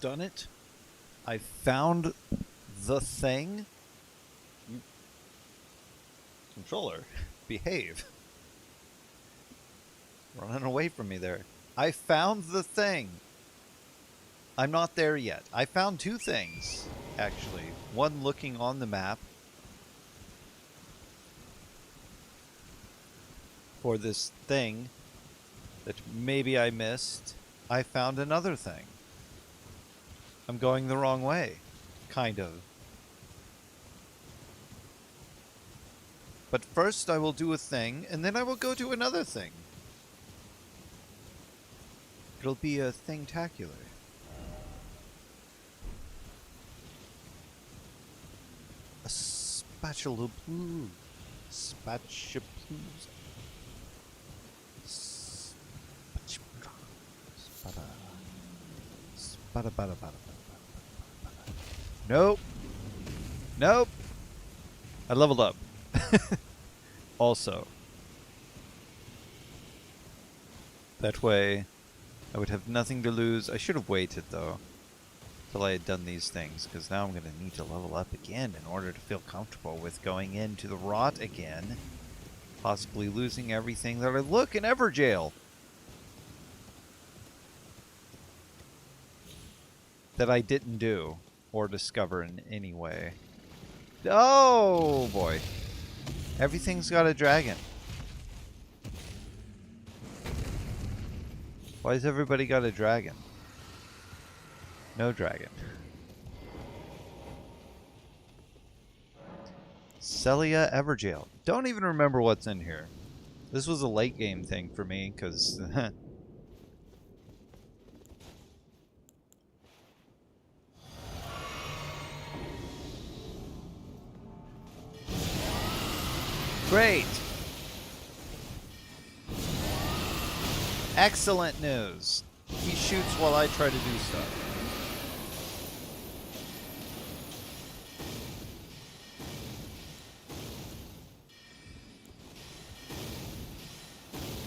done it. I found the thing. Controller, behave. Running away from me there. I found the thing. I'm not there yet. I found two things, actually. One looking on the map for this thing that maybe I missed. I found another thing. I'm going the wrong way. Kind of. But first I will do a thing, and then I will go do another thing. It'll be a thing-tacular. A spatula blue. Spatula blues. Nope. Nope. I leveled up. Also. That way, I would have nothing to lose. I should have waited, though, till I had done these things, because now I'm going to need to level up again in order to feel comfortable with going into the rot again. Possibly losing everything that I look in Everjail. That I didn't do or discover in any way. Oh boy. Everything's got a dragon. Why has everybody got a dragon? No dragon. Celia Everjail. Don't even remember what's in here. This was a late game thing for me, because... Great! Excellent news. He shoots while I try to do stuff.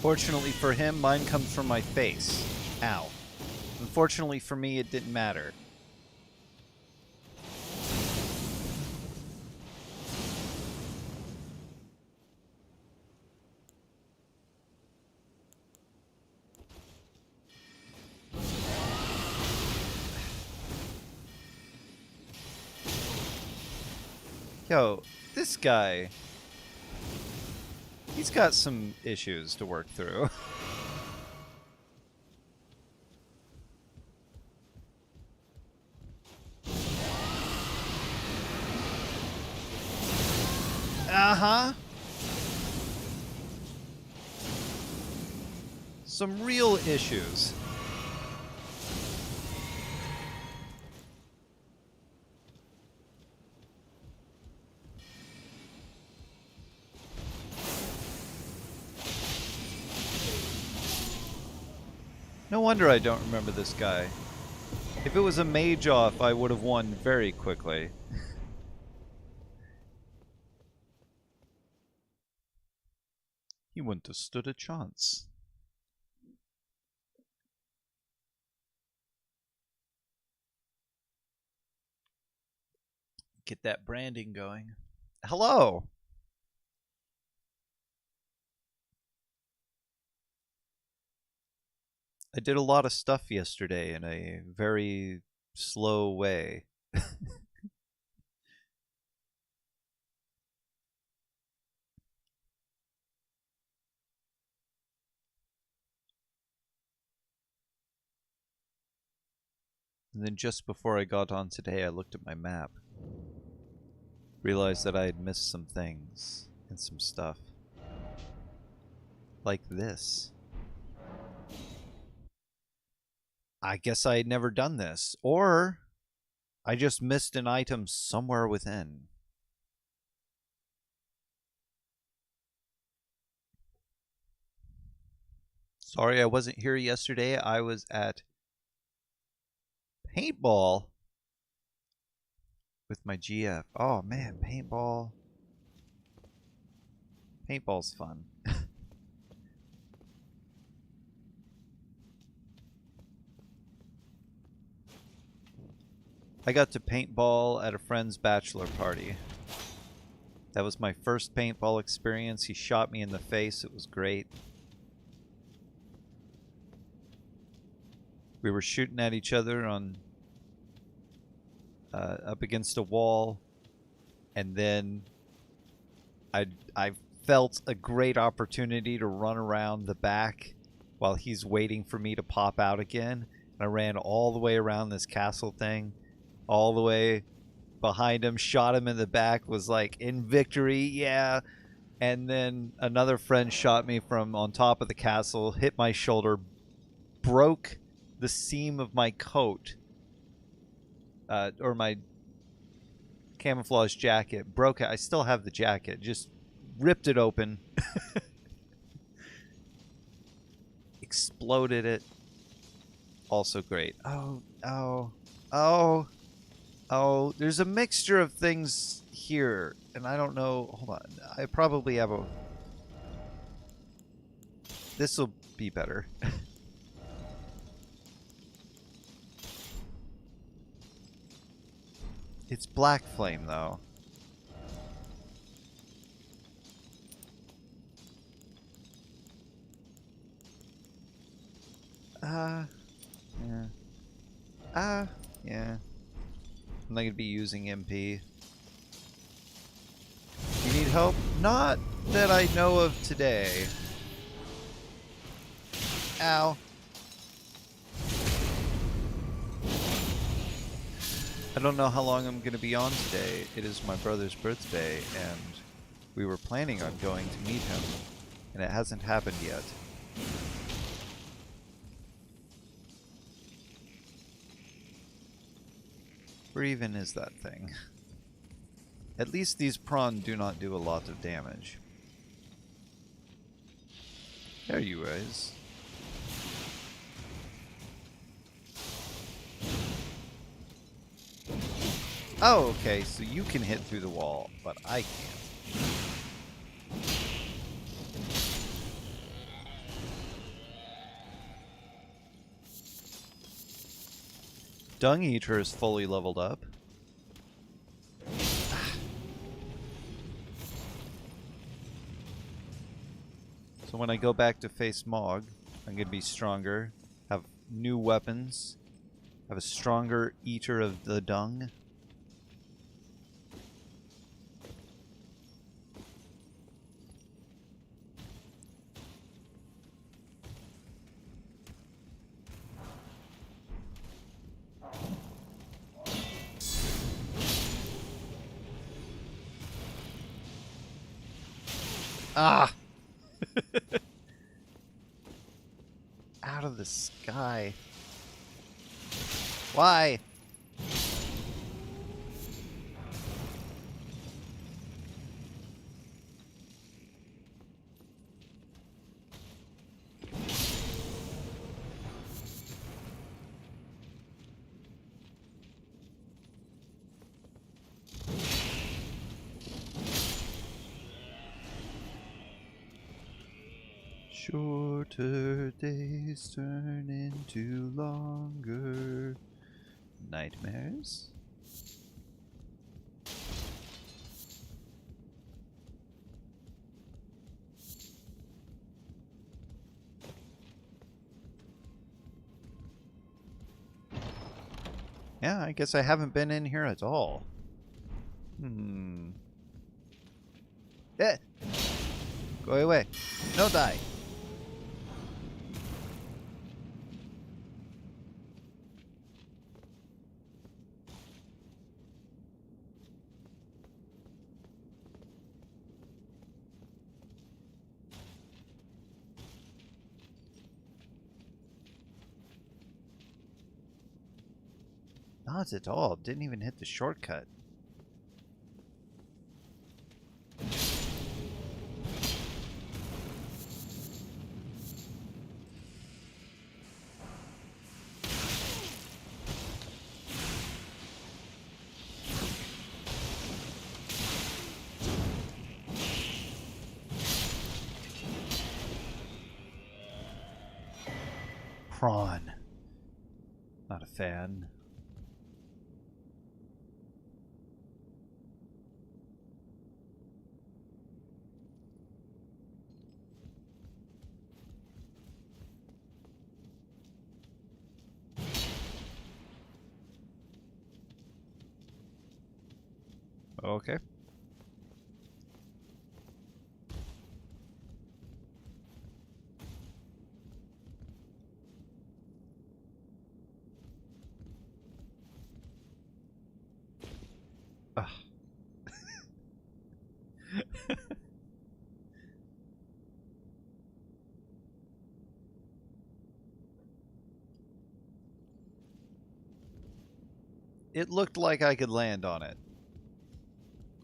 Fortunately for him, mine comes from my face. Ow. Unfortunately for me, it didn't matter. Yo, this guy... He's got some issues to work through. Uh-huh. Some real issues. No wonder I don't remember this guy. If it was a mage off, I would have won very quickly. He wouldn't have stood a chance. Get that branding going. Hello! I did a lot of stuff yesterday in a very slow way. And then just before I got on today, I looked at my map. Realized that I had missed some things and some stuff. Like this. I guess I had never done this. Or I just missed an item somewhere within. Sorry I wasn't here yesterday. I was at paintball with my GF. Oh man, paintball. Paintball's fun. I got to paintball at a friend's bachelor party. That was my first paintball experience. He shot me in the face. It was great. We were shooting at each other on up against a wall, and then I felt a great opportunity to run around the back while he's waiting for me to pop out again. And I ran all the way around this castle thing, all the way behind him, shot him in the back, was like, in victory, yeah. And then another friend shot me from on top of the castle, hit my shoulder, broke the seam of my coat, or my camouflage jacket, broke it. I still have the jacket, just ripped it open, exploded it. Also great. Oh, there's a mixture of things here, and I don't know. Hold on. I probably have a... This will be better. It's black flame, though. Yeah. Yeah. I'm not going to be using MP. You need help? Not that I know of today. Ow. I don't know how long I'm going to be on today. It is my brother's birthday, and we were planning on going to meet him, and it hasn't happened yet. Where even is that thing? At least these prawn do not do a lot of damage. There you is. Oh, okay, so you can hit through the wall, but I can't. Dung Eater is fully leveled up. So when I go back to face Mog, I'm going to be stronger, have new weapons, have a stronger Eater of the Dung. Ah! Out of the sky. Why? Shorter days turn into longer nightmares. Yeah, I guess I haven't been in here at all. Eh! Go away. No die. Not at all. Didn't even hit the shortcut. Prawn. Not a fan. Okay. Ah. It looked like I could land on it.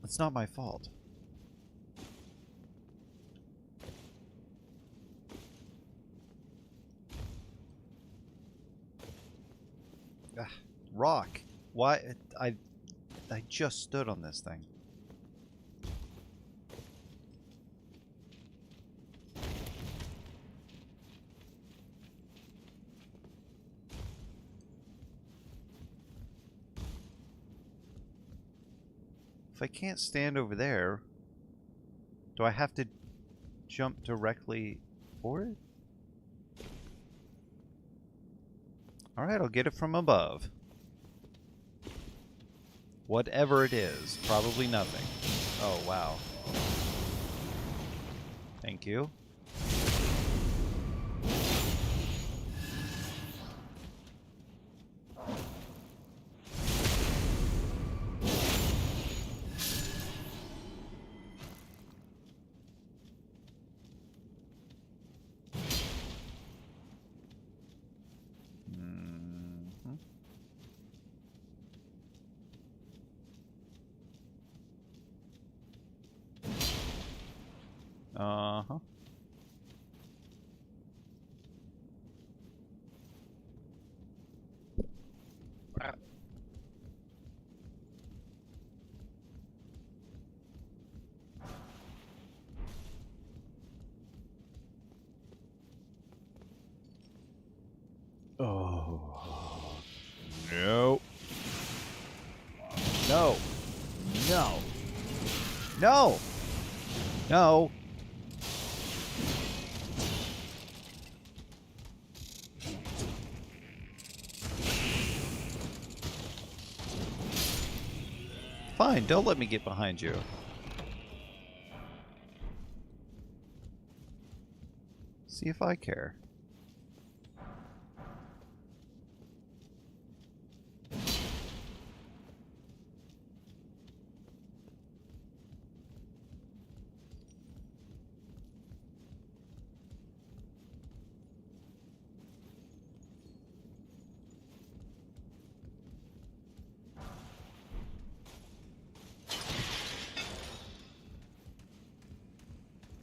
It's not my fault. Ah, rock. Why? I just stood on this thing. If I can't stand over there, do I have to jump directly for it? Alright, I'll get it from above. Whatever it is, probably nothing. Oh, wow. Thank you. Uh-huh. Oh. No. No. No. No. No. Fine, don't let me get behind you. See if I care.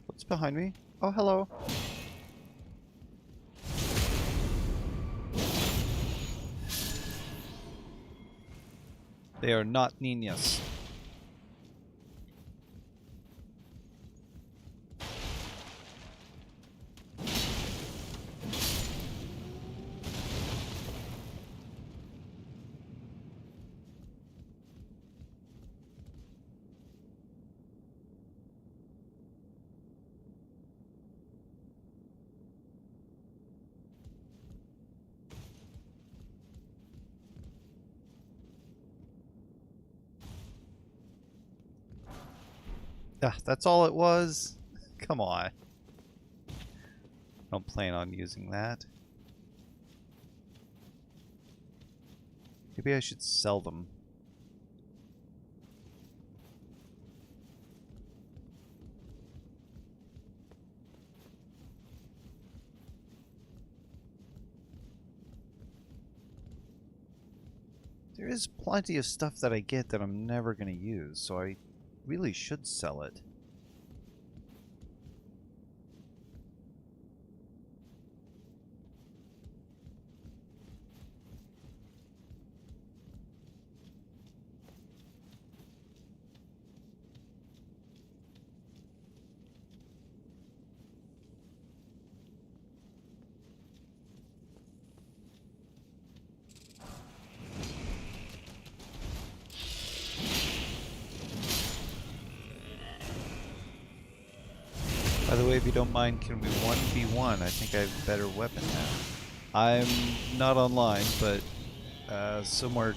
What's behind me? Oh, hello. They are not niñas. Ah, that's all it was? Come on. Don't plan on using that. Maybe I should sell them. There is plenty of stuff that I get that I'm never going to use, so I really should sell it. By the way, if you don't mind, can we 1v1? I think I have a better weapon now. I'm not online, but somewhere...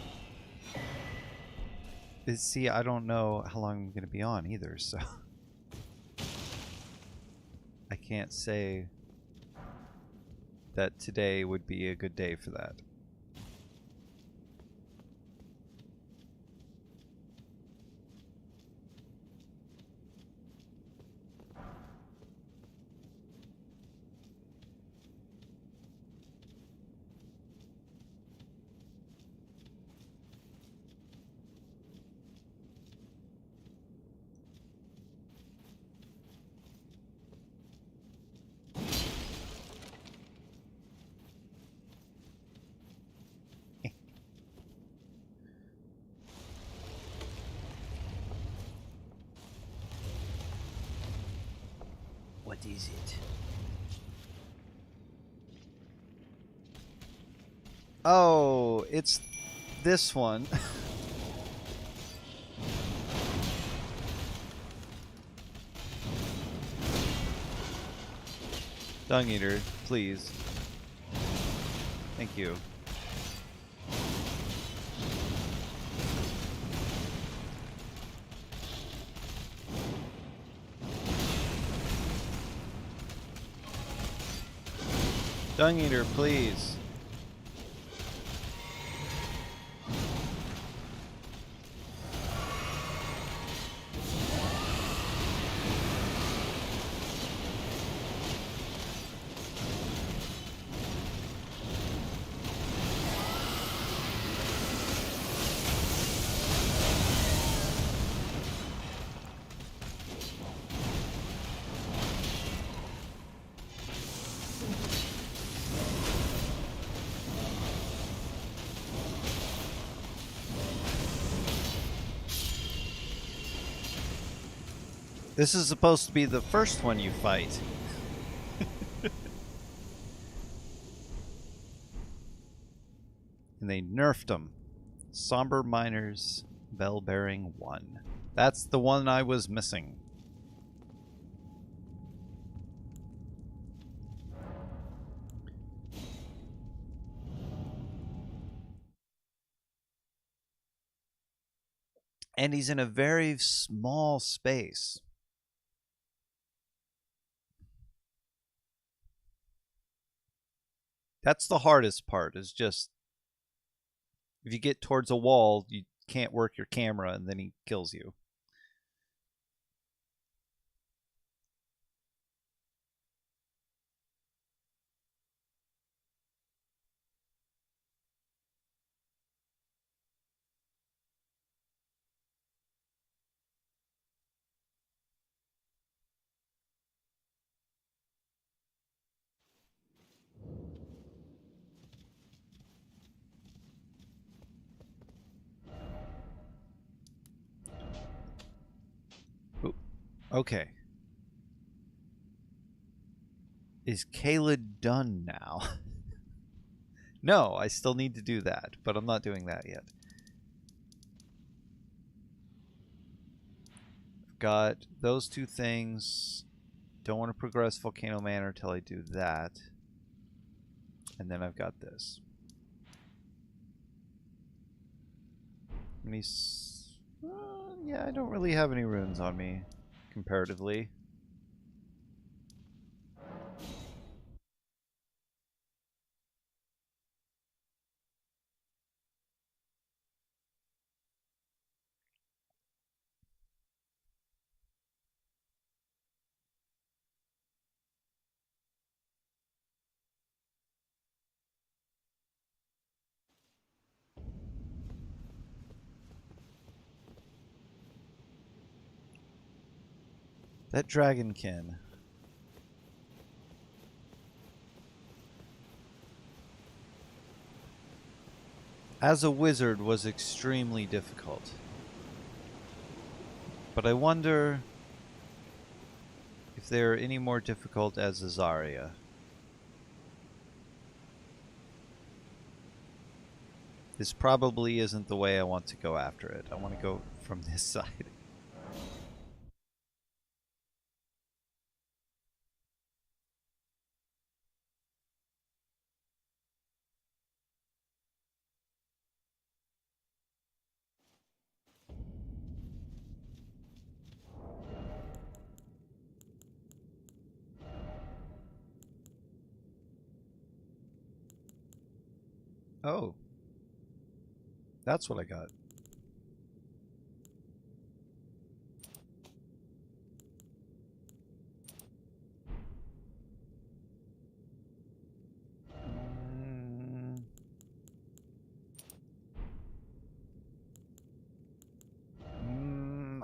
See, I don't know how long I'm going to be on either, so I can't say that today would be a good day for that. What is it? Oh, it's this one. Dung Eater, please. Thank you. Dung Eater, please. This is supposed to be the first one you fight. And they nerfed them. Somber Miners, Bell Bearing 1. That's the one I was missing. And he's in a very small space. That's the hardest part, is just if you get towards a wall, you can't work your camera and then he kills you. Ooh, okay. Is Kayla done now? No, I still need to do that, but I'm not doing that yet. I've got those two things. Don't want to progress Volcano Manor till I do that. And then I've got this. Yeah, I don't really have any runes on me, comparatively. That dragonkin. As a wizard was extremely difficult. But I wonder if they're any more difficult as a Zarya. This probably isn't the way I want to go after it. I want to go from this side. Oh. That's what I got.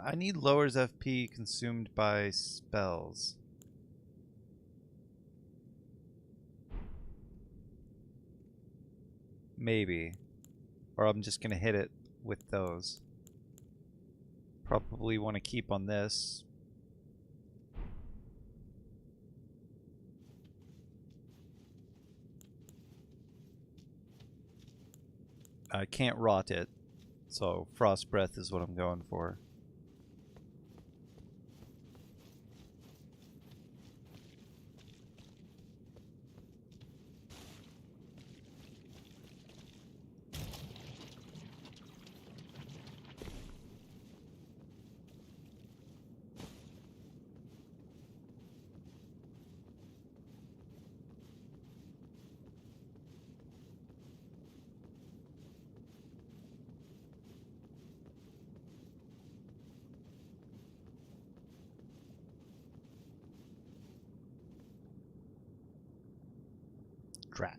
I need lowers FP consumed by spells. Maybe. Or I'm just gonna hit it with those. Probably want to keep on this. I can't rot it, so Frost Breath is what I'm going for. Drat.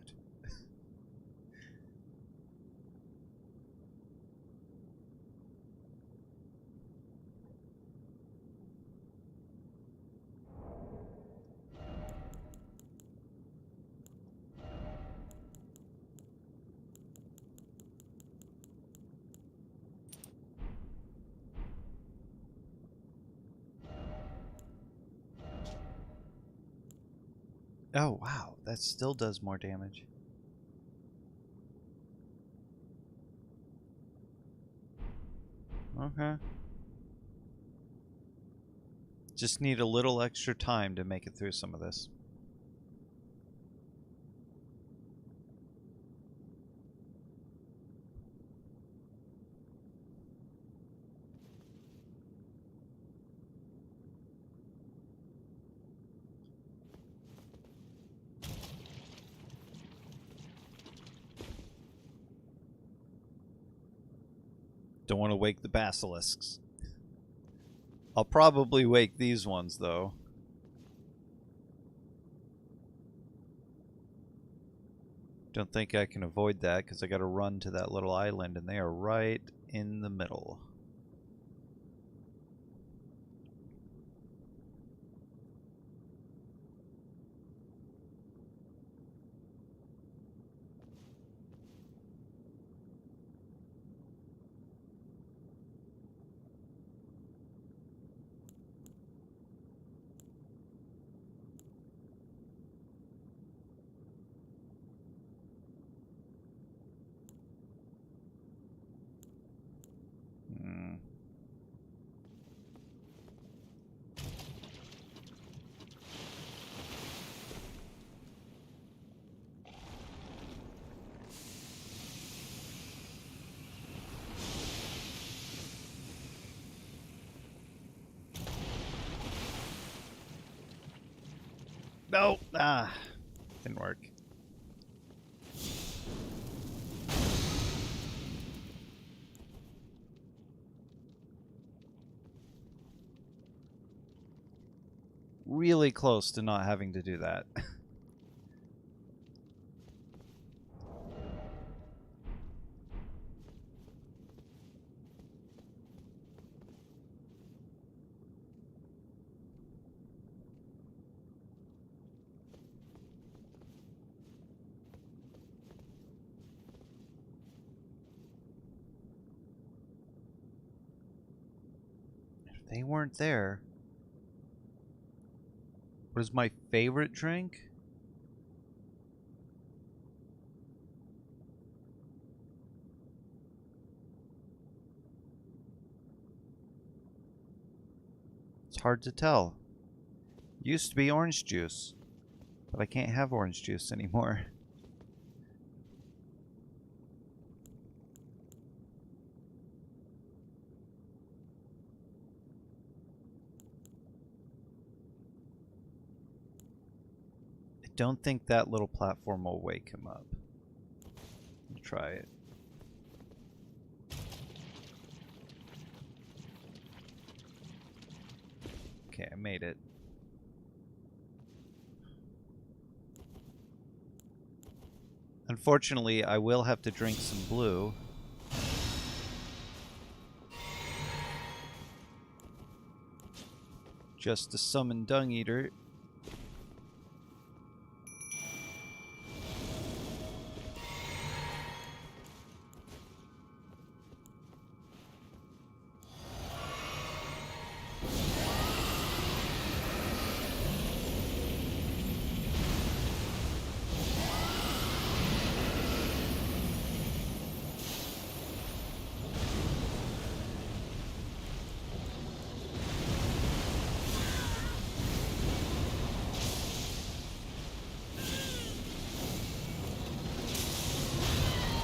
Oh, wow. That still does more damage. Okay. Just need a little extra time to make it through some of this. Don't want to wake the basilisks. I'll probably wake these ones, though. Don't think I can avoid that, because I gotta run to that little island, and they are right in the middle. No! Ah! Didn't work. Really close to not having to do that. If they weren't there... What is my favorite drink? It's hard to tell. Used to be orange juice, but I can't have orange juice anymore. I don't think that little platform will wake him up. Try it. Okay, I made it. Unfortunately, I will have to drink some blue. Just to summon Dung Eater.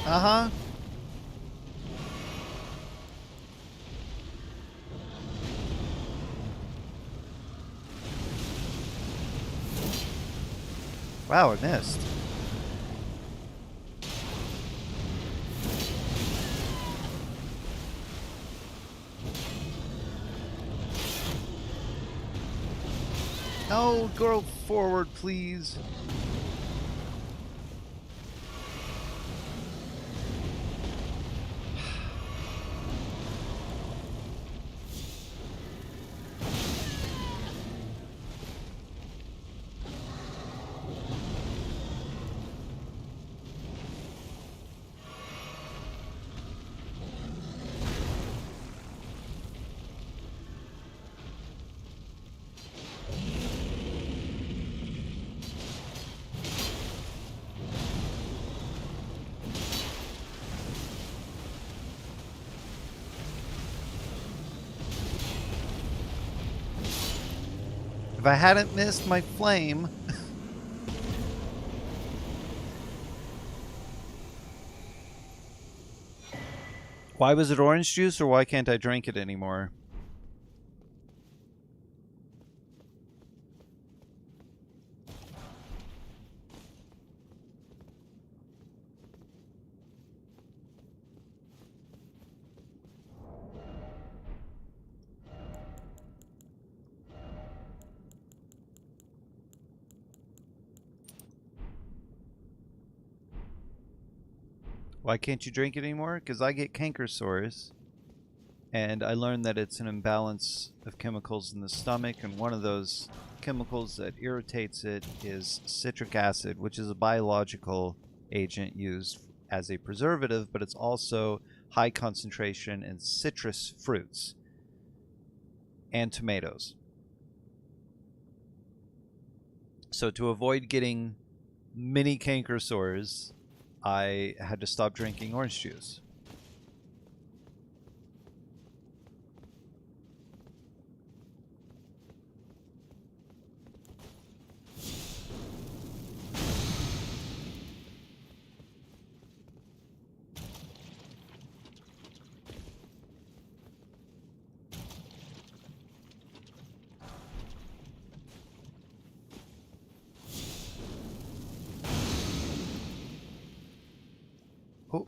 Uh-huh. Wow, I missed. No, go forward, please. If I hadn't missed my flame... Why was it orange juice, or why can't I drink it anymore? Why can't you drink it anymore? Because I get canker sores. And I learned that it's an imbalance of chemicals in the stomach, and one of those chemicals that irritates it is citric acid, which is a biological agent used as a preservative, but it's also high concentration in citrus fruits and tomatoes. So to avoid getting mini canker sores, I had to stop drinking orange juice. Oh,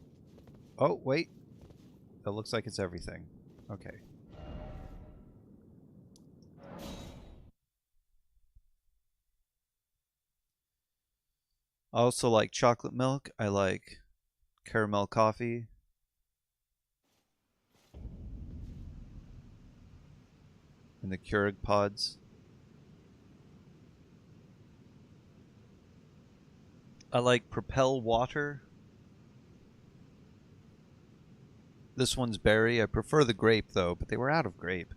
oh, wait. That looks like it's everything. Okay. I also like chocolate milk. I like caramel coffee. And the Keurig pods. I like Propel water. This one's berry. I prefer the grape though, but they were out of grape.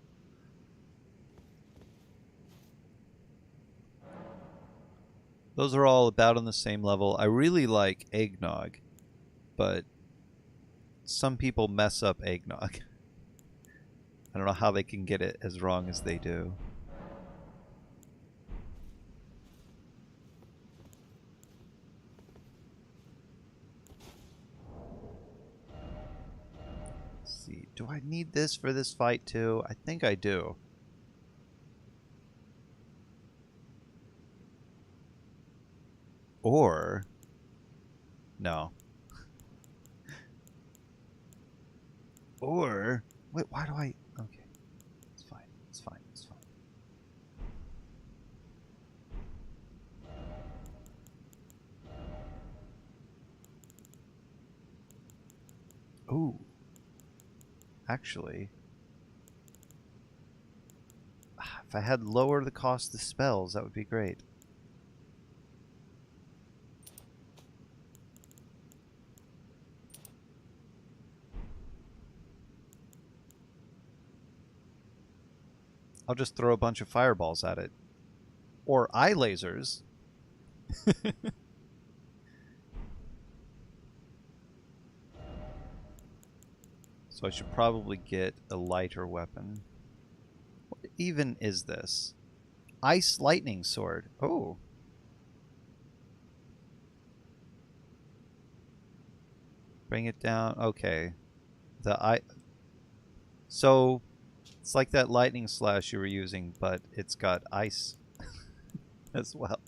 Those are all about on the same level. I really like eggnog, but some people mess up eggnog. I don't know how they can get it as wrong as they do. Let's see. Do I need this for this fight too? I think I do. Or... no. Or wait, why do I? Okay, it's fine. It's fine. It's fine. Ooh, actually, if I had lower the cost of spells, that would be great. I'll just throw a bunch of fireballs at it. Or eye lasers. So I should probably get a lighter weapon. What even is this? Ice lightning sword. Oh. Bring it down. Okay. So it's like that lightning slash you were using, but it's got ice as well.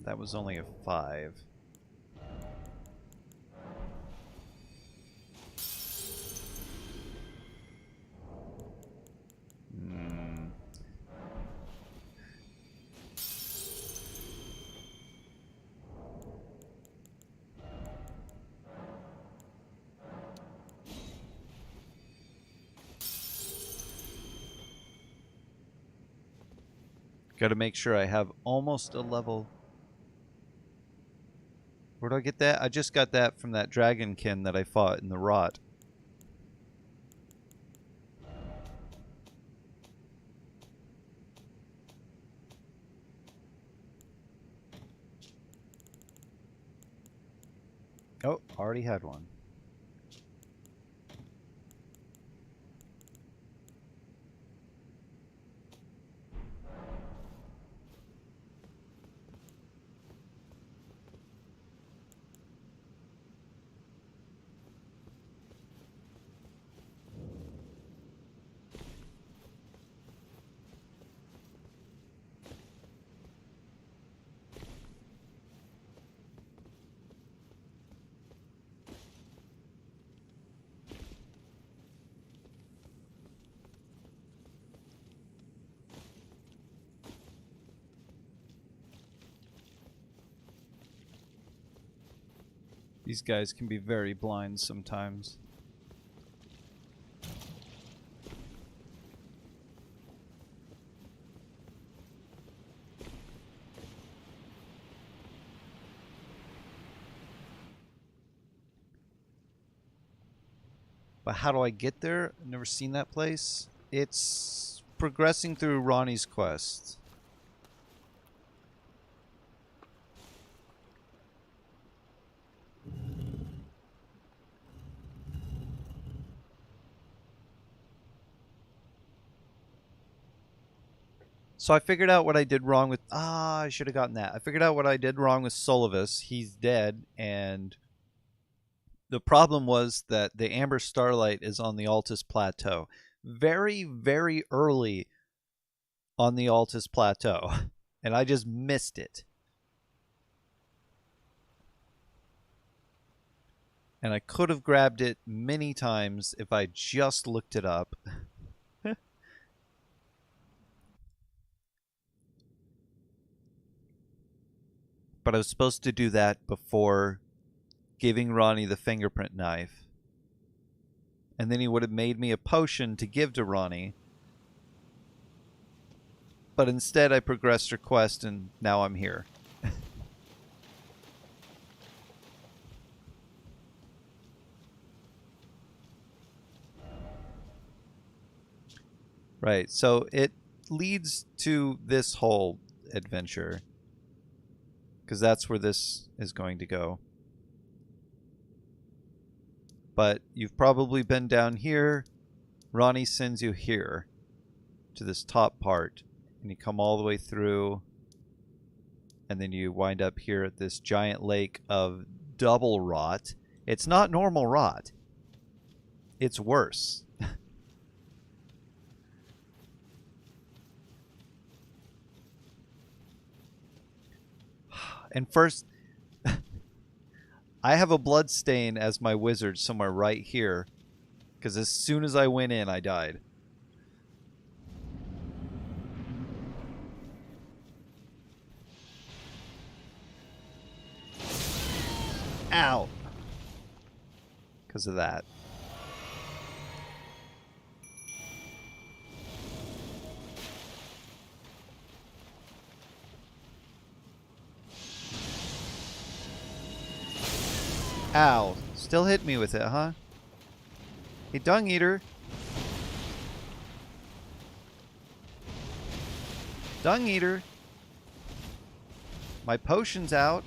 That was only a 5. Got to make sure I have almost a level. Where do I get that? I just got that from that dragonkin that I fought in the rot. Oh, already had one. These guys can be very blind sometimes. But how do I get there? I've never seen that place. It's progressing through Ronnie's quest. So I figured out what I did wrong with... I should have gotten that. I figured out what I did wrong with Solivus. He's dead, and the problem was that the Amber Starlight is on the Altus Plateau. Very, very early on the Altus Plateau. And I just missed it. And I could have grabbed it many times if I just looked it up. But I was supposed to do that before giving Ronnie the fingerprint knife. And then he would have made me a potion to give to Ronnie. But instead I progressed her quest and now I'm here. Right, so it leads to this whole adventure. Because that's where this is going to go. But you've probably been down here. Ronnie sends you here to this top part. And you come all the way through. And then you wind up here at this giant lake of double rot. It's not normal rot. it's worse. And first, I have a blood stain as my wizard somewhere right here, because as soon as I went in, I died. Ow! Because of that. Ow. Still hit me with it, huh? Hey, Dung Eater. Dung Eater. My potion's out.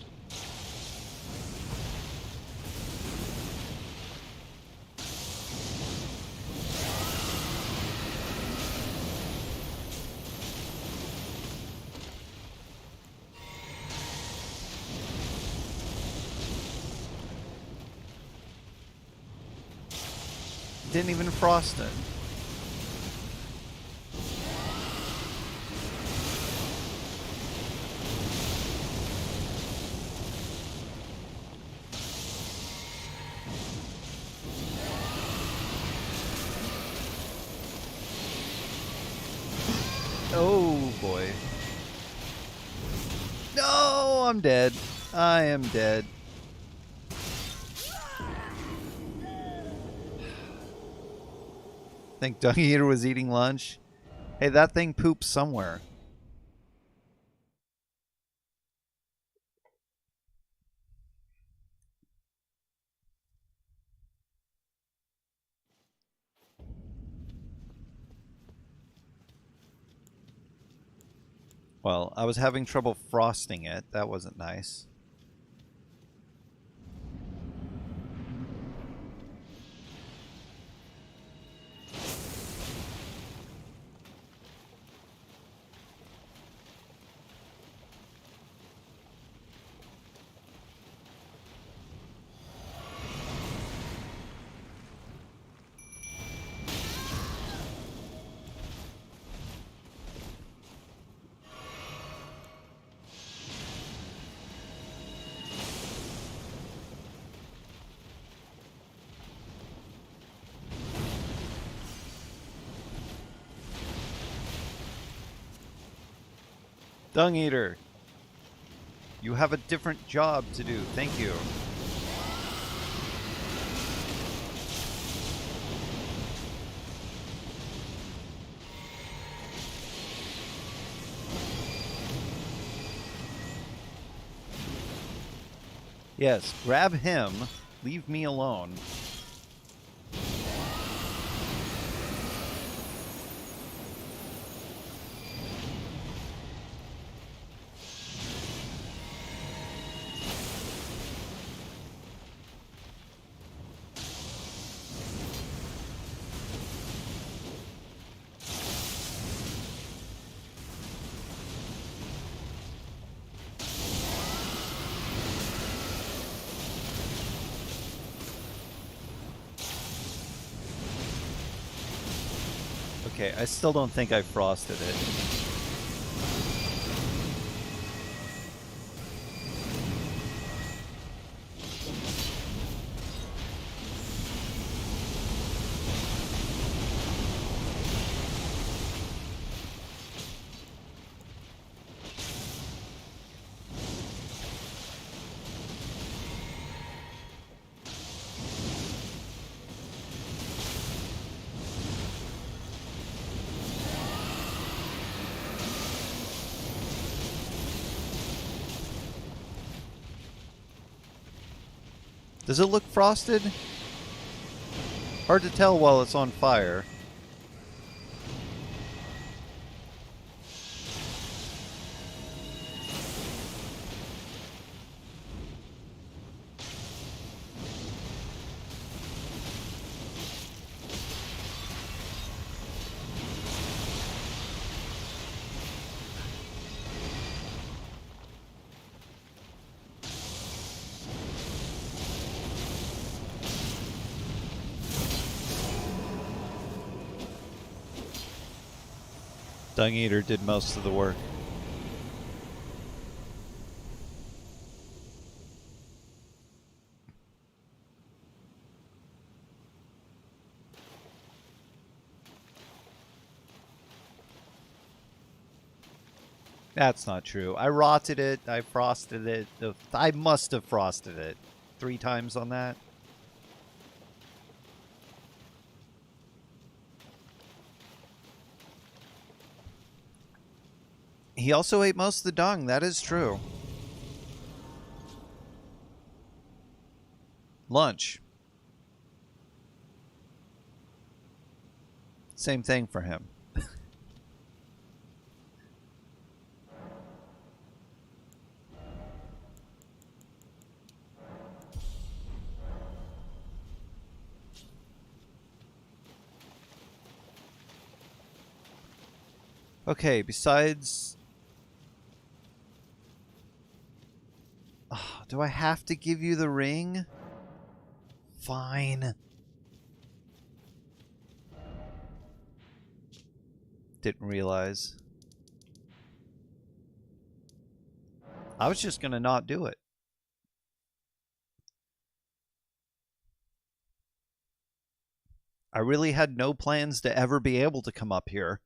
Didn't even frost it. Oh boy. No, I'm dead. I am dead. Think Dung Eater was eating lunch. Hey, that thing poops somewhere. Well, I was having trouble frosting it. That wasn't nice. Dung Eater, you have a different job to do. Thank you. Yes, grab him. Leave me alone. Okay, I still don't think I frosted it. Does it look frosted? Hard to tell while it's on fire. Dung Eater did most of the work. That's not true. I rotted it. I frosted it. I must have frosted it 3 times on that. He also ate most of the dung. That is true. Lunch. Same thing for him. Okay, besides... do I have to give you the ring? Fine. Didn't realize. I was just going to not do it. I really had no plans to ever be able to come up here.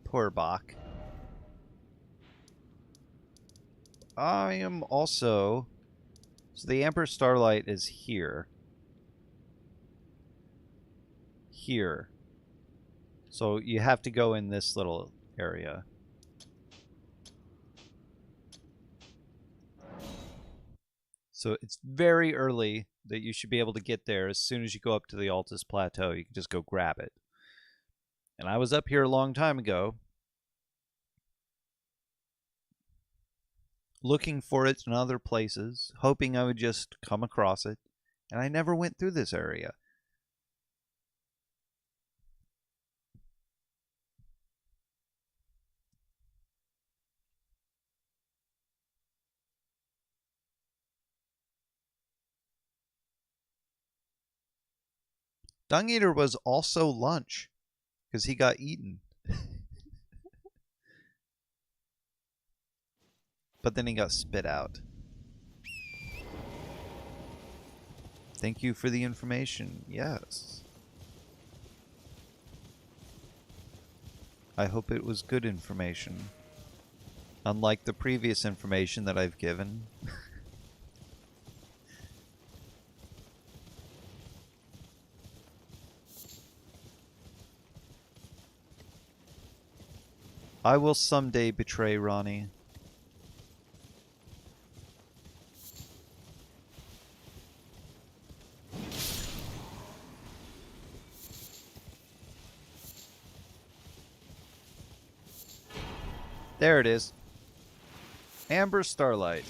Poor Bach. I am also... So the Amber Starlight is here. Here. So you have to go in this little area. So it's very early that you should be able to get there. As soon as you go up to the Altus Plateau, you can just go grab it. And I was up here a long time ago, looking for it in other places, hoping I would just come across it, and I never went through this area. Dung Eater was also lunch, because he got eaten. But then he got spit out. Thank you for the information. Yes. I hope it was good information. Unlike the previous information that I've given. I will someday betray Ronnie. There it is. Amber Starlight.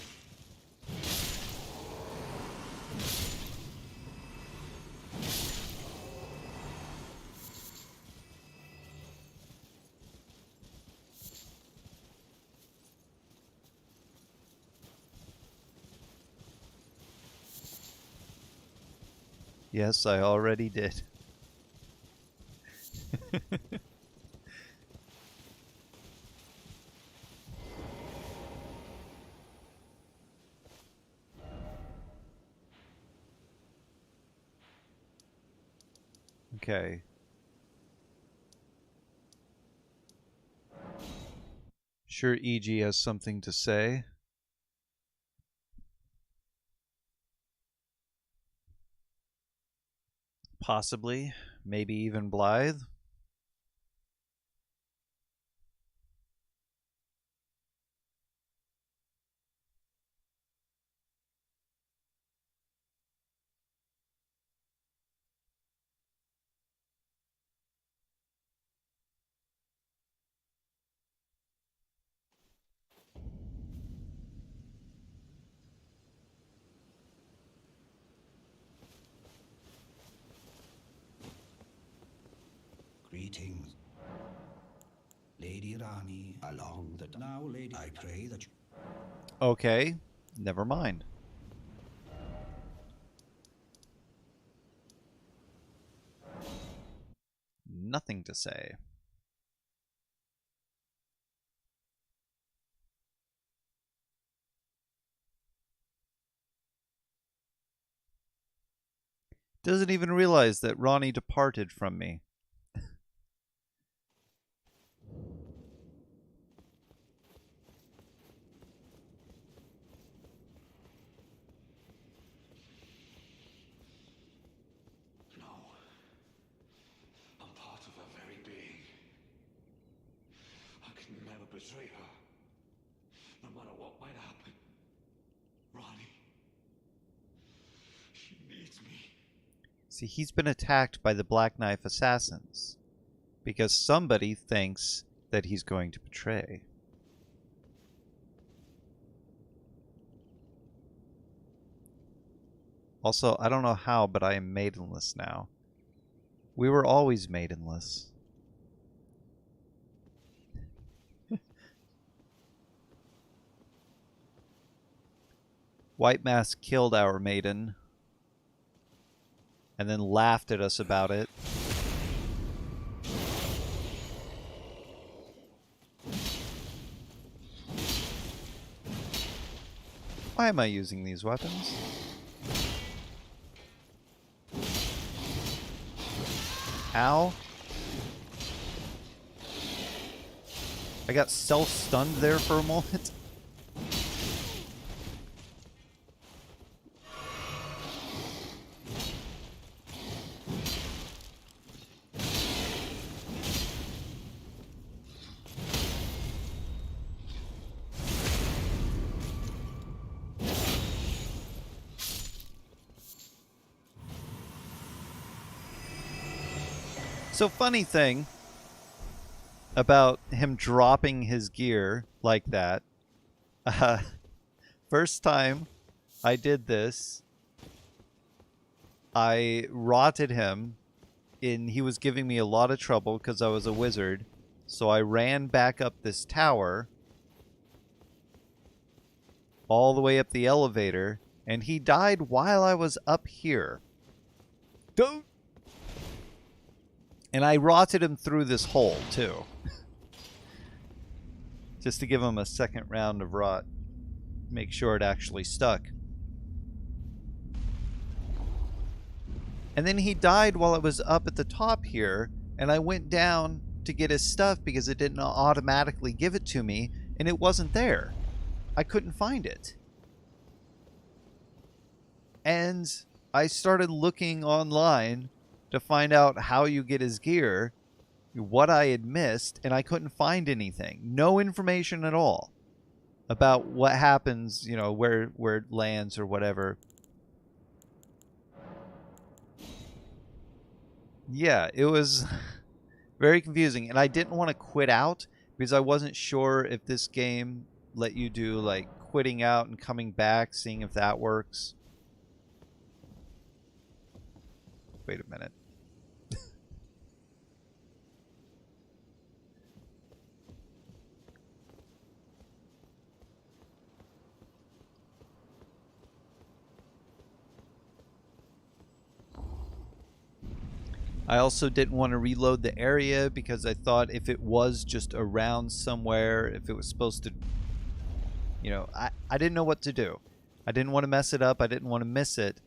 Yes, I already did. Okay. Sure, EG has something to say. Possibly. Maybe even Blythe. Greetings, Lady Rani, along the now, lady. I pray that you. Okay, never mind. Nothing to say. Doesn't even realize that Ronnie departed from me. No, I'm part of her very being. I can never betray her, no matter what might happen. Ronnie, she needs me. See, he's been attacked by the Black Knife assassins because somebody thinks that he's going to betray. Also, I don't know how, but I am maidenless now. We were always maidenless. White Mask killed our maiden and then laughed at us about it. Why am I using these weapons? Ow. I got self-stunned there for a moment. So funny thing about him dropping his gear like that. Uh, First time I did this, I rotted him. He was giving me a lot of trouble because I was a wizard. So I ran back up this tower, all the way up the elevator, and he died while I was up here. Don't. And I rotted him through this hole, too. Just to give him a second round of rot. Make sure it actually stuck. And then he died while I was up at the top here, and I went down to get his stuff because it didn't automatically give it to me, and it wasn't there. I couldn't find it. And I started looking online to find out how you get his gear, what I had missed, and I couldn't find anything. No information at all about what happens, you know, where it lands or whatever. Yeah, it was very confusing, and I didn't want to quit out because I wasn't sure if this game let you do like quitting out and coming back, seeing if that works. Wait a minute. I also didn't want to reload the area because I thought if it was just around somewhere, if it was supposed to, you know, I didn't know what to do. I didn't want to mess it up. I didn't want to miss it.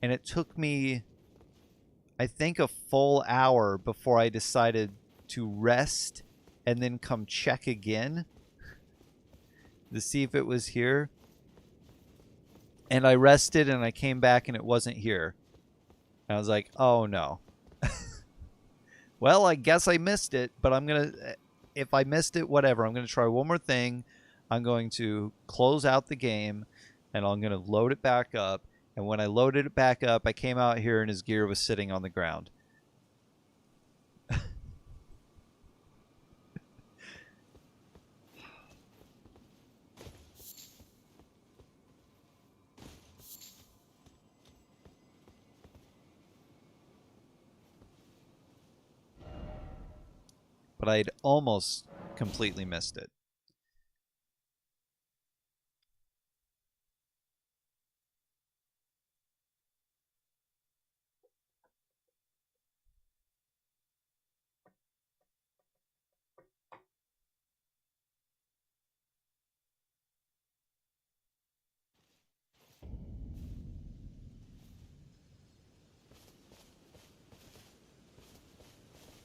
And it took me, I think, a full hour before I decided to rest and then come check again to see if it was here. And I rested and I came back and it wasn't here. And I was like, oh no. Well, I guess I missed it, but I'm going to, if I missed it, whatever. I'm going to try one more thing. I'm going to close out the game and I'm going to load it back up. And when I loaded it back up, I came out here and his gear was sitting on the ground. but I'd almost completely missed it.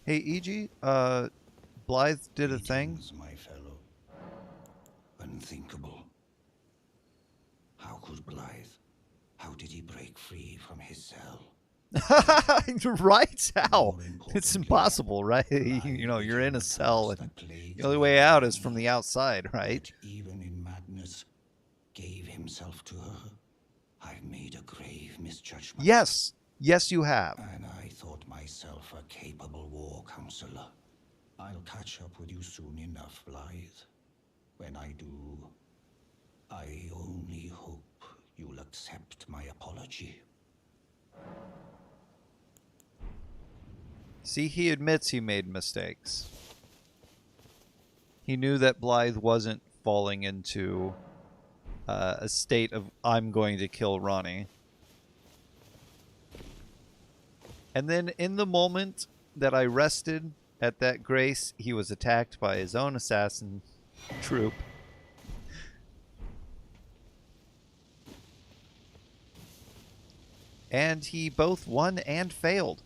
Hey, EG, Blythe did a thing. Greetings, my fellow. Unthinkable. How could Blythe? How did he break free from his cell? Right? How? More It's importantly, impossible, right? You know, you're in a the cell, curse and that plagues the only Lady way out is from Rani, the outside, right? yet even in madness, gave himself to her. I've made a grave misjudgment. Yes. Yes, you have. And I thought myself a capable war counselor. I'll catch up with you soon enough, Blythe. When I do, I only hope you'll accept my apology. See, he admits he made mistakes. He knew that Blythe wasn't falling into a state of, I'm going to kill Ronnie. And then in the moment that I rested at that grace, he was attacked by his own assassin troop. And he both won and failed.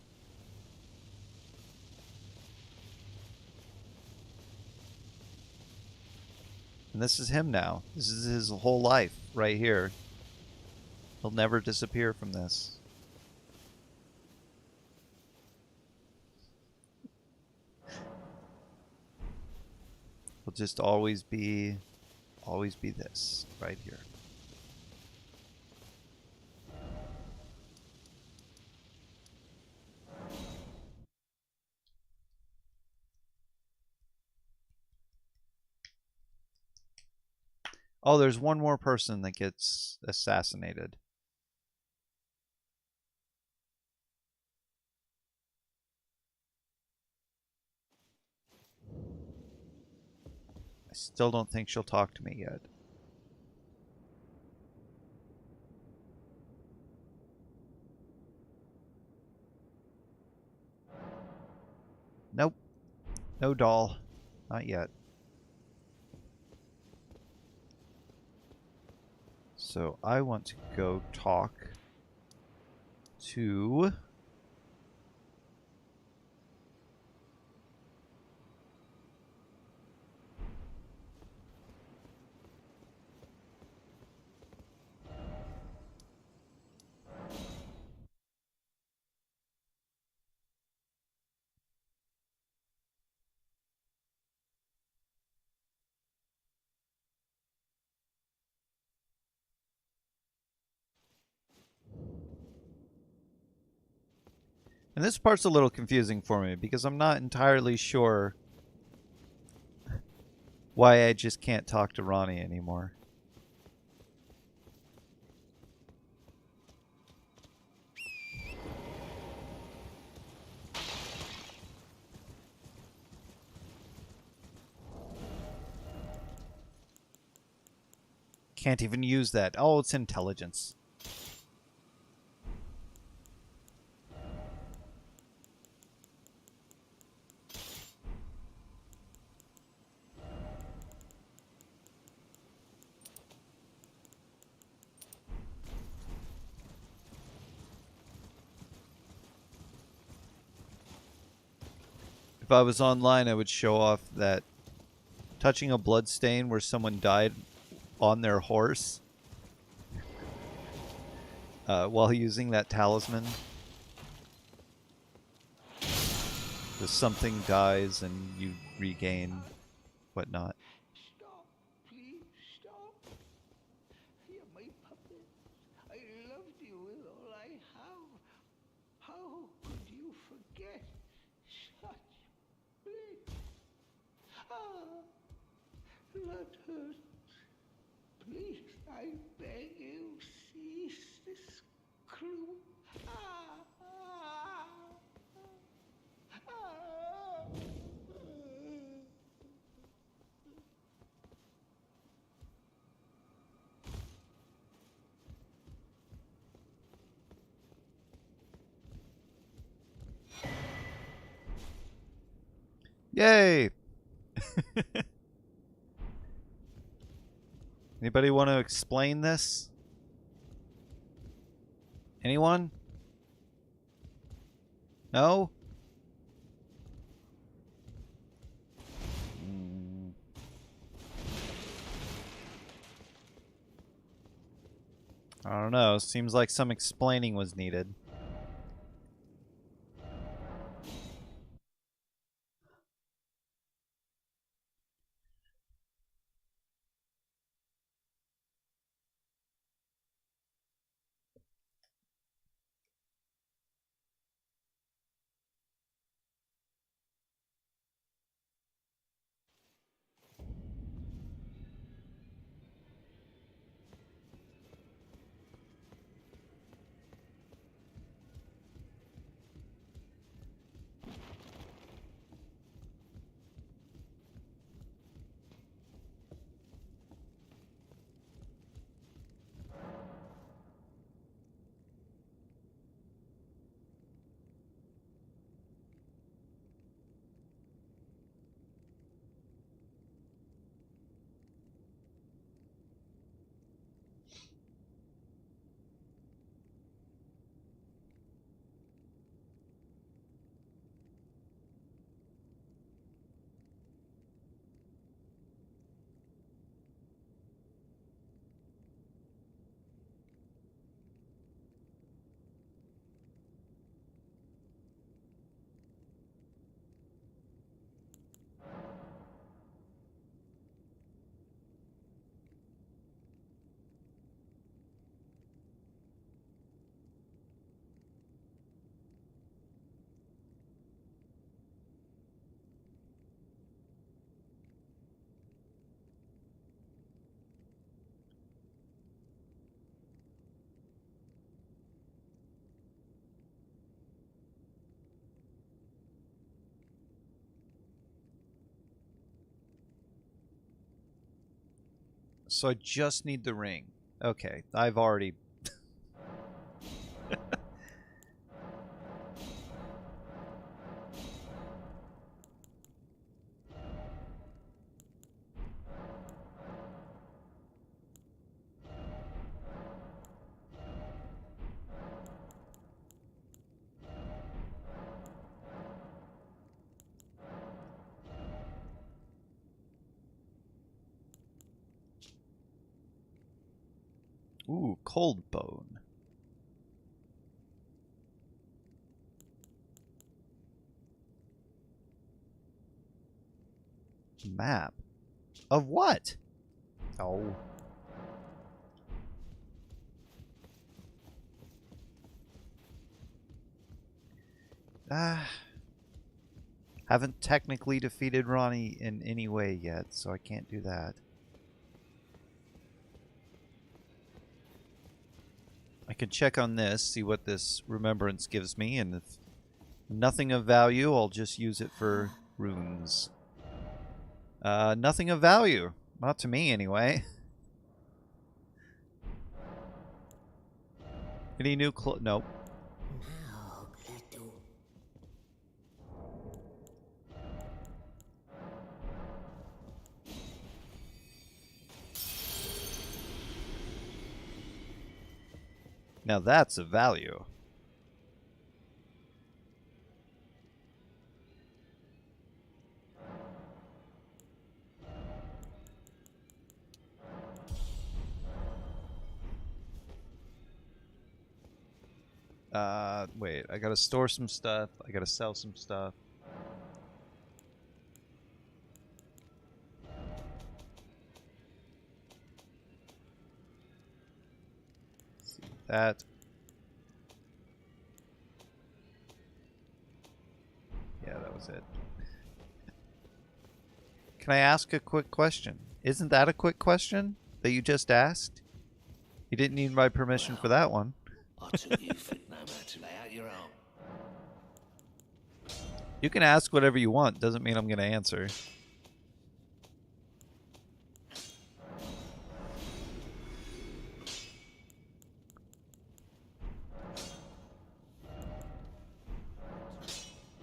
And this is him now. This is his whole life right here. He'll never disappear from this. He'll just always be this right here. Oh, there's one more person that gets assassinated. I still don't think she'll talk to me yet. Nope. No doll. Not yet. So I want to go talk to... And this part's a little confusing for me because I'm not entirely sure why I just can't talk to Ronnie anymore. Can't even use that. Oh, it's intelligence. If I was online, I would show off that touching a blood stain where someone died on their horse while using that talisman. The something dies and you regain whatnot. Stop, please stop. You're my puppet. I loved you with all I have. How could you forget such bliss? Ah, let hurt. Please, I beg you, cease this cruel. Ah, ah, ah, ah. Yay! Anybody want to explain this? Anyone? No? I don't know. Seems like some explaining was needed. So I just need the ring. Okay, I've already... Ooh, cold bone. Map. Of what? Oh. Ah. Haven't technically defeated Ronnie in any way yet, so I can't do that. I can check on this, see what this remembrance gives me, and if nothing of value, I'll just use it for runes. Nothing of value. Not to me, anyway. Any new nope. Now that's a value. Wait, I gotta store some stuff. I gotta sell some stuff. Let's see that. Yeah, that was it. Can I ask a quick question? Isn't that a quick question that you just asked? You didn't need my permission for that one. I took you fit no man to lay out your own. You can ask whatever you want. Doesn't mean I'm going to answer.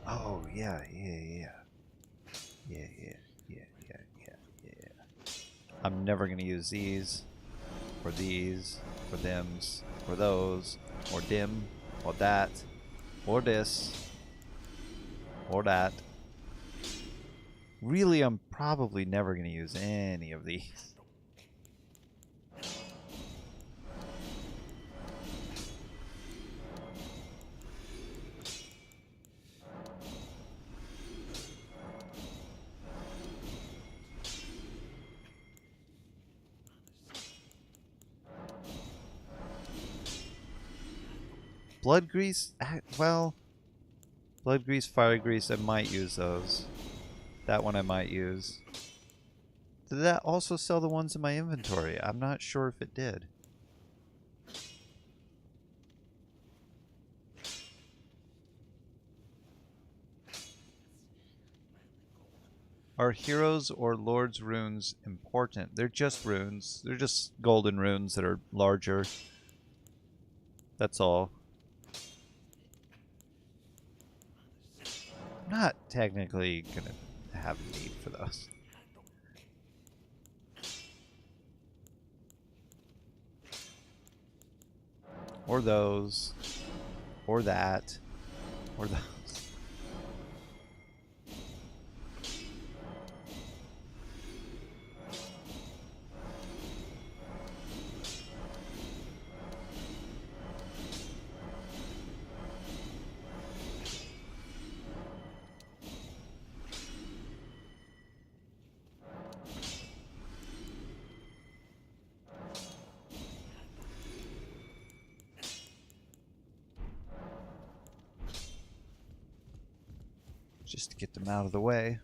Oh, yeah. Yeah, yeah, yeah, yeah, yeah, yeah. I'm never gonna use these, or these, or thems, or those, or dim, or that, or this, or that. Really, I'm probably never gonna use any of these. Blood grease? Well, blood grease, fire grease, I might use those. That one I might use. Did that also sell the ones in my inventory? I'm not sure if it did. Are heroes or lords runes important? They're just runes. They're just golden runes that are larger. That's all. I'm not technically gonna have a need for those. Or those. Or that. Or those. Just to get them out of the way.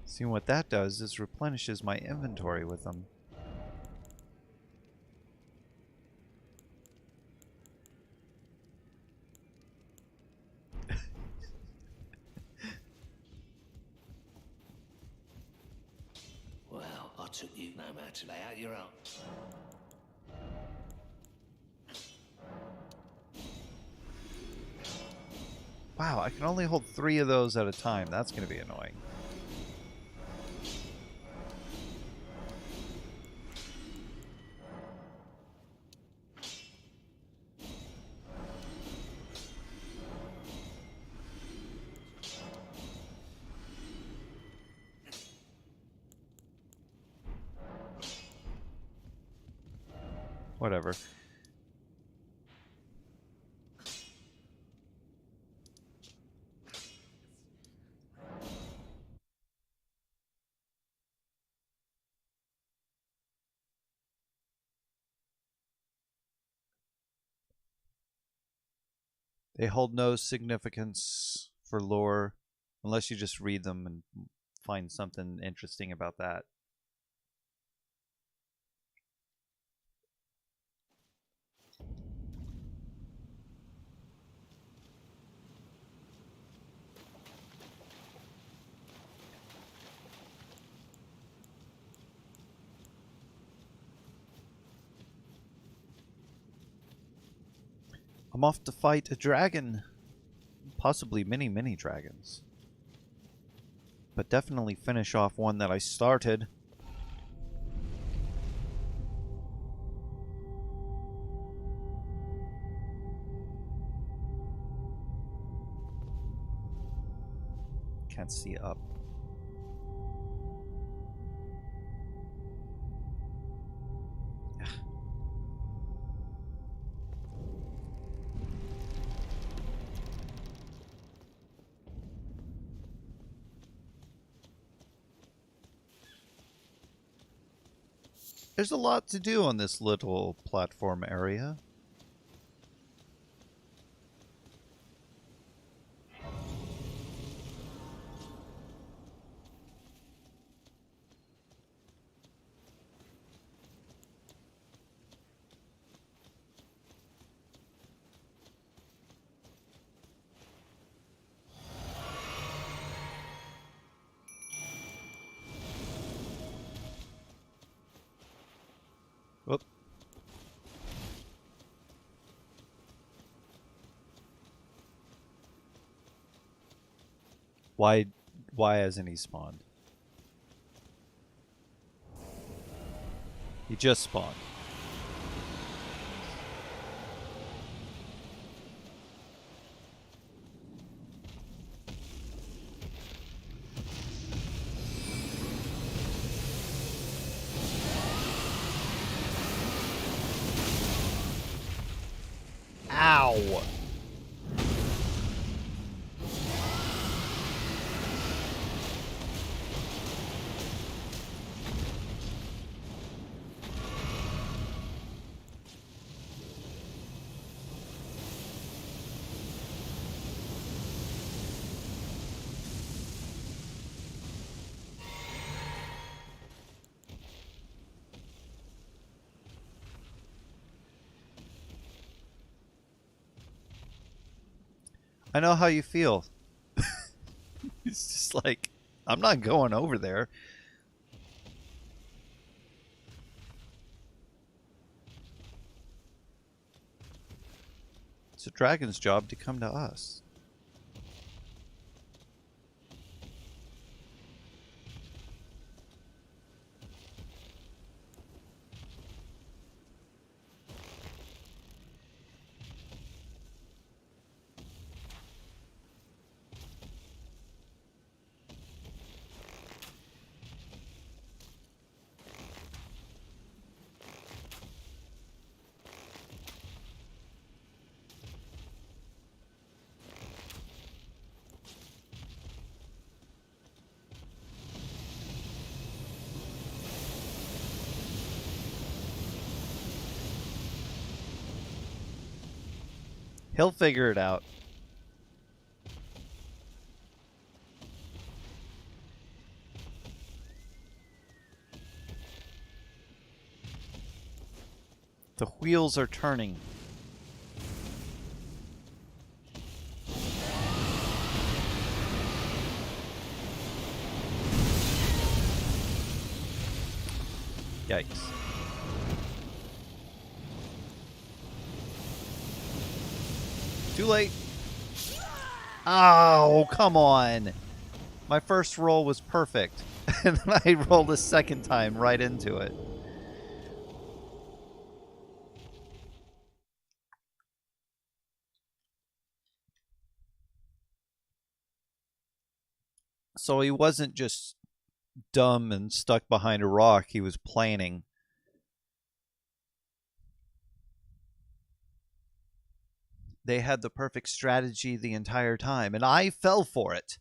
See, what that does is replenishes my inventory with them. Well, I took you no how to lay out your own. Wow, I can only hold 3 of those at a time. That's going to be annoying. Whatever. They hold no significance for lore unless you just read them and find something interesting about that. I'm off to fight a dragon. Possibly many, many dragons. But definitely finish off one that I started. Can't see up. There's a lot to do on this little platform area. Whoop. Why hasn't he spawned? He just spawned. Ow! I know how you feel. It's just like, I'm not going over there. It's a dragon's job to come to us. He'll figure it out. The wheels are turning. Yikes. Too late. Oh, come on. My first roll was perfect. And then I rolled a second time right into it. So he wasn't just dumb and stuck behind a rock. He was planning. They had the perfect strategy the entire time, and I fell for it.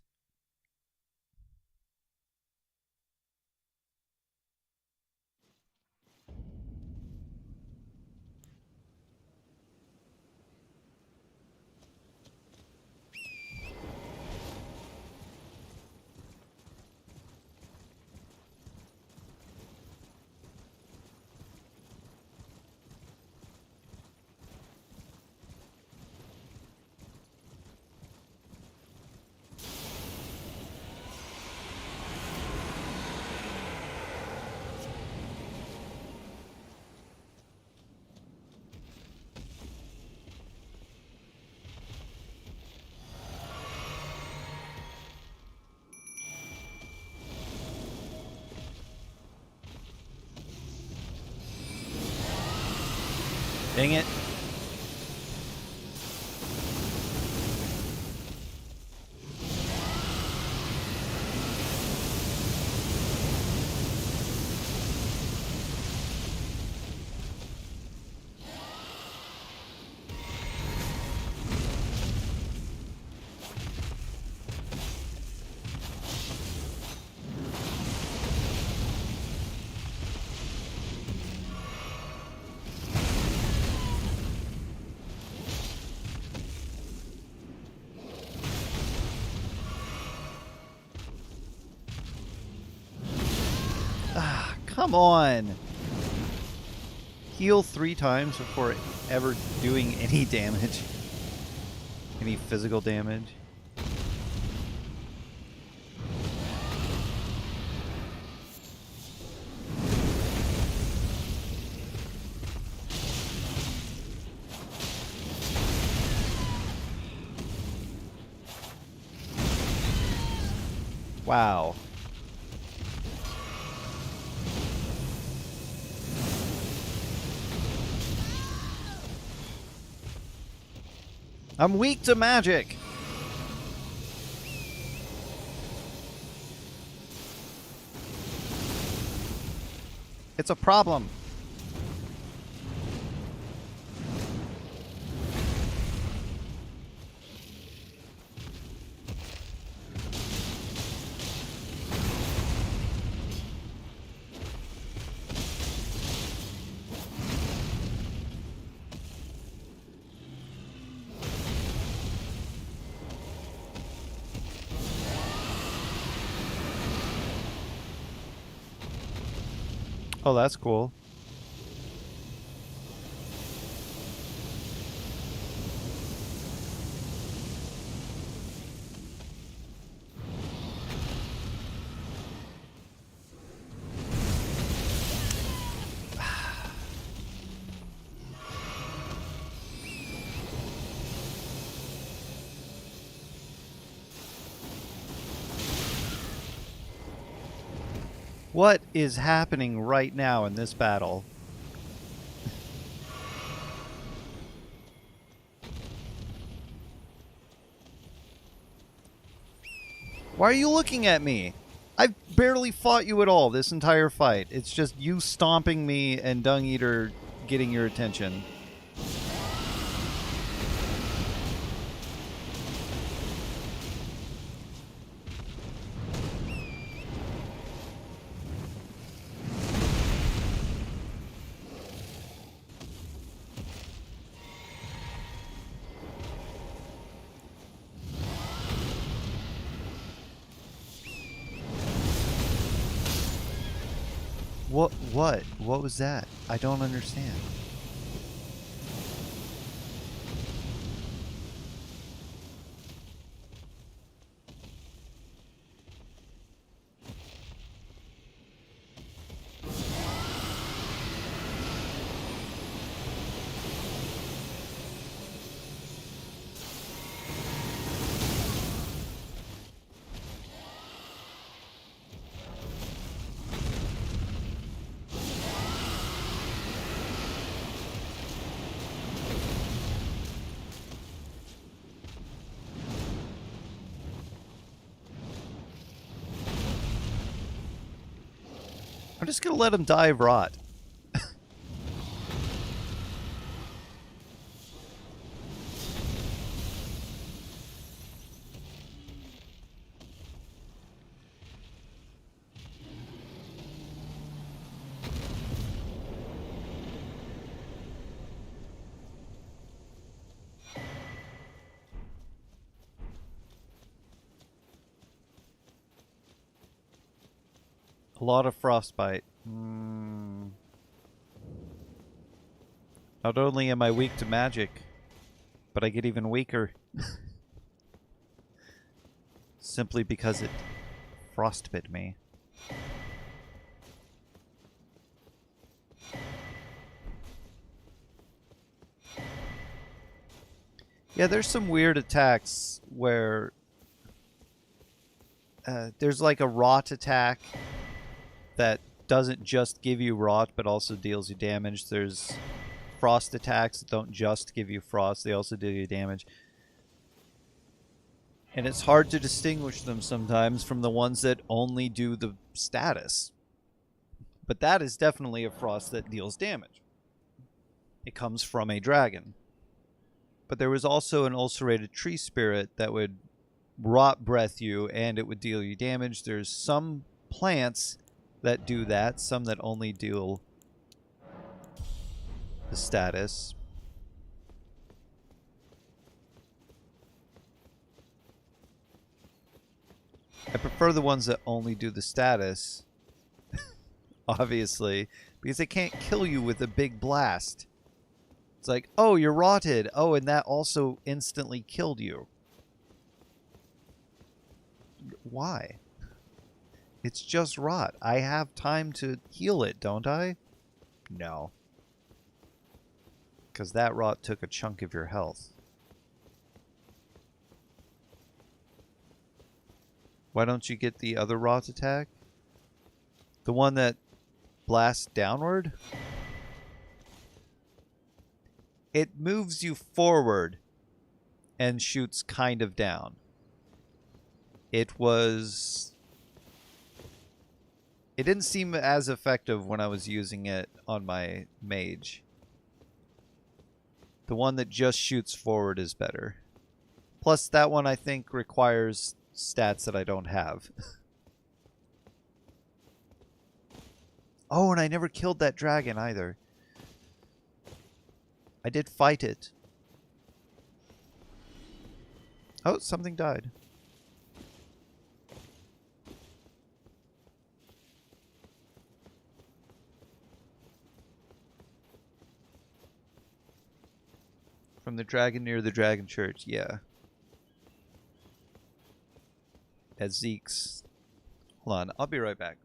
Dang it. Come on. Heal 3 times before ever doing any damage. Any physical damage. Wow. I'm weak to magic. It's a problem. Oh, that's cool. What is happening right now in this battle? Why are you looking at me? I've barely fought you at all this entire fight. It's just you stomping me and Dung Eater getting your attention. What? What was that? I don't understand. I'm just gonna let him die of rot. A lot of frostbite. Not only am I weak to magic, but I get even weaker. Simply because it frostbit me. Yeah, there's some weird attacks where there's like a rot attack that doesn't just give you rot but also deals you damage. There's frost attacks that don't just give you frost, they also deal you damage. And it's hard to distinguish them sometimes from the ones that only do the status. But that is definitely a frost that deals damage. It comes from a dragon. But there was also an ulcerated tree spirit that would rot breath you and it would deal you damage. There's some plants that do that, some that only deal the status. I prefer the ones that only do the status, obviously, because they can't kill you with a big blast. It's like, oh, you're rotted. Oh, and that also instantly killed you. Why? It's just rot. I have time to heal it, don't I? No. Because that rot took a chunk of your health. Why don't you get the other rot attack? The one that blasts downward? It moves you forward and shoots kind of down. It didn't seem as effective when I was using it on my mage. The one that just shoots forward is better. Plus, that one I think requires stats that I don't have. Oh, and I never killed that dragon either. I did fight it. Oh, something died. From the dragon near the dragon church, yeah. At Zeke's. Hold on, I'll be right back.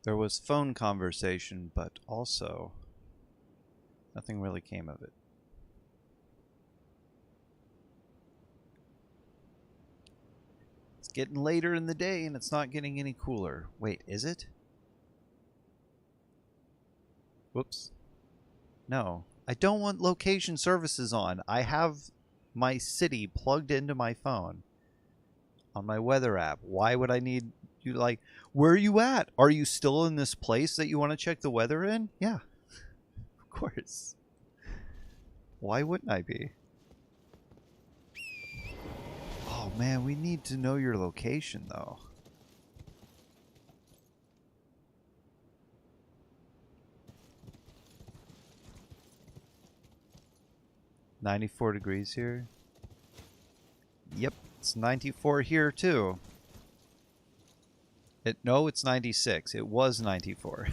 There was phone conversation, but also nothing really came of it. It's getting later in the day and it's not getting any cooler. Wait, is it? Whoops. No. I don't want location services on. I have my city plugged into my phone on my weather app. Why would I need you, like, where are you at? Are you still in this place that you want to check the weather in? Yeah. Of course. Why wouldn't I be? Oh man, we need to know your location though. $94 degrees here. Yep, it's 94 here too. No, it's 96. It was 94. I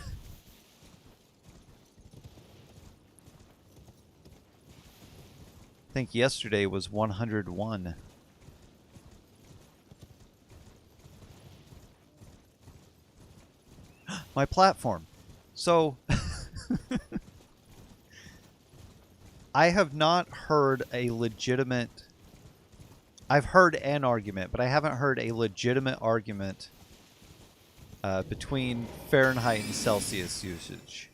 think yesterday was 101. My platform. So I have not heard a legitimate... I've heard an argument, but I haven't heard a legitimate argument between Fahrenheit and Celsius usage.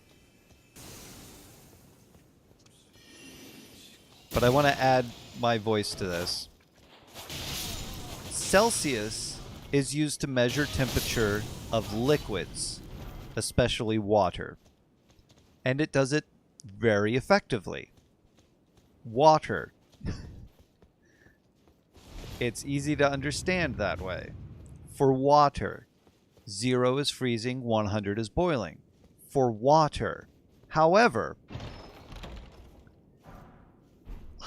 But I want to add my voice to this. Celsius is used to measure temperature of liquids, especially water. And it does it very effectively. Water. It's easy to understand that way. For water, 0 is freezing, 100 is boiling. For water. However,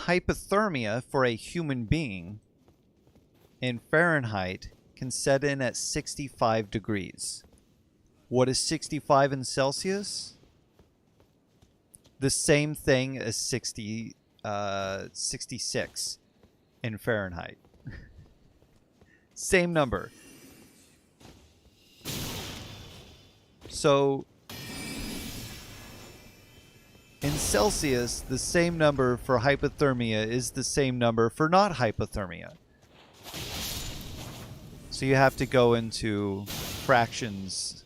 hypothermia for a human being in Fahrenheit can set in at 65 degrees. What is 65 in Celsius? The same thing as 66 in Fahrenheit. Same number. So in Celsius, the same number for hypothermia is the same number for not hypothermia. So you have to go into fractions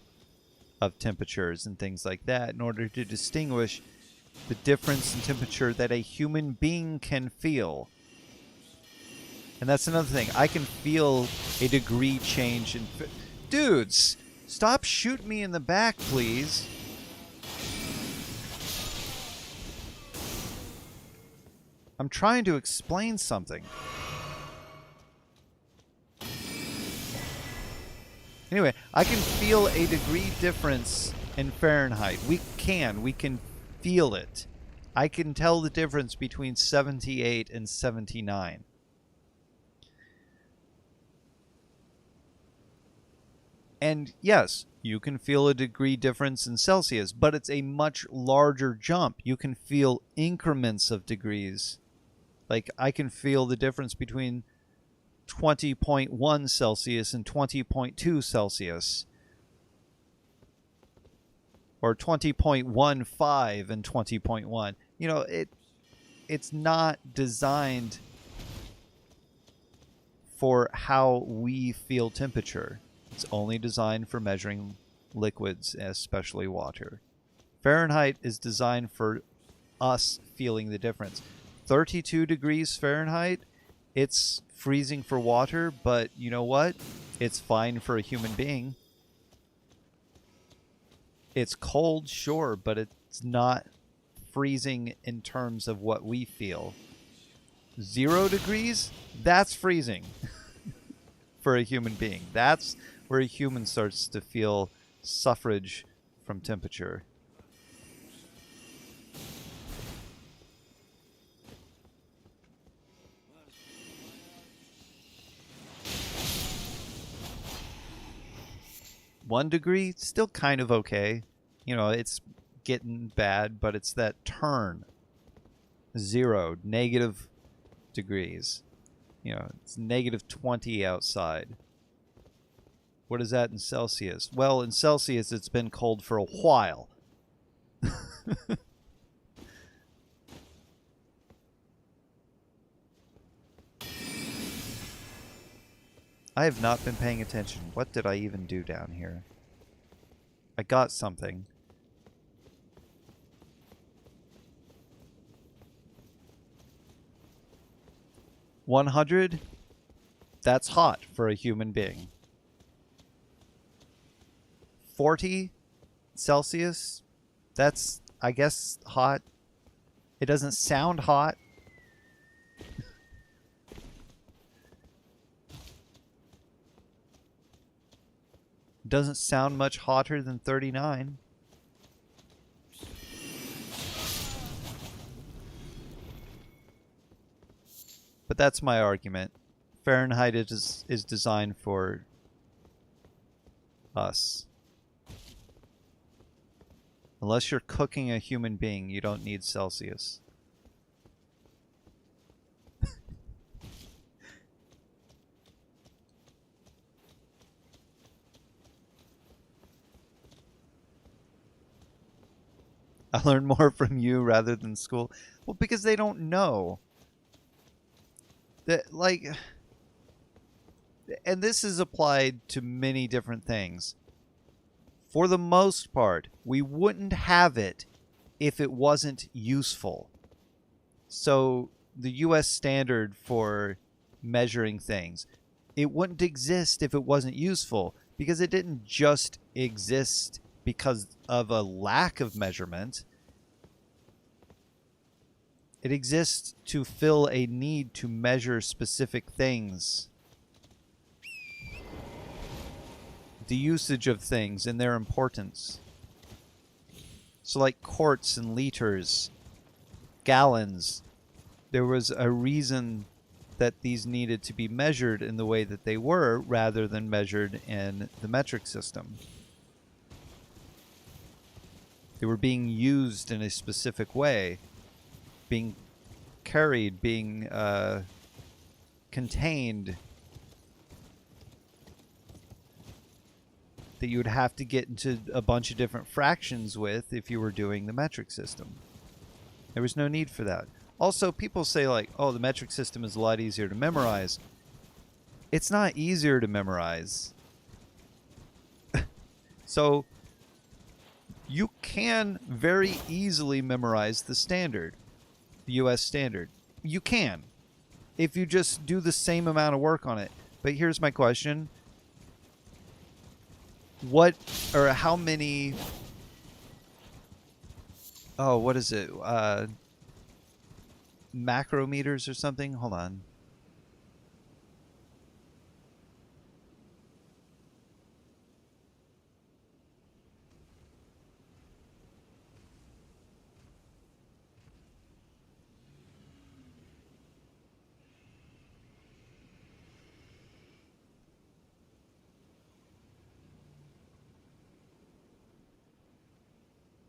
of temperatures and things like that in order to distinguish the difference in temperature that a human being can feel. And that's another thing. I can feel a degree change in... Dudes, stop shooting me in the back, please. I'm trying to explain something. Anyway, I can feel a degree difference in Fahrenheit. We can feel it. I can tell the difference between 78 and 79. And yes, you can feel a degree difference in Celsius, but it's a much larger jump. You can feel increments of degrees. Like, I can feel the difference between 20.1 Celsius and 20.2 Celsius. Or 20.15 and 20.1. You know, it's not designed for how we feel temperature. It's only designed for measuring liquids, especially water. Fahrenheit is designed for us feeling the difference. 32 degrees Fahrenheit, it's freezing for water, but you know what? It's fine for a human being. It's cold, sure, but it's not freezing in terms of what we feel. 0 degrees, that's freezing for a human being. That's where a human starts to feel suffrage from temperature. One degree, still kind of okay. You know, it's getting bad, but it's that turn. 0, negative degrees. You know, it's negative 20 outside. What is that in Celsius? Well, in Celsius, it's been cold for a while. I have not been paying attention. What did I even do down here? I got something. $100? That's hot for a human being. 40 Celsius? That's, I guess, hot. It doesn't sound hot. Doesn't sound much hotter than 39. But that's my argument. Fahrenheit is designed for us. Unless you're cooking a human being, you don't need Celsius. I learn more from you rather than school. Well, because they don't know. That, like, and this is applied to many different things. For the most part, we wouldn't have it if it wasn't useful. So the US standard for measuring things, it wouldn't exist if it wasn't useful, because it didn't just exist because of a lack of measurement. It exists to fill a need to measure specific things. The usage of things and their importance. So like quarts and liters, gallons, there was a reason that these needed to be measured in the way that they were rather than measured in the metric system. They were being used in a specific way, being carried, being contained, that you would have to get into a bunch of different fractions with if you were doing the metric system. There was no need for that. Also, people say like, oh, the metric system is a lot easier to memorize. It's not easier to memorize. So you can very easily memorize the standard, the US standard. You can, if you just do the same amount of work on it. But here's my question. What, or how many, oh, what is it? Macrometers or something? Hold on.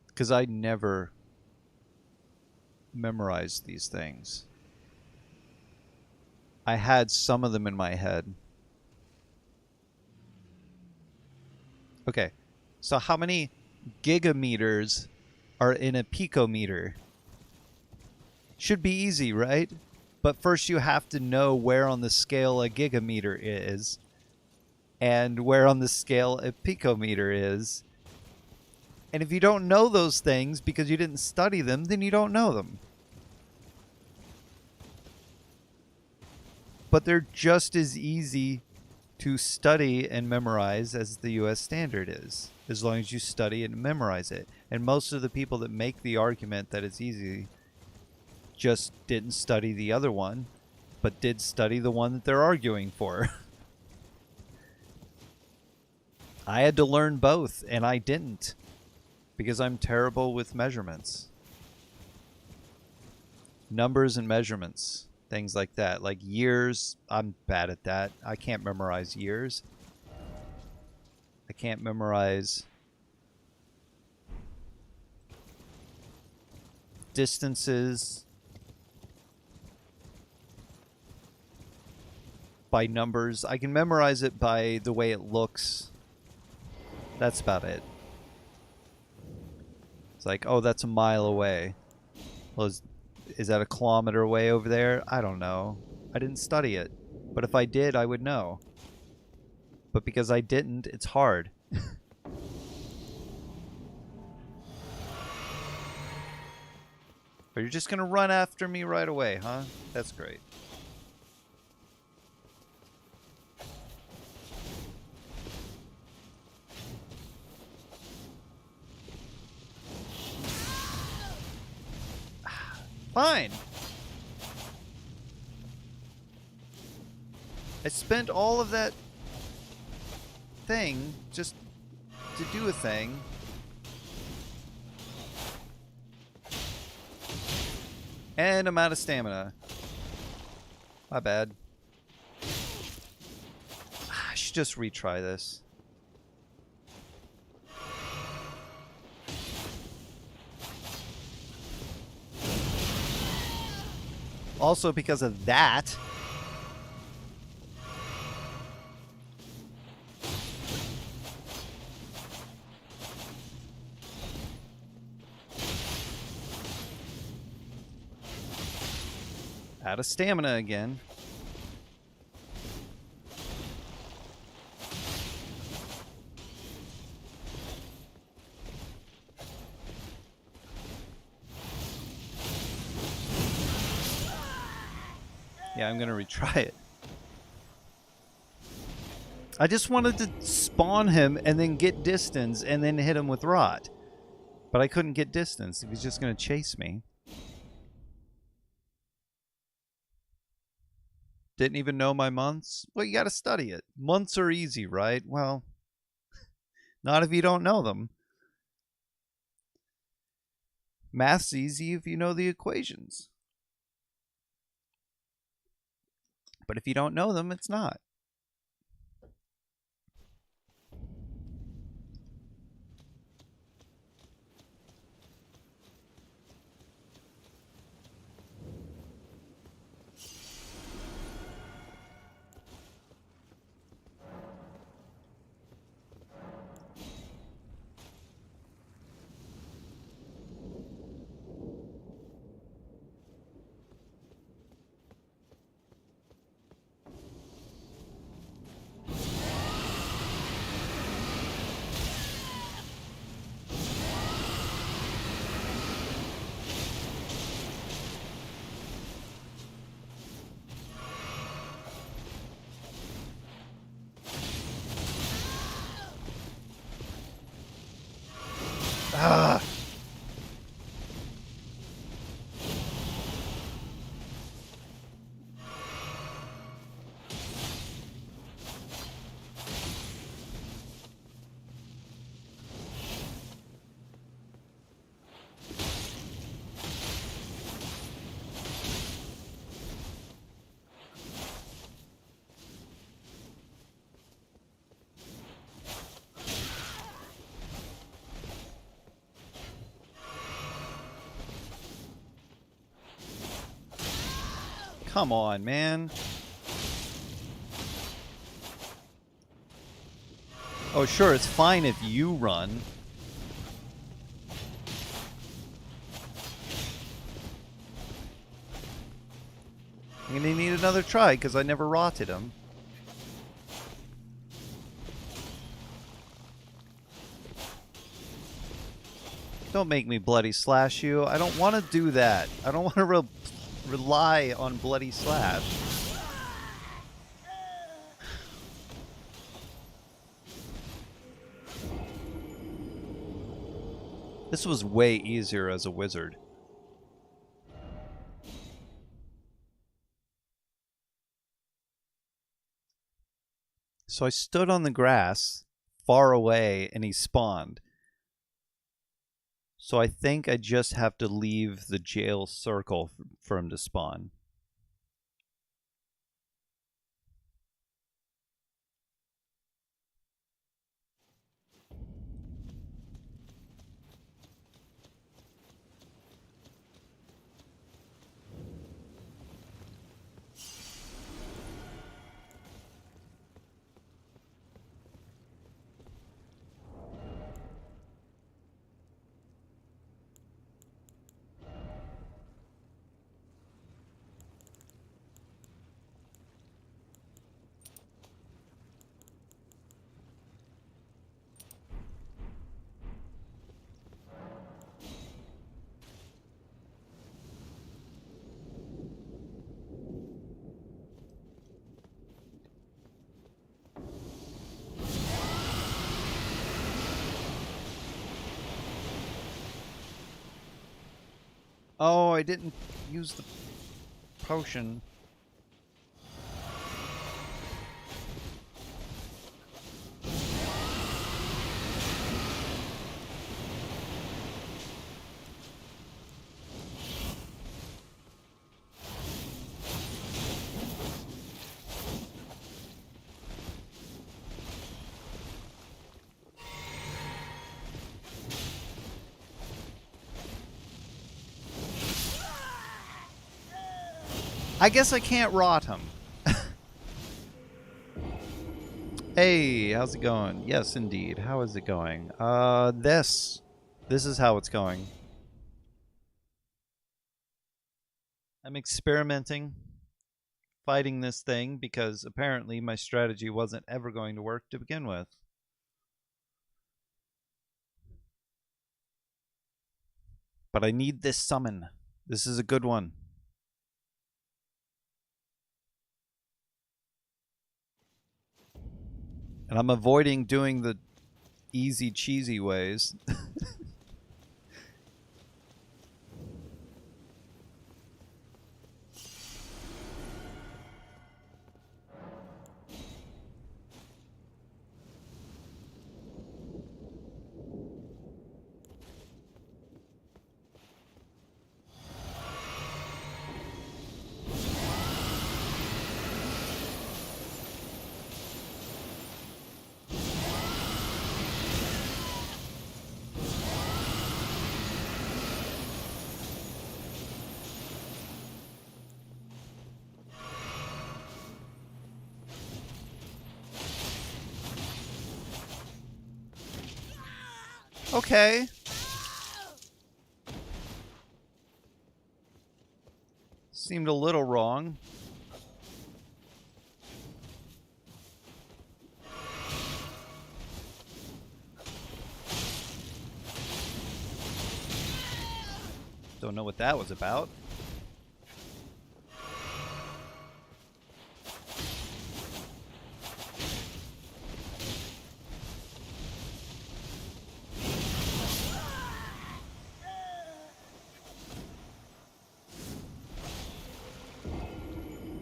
Because I never memorized these things. I had some of them in my head. Okay, so how many gigameters are in a picometer? Should be easy, right? But first you have to know where on the scale a gigameter is and where on the scale a picometer is. And if you don't know those things because you didn't study them, then you don't know them. But they're just as easy to study and memorize as the US standard is, as long as you study and memorize it. And most of the people that make the argument that it's easy just didn't study the other one, but did study the one that they're arguing for. I had to learn both, and I didn't, because I'm terrible with measurements. Numbers and measurements, things like that. Like years, I'm bad at that. I can't memorize years. I can't memorize distances by numbers. I can memorize it by the way it looks. That's about it. It's like, oh, that's a mile away. Well, is that a kilometer away over there? I don't know. I didn't study it. But if I did, I would know. But because I didn't, it's hard. But you're just gonna run after me right away, huh? That's great. Fine. I spent all of that thing just to do a thing. And I'm out of stamina. My bad. I should just retry this. Also, because of that, out of stamina again. Yeah, I'm gonna retry it. I just wanted to spawn him and then get distance and then hit him with rot. But I couldn't get distance. He was just gonna chase me. Didn't even know my months? Well, you gotta study it. Months are easy, right? Well, not if you don't know them. Math's easy if you know the equations. but if you don't know them, it's not. Ah! Come on, man. Oh, sure, it's fine if you run. I'm gonna need another try because I never rotted him. Don't make me bloody slash you. I don't want to do that. I don't want to rely on bloody slash. This was way easier as a wizard. So I stood on the grass far away and he spawned. So I think I just have to leave the jail circle for him to spawn. Oh, I didn't use the potion. I guess I can't rot him. Hey, how's it going? Yes, indeed. How is it going? This is how it's going. I'm experimenting, fighting this thing, because apparently my strategy wasn't ever going to work to begin with. But I need this summon. This is a good one. And I'm avoiding doing the easy, cheesy ways. Okay. Seemed a little wrong. Don't know what that was about.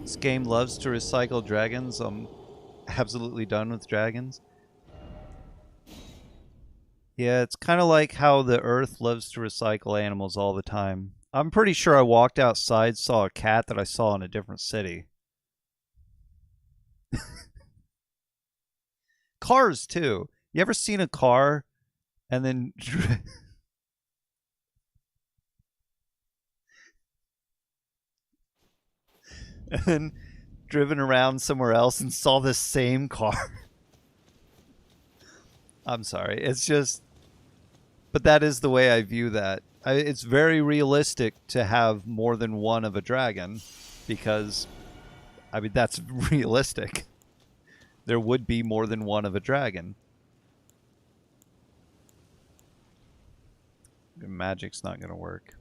This game loves to recycle dragons. I'm absolutely done with dragons. Yeah, it's kind of like how the earth loves to recycle animals all the time. I'm pretty sure I walked outside, saw a cat that I saw in a different city. Cars, too. You ever seen a car and then and then driven around somewhere else and saw the same car? I'm sorry. It's just, but that is the way I view that. It's very realistic to have more than one of a dragon because, I mean, that's realistic. There would be more than one of a dragon. Magic's not going to work.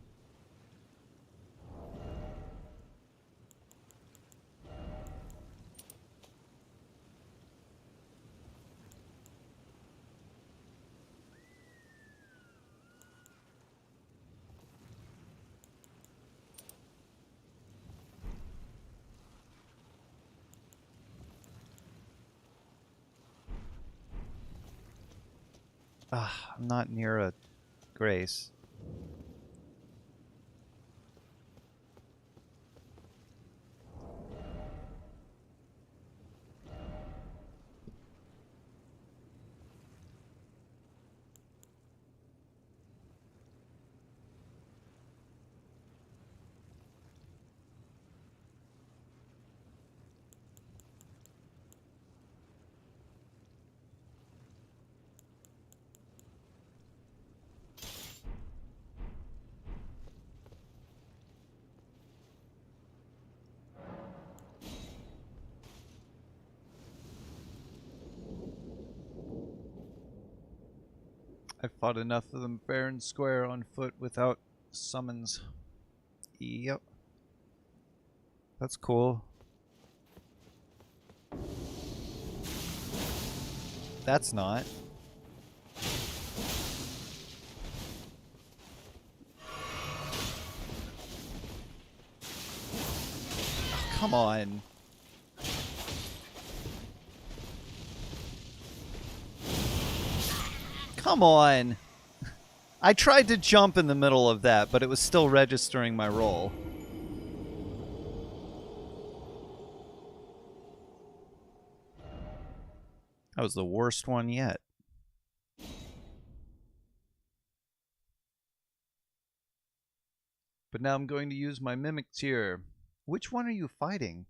Ah, I'm not near a Grace. I fought enough of them fair and square on foot without summons. Yep. That's cool. That's not. Oh, come on. Come on. I tried to jump in the middle of that, but it was still registering my roll. That was the worst one yet. But now I'm going to use my mimics here. Which one are you fighting?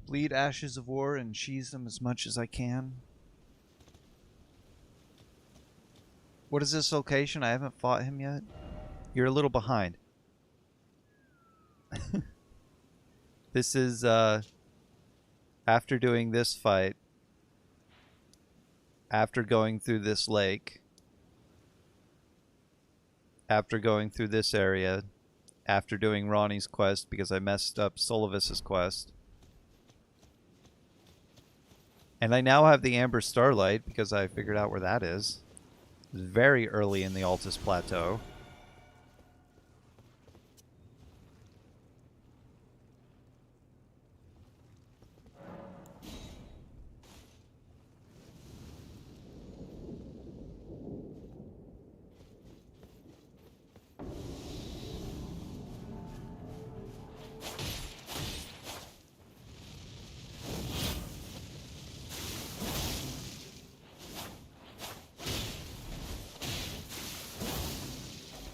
Bleed Ashes of War and cheese them as much as I can. What is this location? I haven't fought him yet. You're a little behind. This is after doing this fight, after going through this lake, after going through this area, after doing Ronnie's quest because I messed up Solovis's quest. And I now have the Amber Starlight because I figured out where that is. It's very early in the Altus Plateau.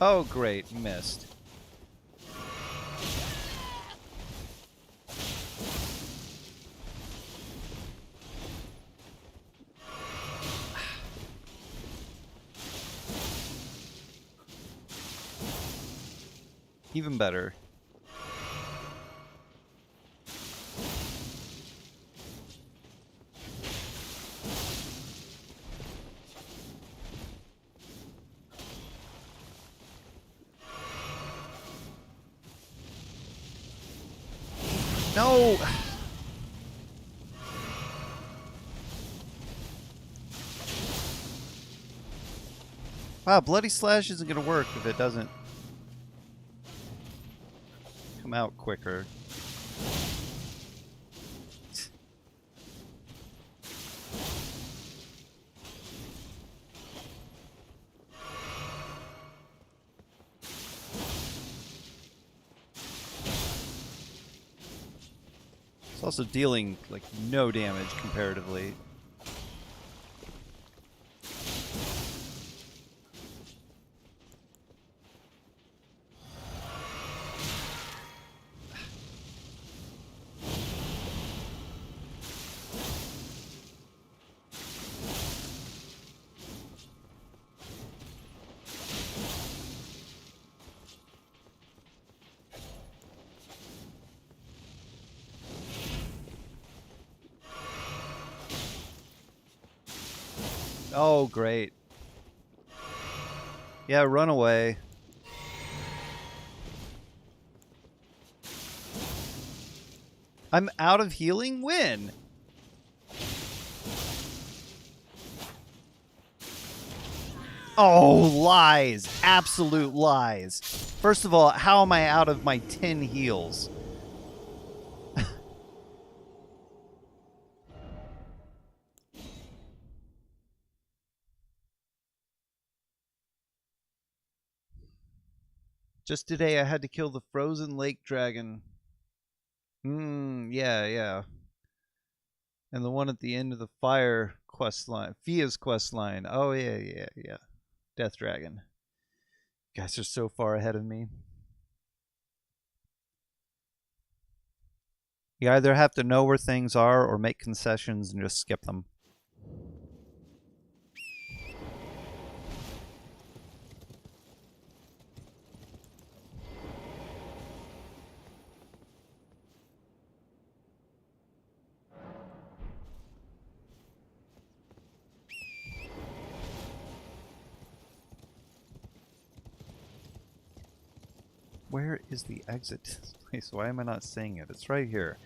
Oh, great. Missed. Even better. No! Wow, Bloody Slash isn't going to work if it doesn't come out quicker. It's also dealing, like, no damage comparatively. Oh, great. Yeah, run away. I'm out of healing? When? Oh, lies. Absolute lies. First of all, how am I out of my 10 heals? Just today I had to kill the frozen lake dragon. Yeah, yeah. And the one at the end of the fire quest line. Fia's quest line. Oh, yeah, yeah, yeah. Death Dragon. You guys are so far ahead of me. You either have to know where things are or make concessions and just skip them. Where is the exit to this place? Why am I not seeing it? It's right here.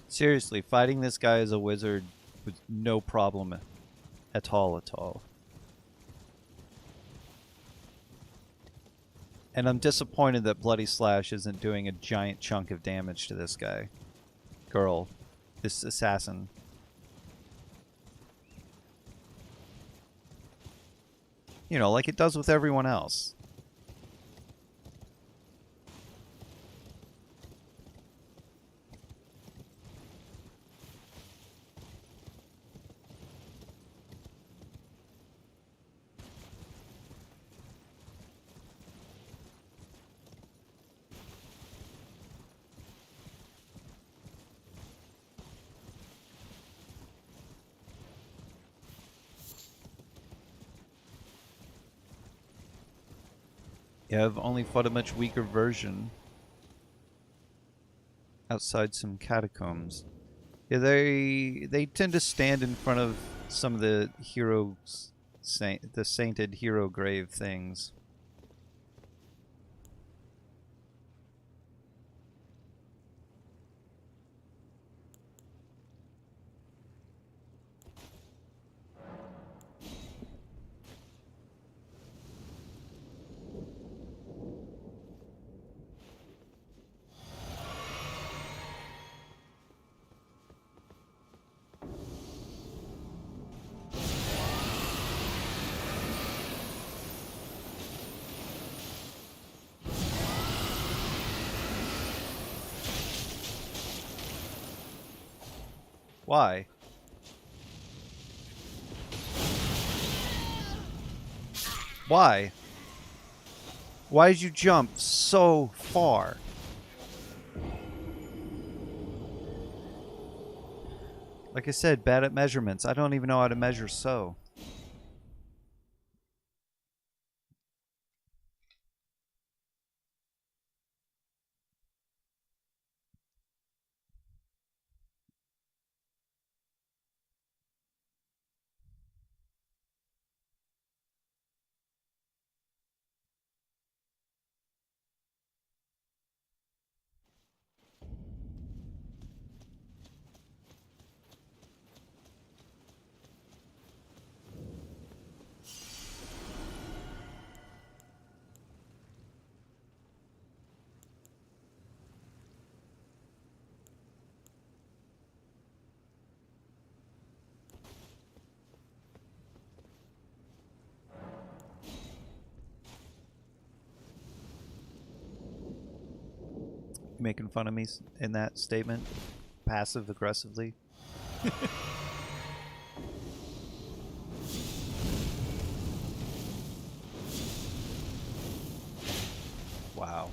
Seriously, fighting this guy as a wizard was no problem at all, at all. And I'm disappointed that Bloody Slash isn't doing a giant chunk of damage to this guy. Girl. This assassin. You know, like it does with everyone else. Yeah, I've only fought a much weaker version outside some catacombs. Yeah, they tend to stand in front of some of the heroes, the sainted hero grave things. Why? Why? Why did you jump so far? Like I said, bad at measurements. I don't even know how to measure so. You making fun of me in that statement? Passive aggressively? Wow.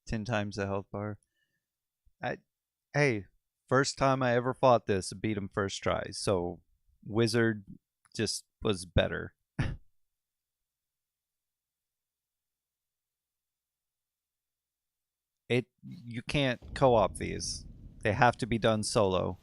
Ten times the health bar. I, hey, first time I ever fought this, I beat him first try. So, Wizard just was better. It you can't co-op these. They have to be done solo.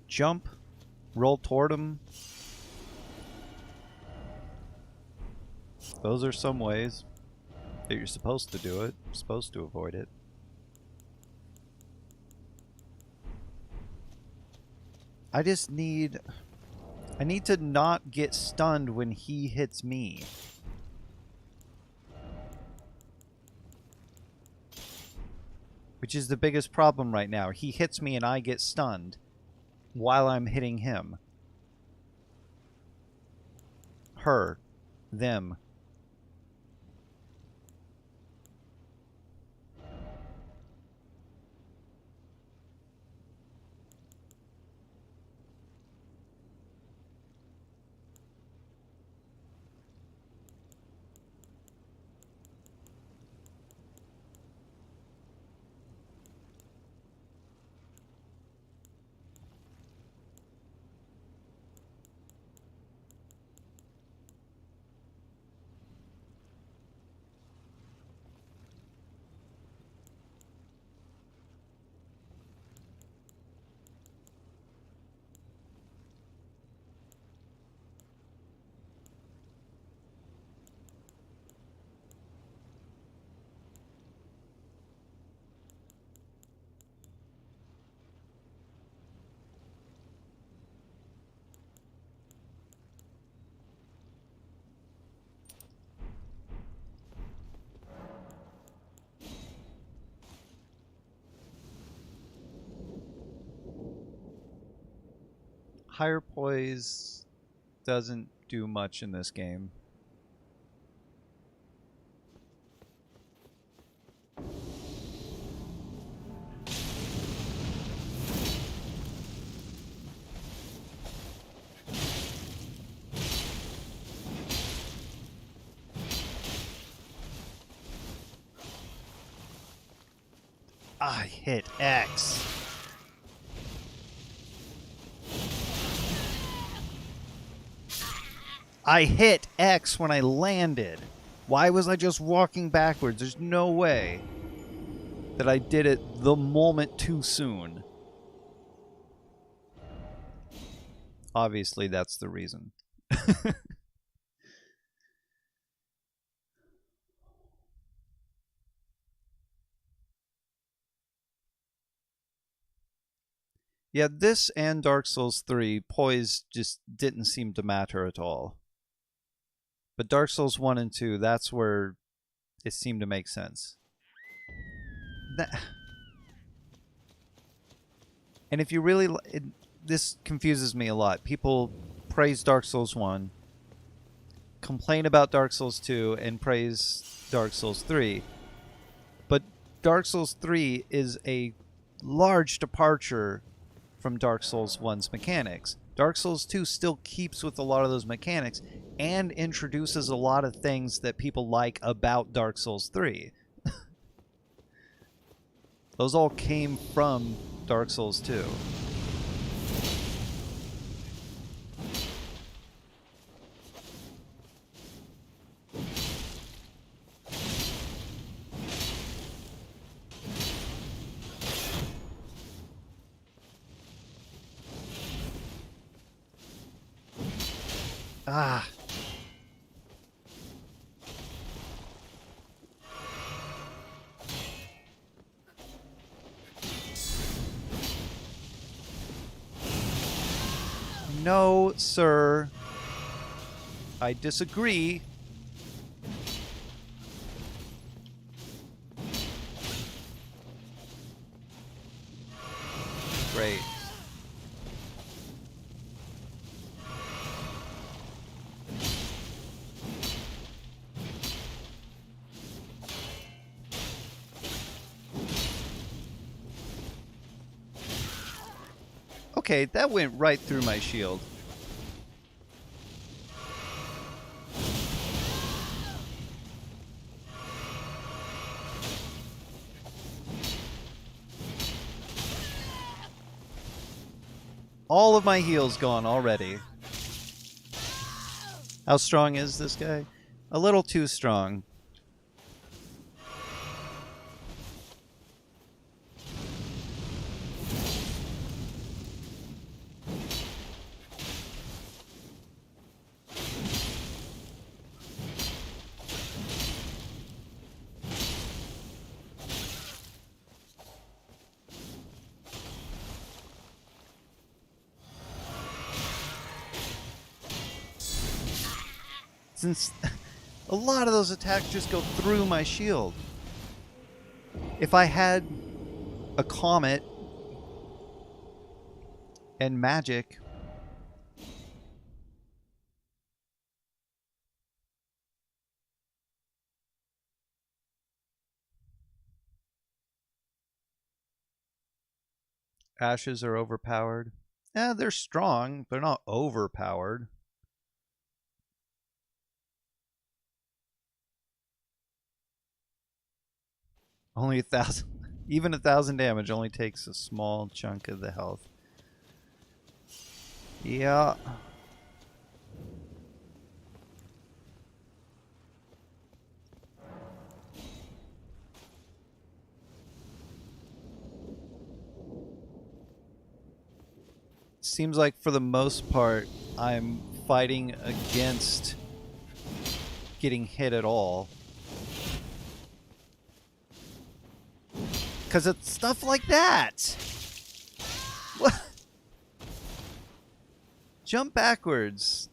Jump, roll toward him. Those are some ways that you're supposed to do it. You're supposed to avoid it. I just need... I need to not get stunned when he hits me. Which is the biggest problem right now. He hits me and I get stunned while I'm hitting him. Her. Them. Higher poise doesn't do much in this game. I hit X. I hit X when I landed. Why was I just walking backwards? There's no way that I did it the moment too soon. Obviously, that's the reason. Yeah, this and Dark Souls 3, poise just didn't seem to matter at all. But Dark Souls 1 and 2, that's where it seemed to make sense. And if you really... this confuses me a lot. People praise Dark Souls 1, complain about Dark Souls 2, and praise Dark Souls 3. But Dark Souls 3 is a large departure from Dark Souls 1's mechanics. Dark Souls 2 still keeps with a lot of those mechanics and introduces a lot of things that people like about Dark Souls 3. Those all came from Dark Souls 2. Ah. No, sir. I disagree. Great. Okay, that went right through my shield. All of my heal's gone already. How strong is this guy? A little too strong. Since a lot of those attacks just go through my shield. If I had a comet and magic, ashes are overpowered. Yeah, they're strong. They're not overpowered. Only 1,000. Even 1,000 damage only takes a small chunk of the health. Yeah. Seems like for the most part, I'm fighting against getting hit at all. Because it's stuff like that. What? Jump backwards.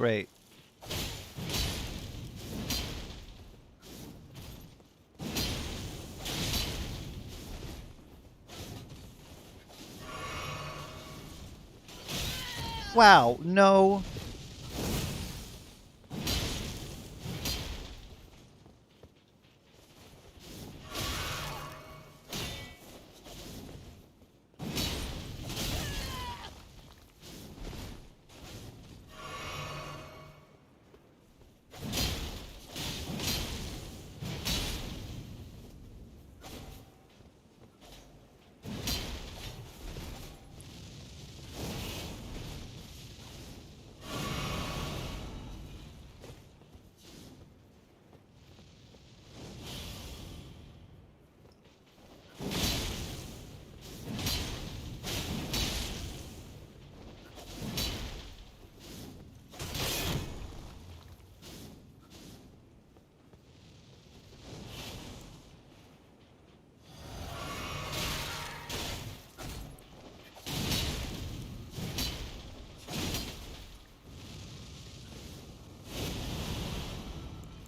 Great. Wow, no.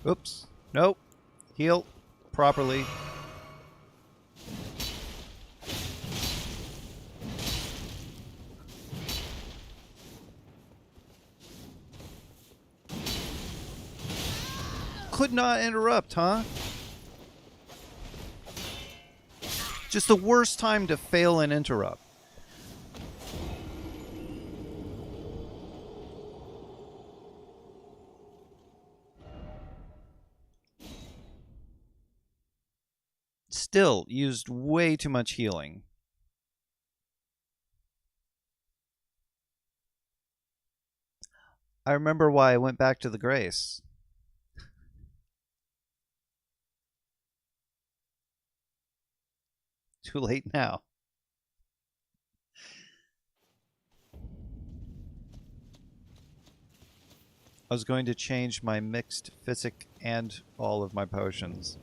Oops. Nope. Heal properly. Could not interrupt, huh? Just the worst time to fail and interrupt. Still used way too much healing. I remember why I went back to the Grace. Too late now. I was going to change my mixed physic and all of my potions.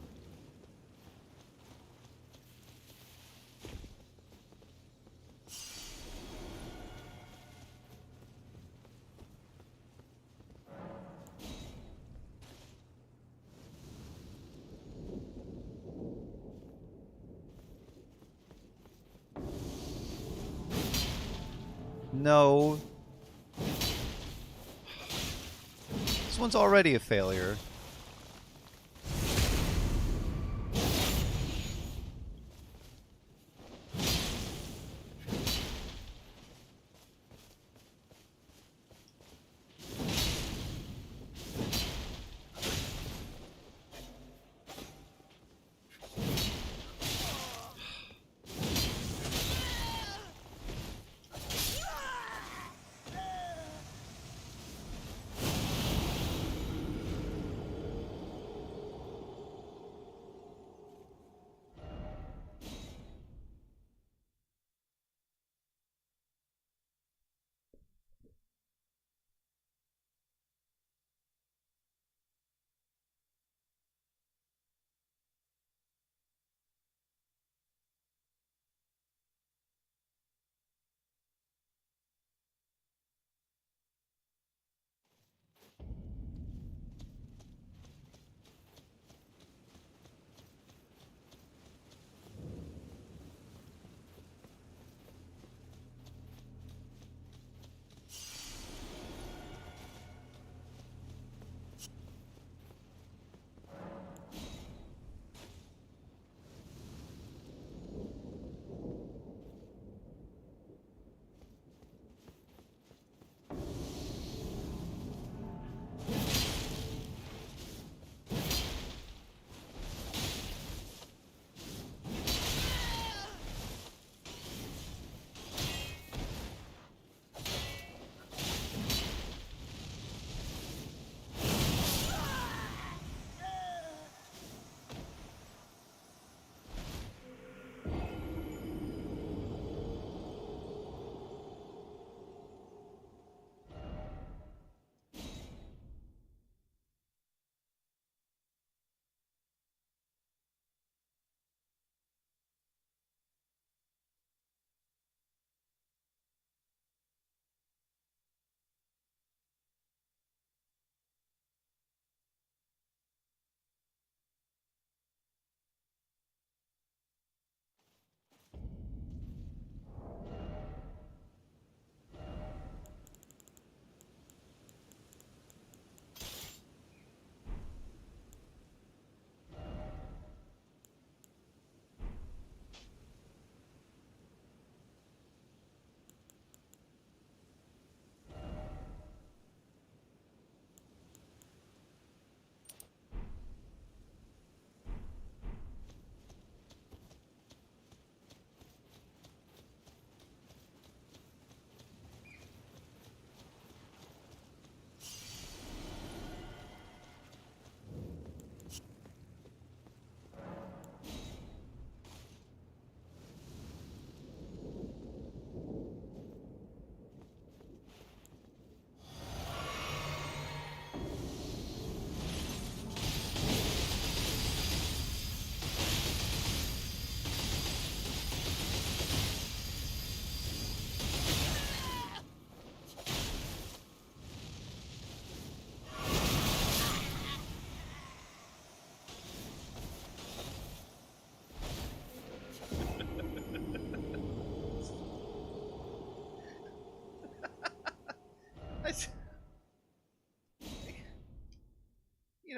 No. This one's already a failure.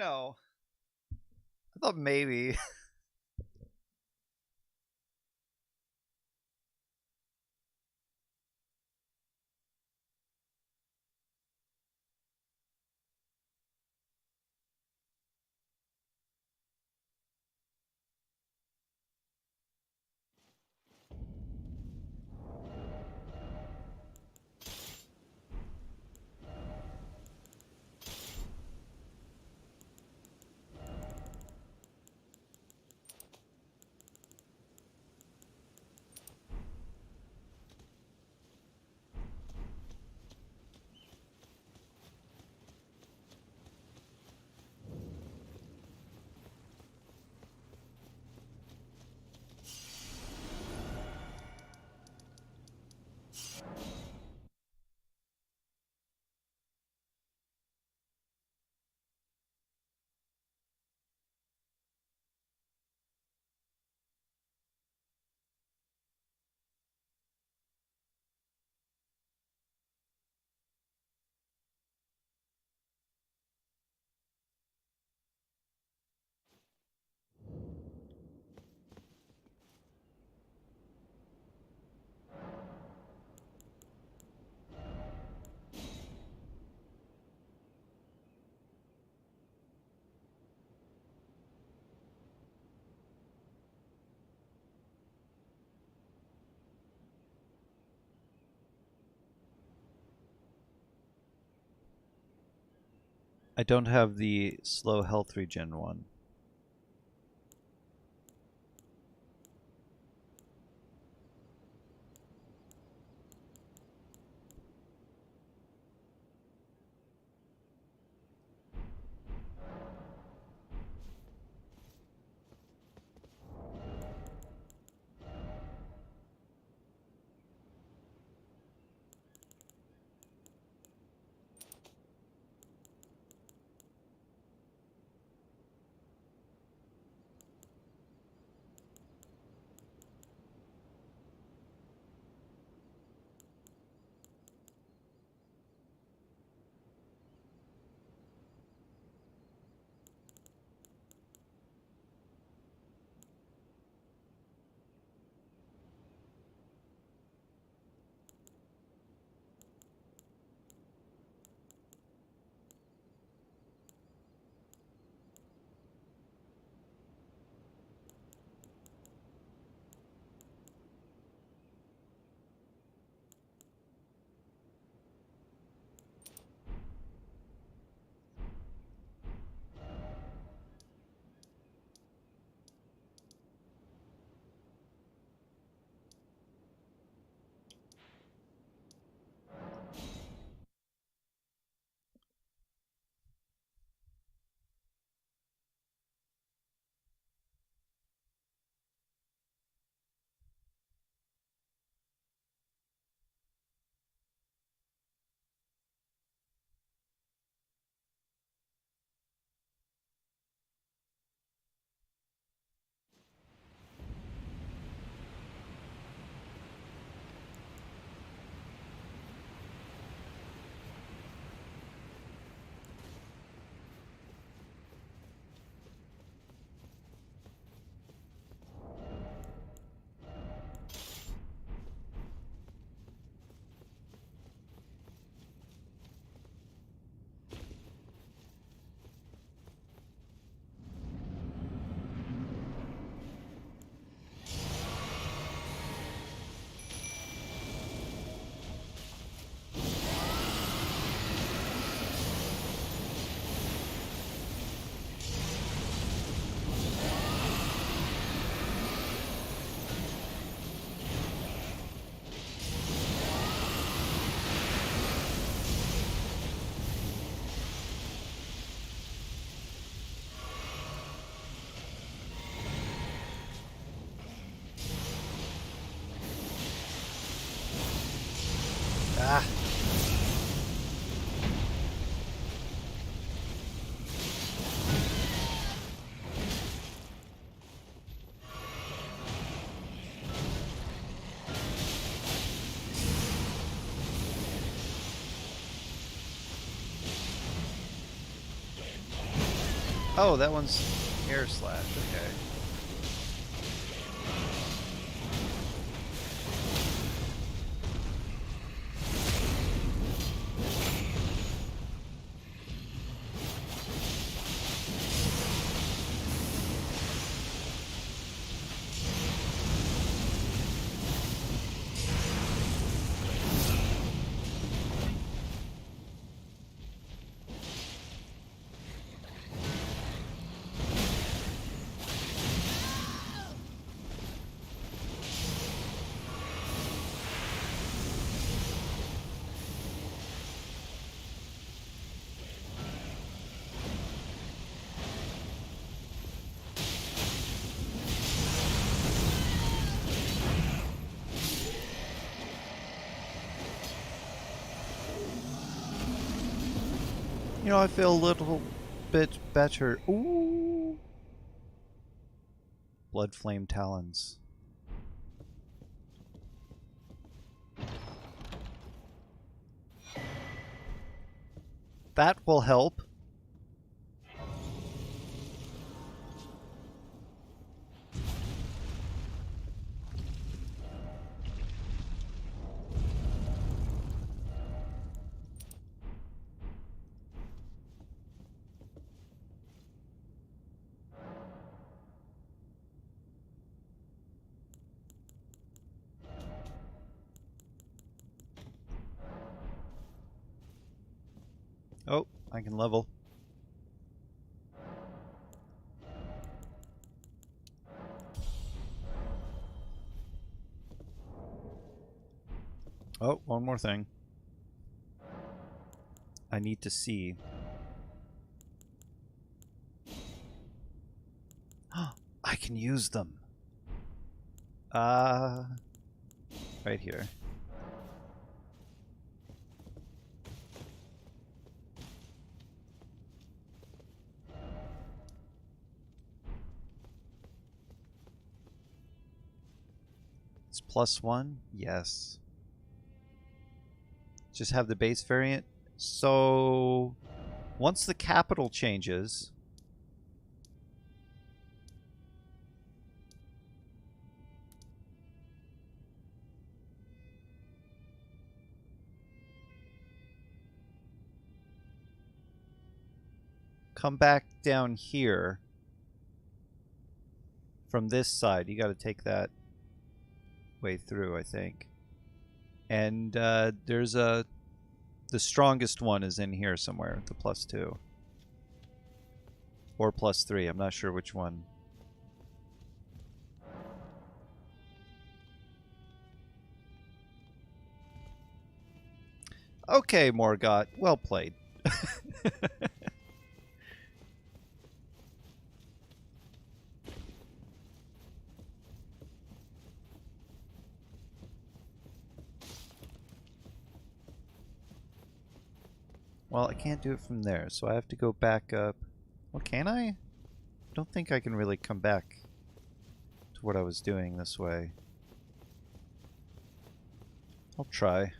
know, I thought maybe. I don't have the slow health regen one. Ah. Oh, that one's air slash. Okay. You know, I feel a little bit better. Ooh. Blood flame talons. That will help. Oh, I can level. Oh, one more thing. I need to see. I can use them. Right here. It's +1? Yes. Just have the base variant. So, once the capital changes, come back down here from this side. You got to take that way through, I think. And there's a... The strongest one is in here somewhere, the +2. Or +3, I'm not sure which one. Okay, Morgott, well played. Well, I can't do it from there, so I have to go back up. Well, can I? I don't think I can really come back to what I was doing this way. I'll try.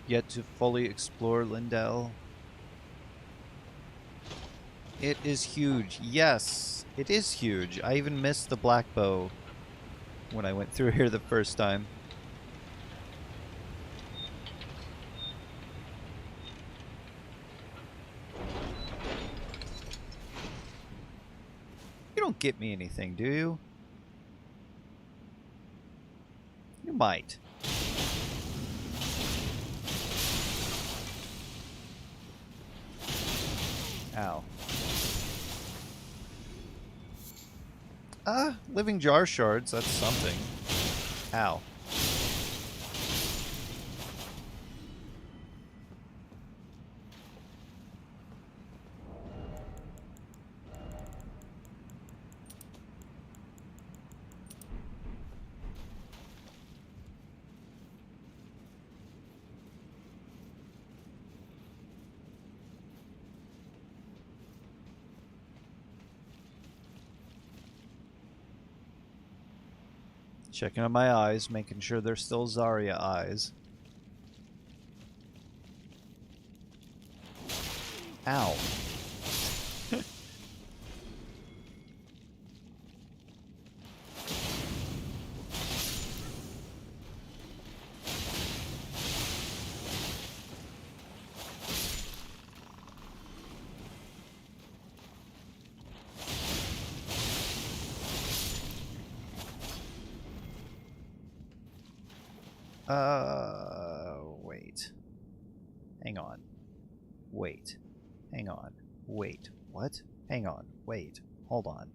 Yet to fully explore Lindell. It is huge. Yes, it is huge. I even missed the black bow when I went through here the first time. You don't get me anything, do you? You might. Ow. Living jar shards, that's something. Ow. Checking on my eyes, making sure they're still Zarya eyes. Ow. Wait. Hang on. Wait. Hang on. Wait. What? Hang on. Wait. Hold on.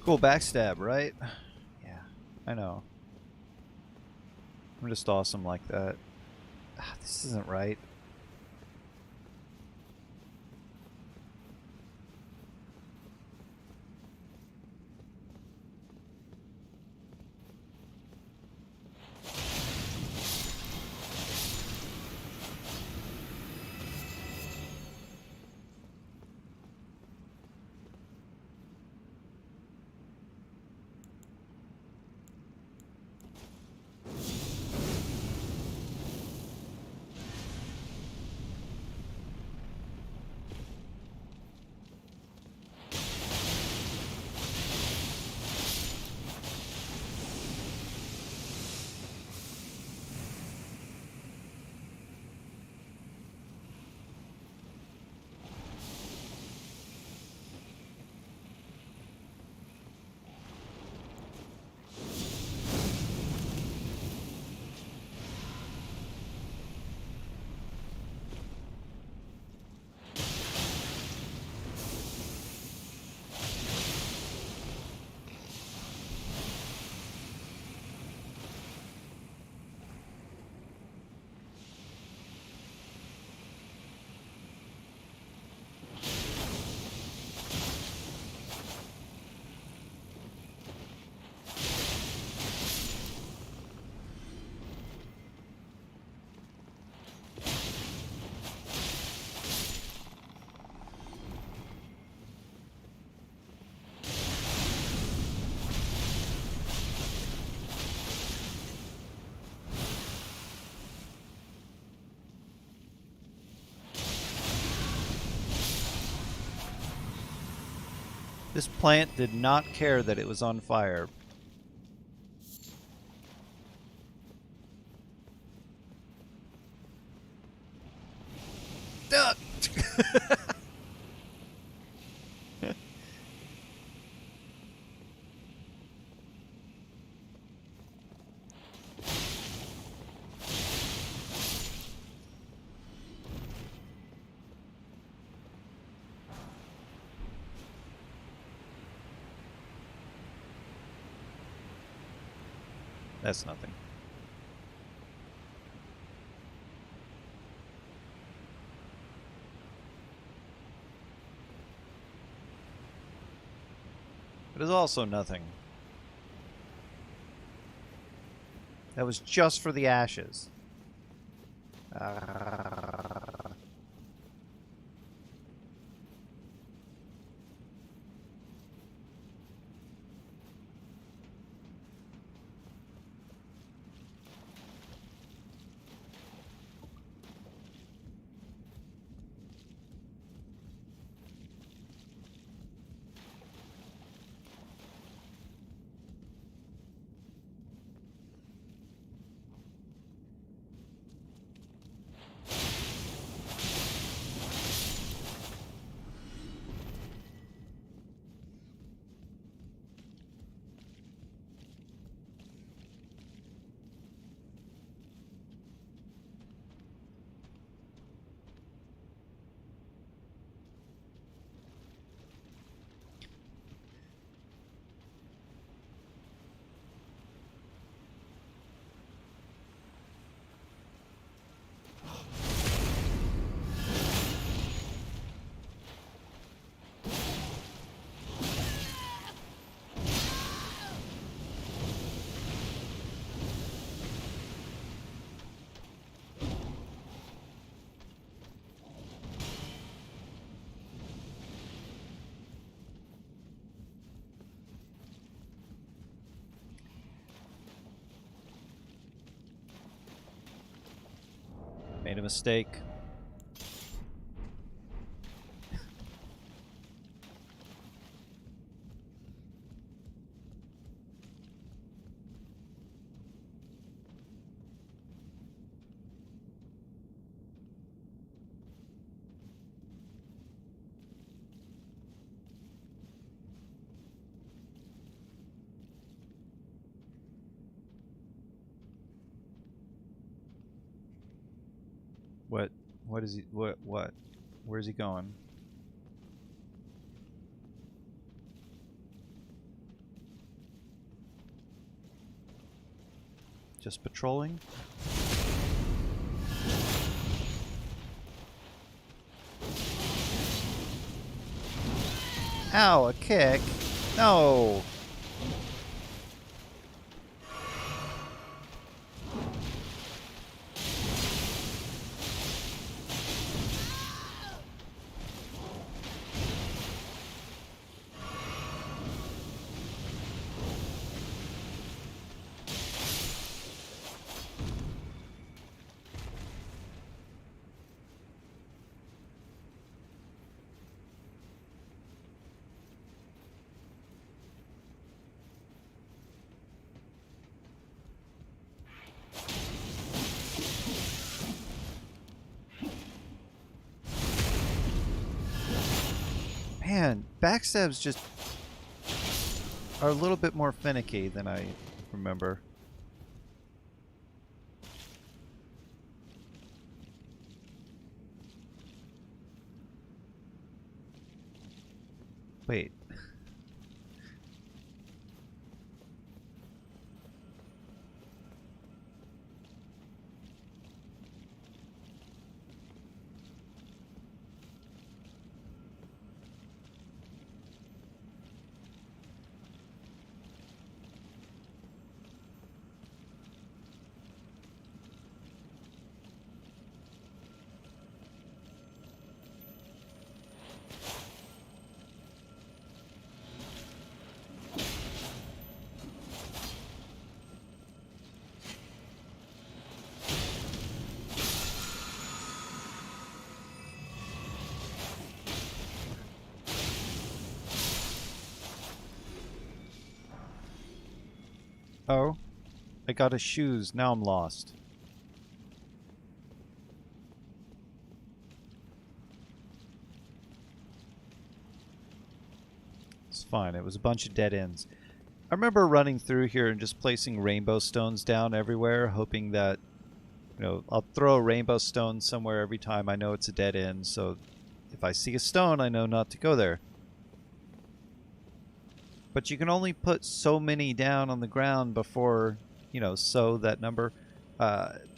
Cool backstab, right? Yeah, I know. I'm just awesome like that. This isn't right. This plant did not care that it was on fire. Duh! That's nothing. It is also nothing. That was just for the ashes. Made a mistake. What? What is he? What? What? Where's he going? Just patrolling? Ow, a kick. No. Man, backstabs just are a little bit more finicky than I remember. Wait. Oh, I got his shoes. Now I'm lost. It's fine. It was a bunch of dead ends. I remember running through here and just placing rainbow stones down everywhere, hoping that, you know, I'll throw a rainbow stone somewhere every time I know it's a dead end, so if I see a stone, I know not to go there. But you can only put so many down on the ground before, you know, so that number,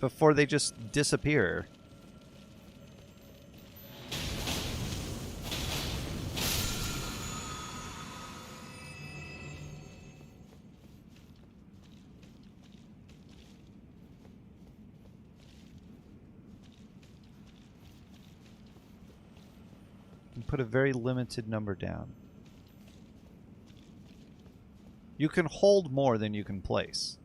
before they just disappear. You can put a very limited number down. You can hold more than you can place.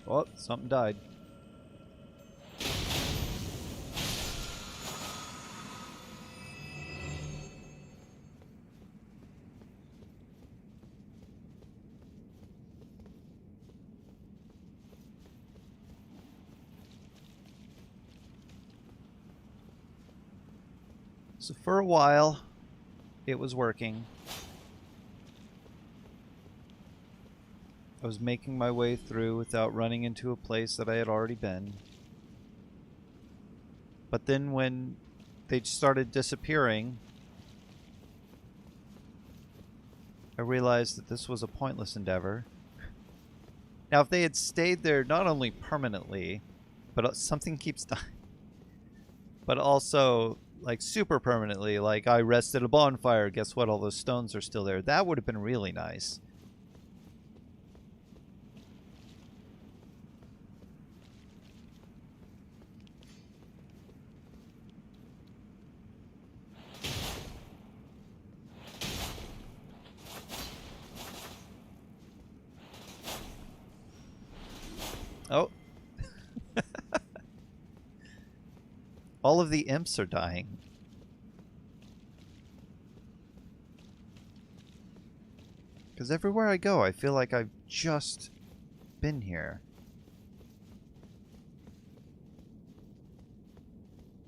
Oh, something died. So for a while, it was working. I was making my way through without running into a place that I had already been. But then when they started disappearing, I realized that this was a pointless endeavor. Now, if they had stayed there not only permanently, but something keeps dying, but also like super permanently, like I rested a bonfire, guess what, all those stones are still there. That would have been really nice. Oh. All of the imps are dying. Because everywhere I go, I feel like I've just been here.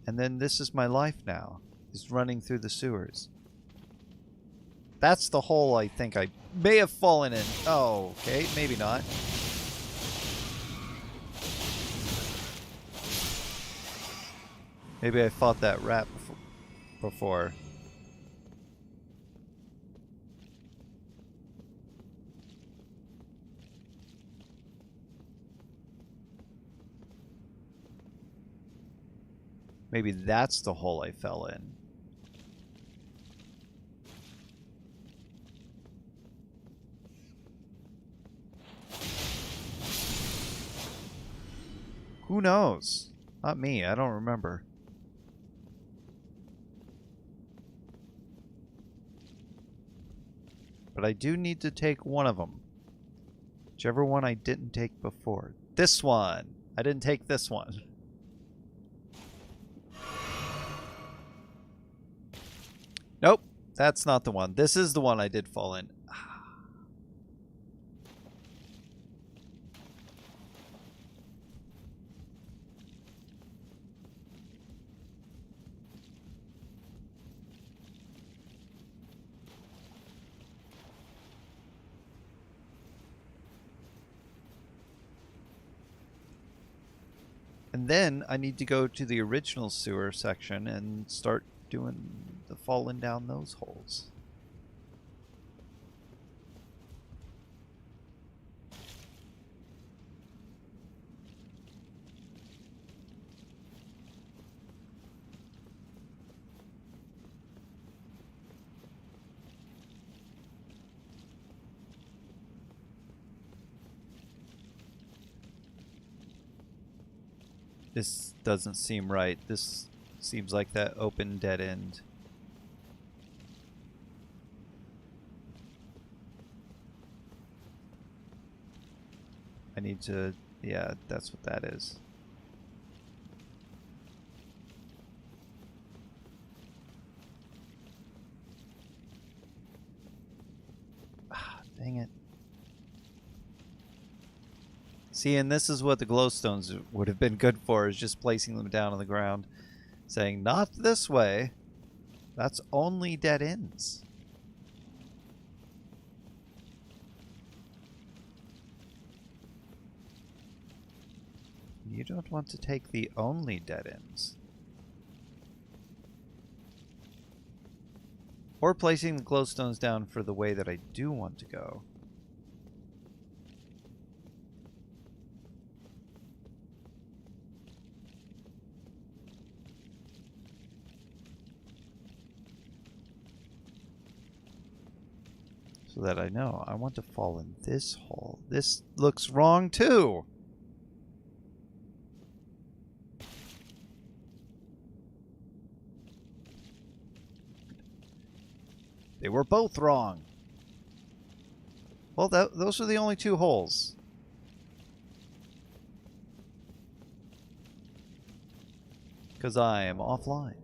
And then this is my life now, is running through the sewers. That's the hole I think I may have fallen in. Oh, okay, maybe not. Maybe I fought that rat before. Maybe that's the hole I fell in. Who knows? Not me, I don't remember. But I do need to take one of them. Whichever one I didn't take before. This one! I didn't take this one. Nope, that's not the one. This is the one I did fall in. And then I need to go to the original sewer section and start doing the falling down those holes. This doesn't seem right. This seems like that open dead end. I need to... yeah, that's what that is. Ah, dang it. See, and this is what the glowstones would have been good for, is just placing them down on the ground. Saying, not this way. That's only dead ends. You don't want to take the only dead ends. Or placing the glowstones down for the way that I do want to go. So that I know. I want to fall in this hole. This looks wrong too! They were both wrong. Well, those are the only two holes. Because I am offline.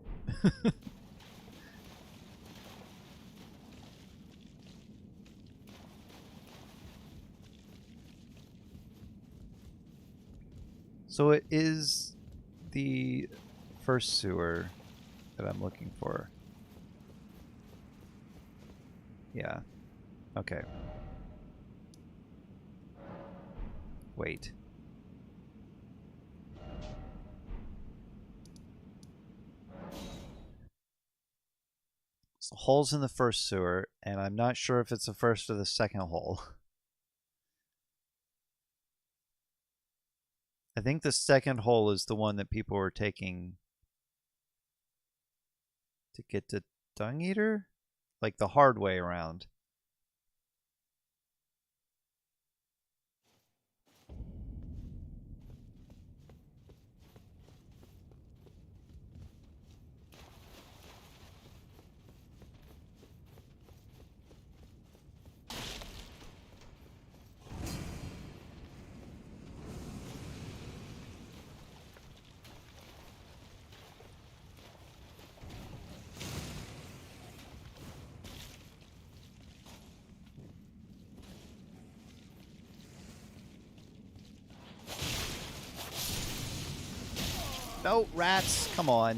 So it is the first sewer that I'm looking for. Yeah. Okay. Wait. So holes in the first sewer, and I'm not sure if it's the first or the second hole. I think the second hole is the one that people were taking to get to Dung Eater? Like the hard way around. No, rats! Come on.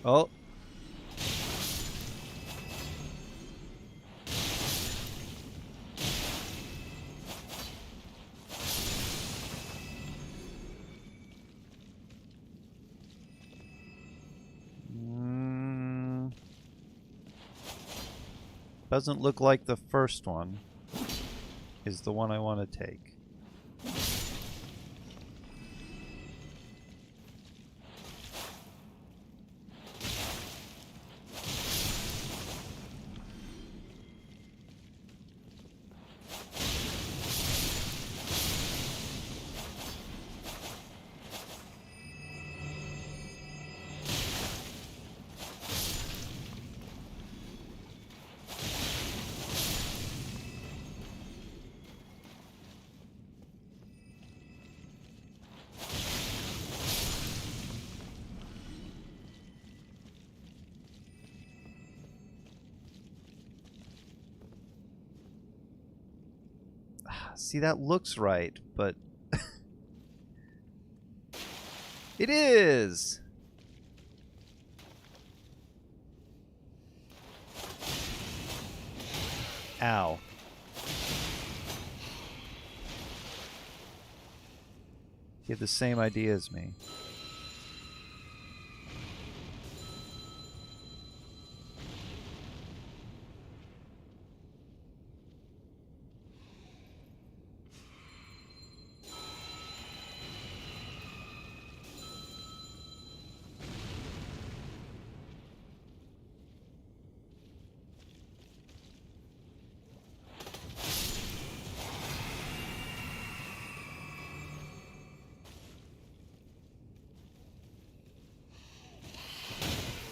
Oh. Doesn't look like the first one is the one I want to take. See, that looks right, but it is. Ow. You have the same idea as me.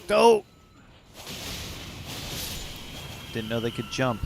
Go! Didn't know they could jump.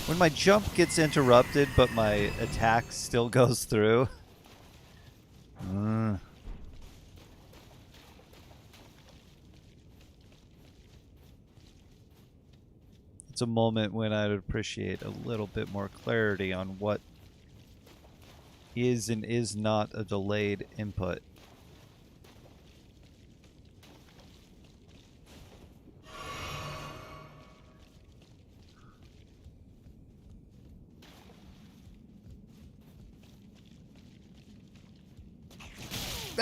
When my jump gets interrupted, but my attack still goes through. It's a moment when I'd appreciate a little bit more clarity on what is and is not a delayed input.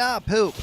Ah, poop!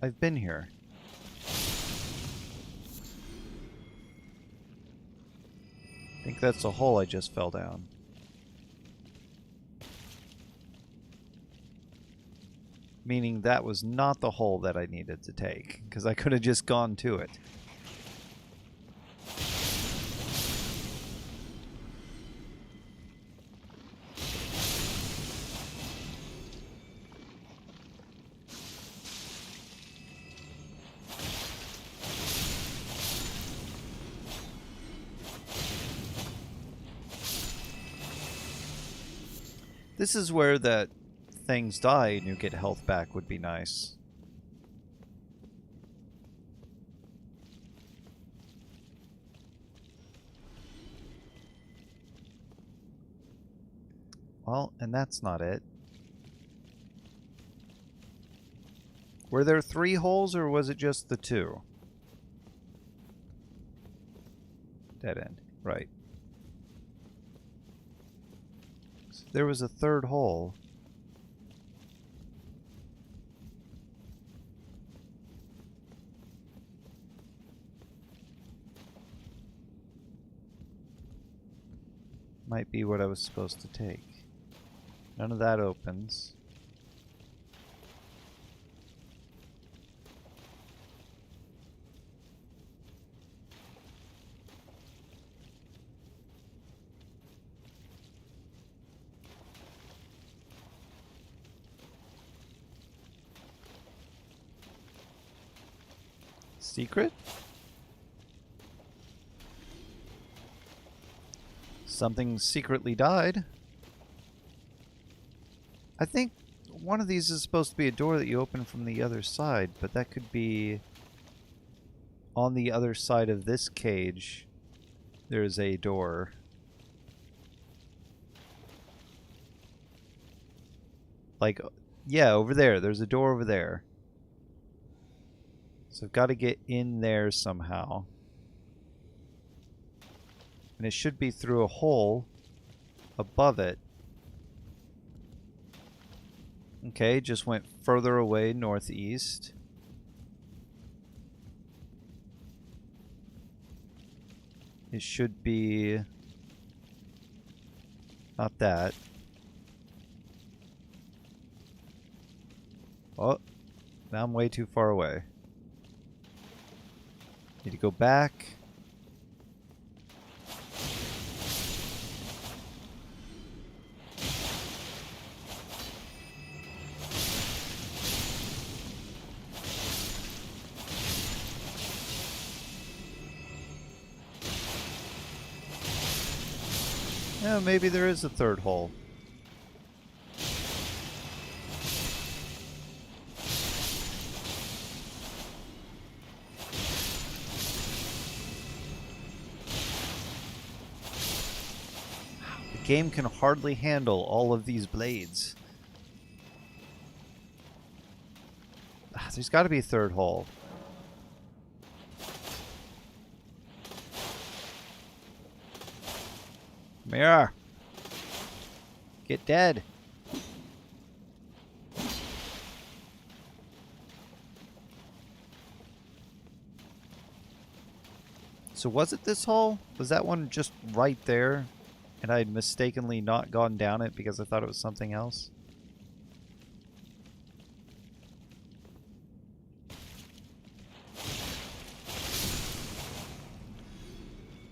I've been here. I think that's a hole I just fell down. Meaning that was not the hole that I needed to take, because I could have just gone to it. This is where that things die and you get health back would be nice. Well, and that's not it. Were there 3 holes or was it just the 2? Dead end. Right. So there was a 3rd hole. Might be what I was supposed to take. None of that opens. Secret? Something secretly died. I think one of these is supposed to be a door that you open from the other side, but that could be on the other side of this cage. There's a door. Like, yeah, over there. There's a door over there. So I've got to get in there somehow. And it should be through a hole above it. Okay, just went further away northeast. It should be not that. Oh, now I'm way too far away. Need to go back. Yeah, maybe there is a 3rd hole. The game can hardly handle all of these blades. There's got to be a 3rd hole. Come here. Get dead. So was it this hole? Was that one just right there? And I had mistakenly not gone down it because I thought it was something else?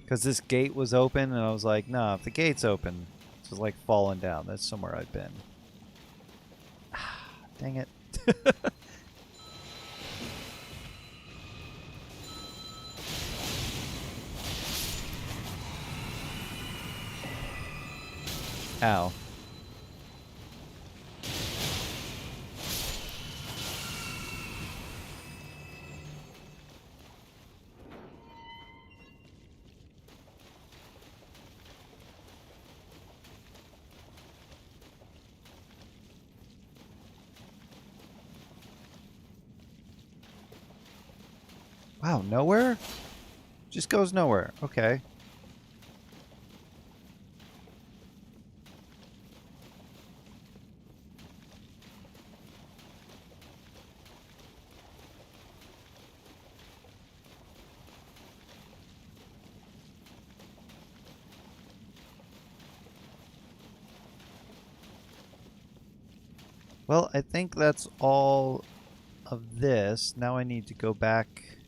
Because this gate was open, and I was like, nah, if the gate's open, this is like falling down. That's somewhere I've been. Dang it. Ow. Wow, nowhere? Just goes nowhere. Okay. Well, I think that's all of this. Now I need to go back.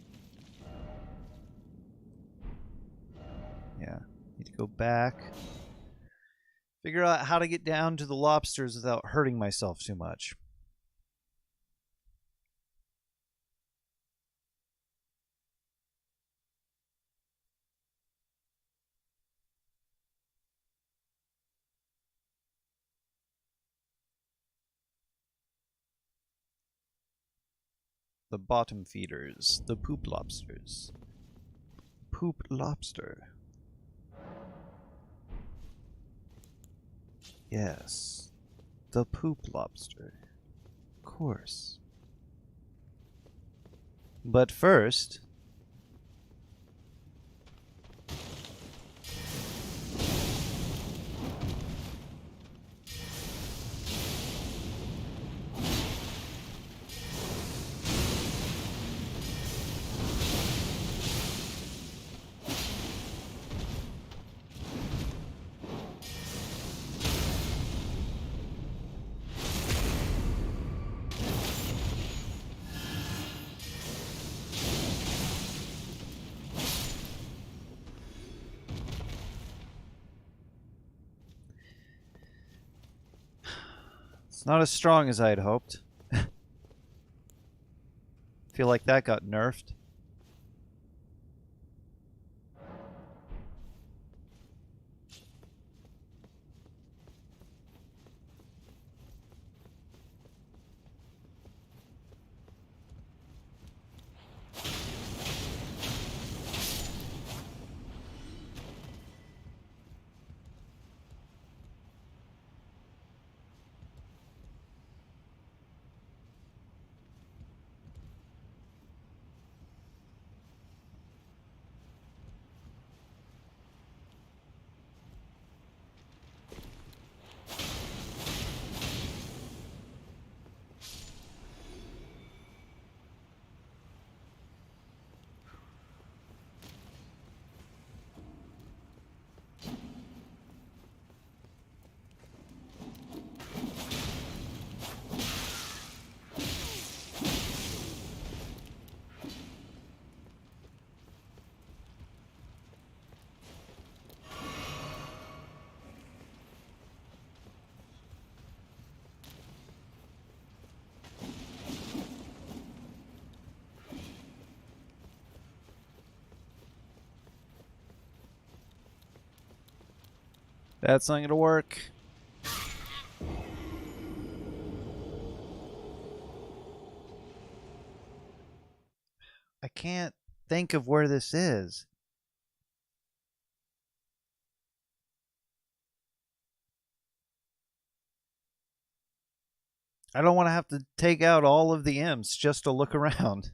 Yeah, need to go back. Figure out how to get down to the lobsters without hurting myself too much. The bottom feeders, the poop lobsters. Poop lobster. Yes, the poop lobster. Of course. But first, it's not as strong as I had hoped. Feel like that got nerfed. That's not gonna work. I can't think of where this is. I don't want to have to take out all of the imps just to look around.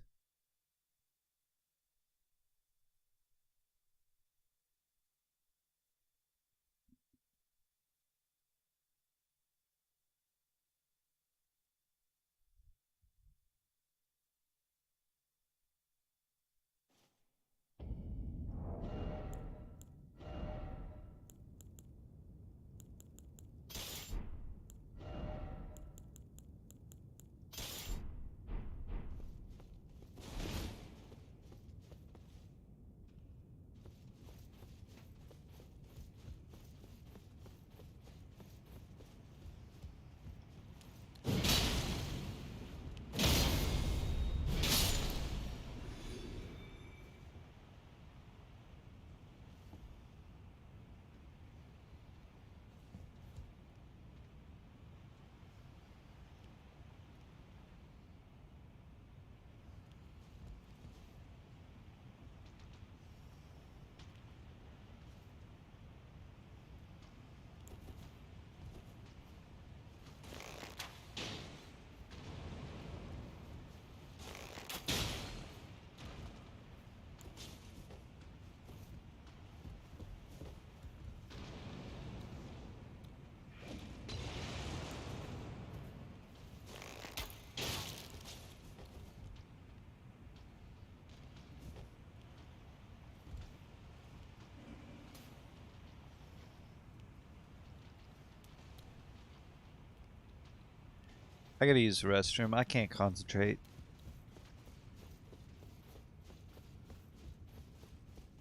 I gotta use the restroom. I can't concentrate.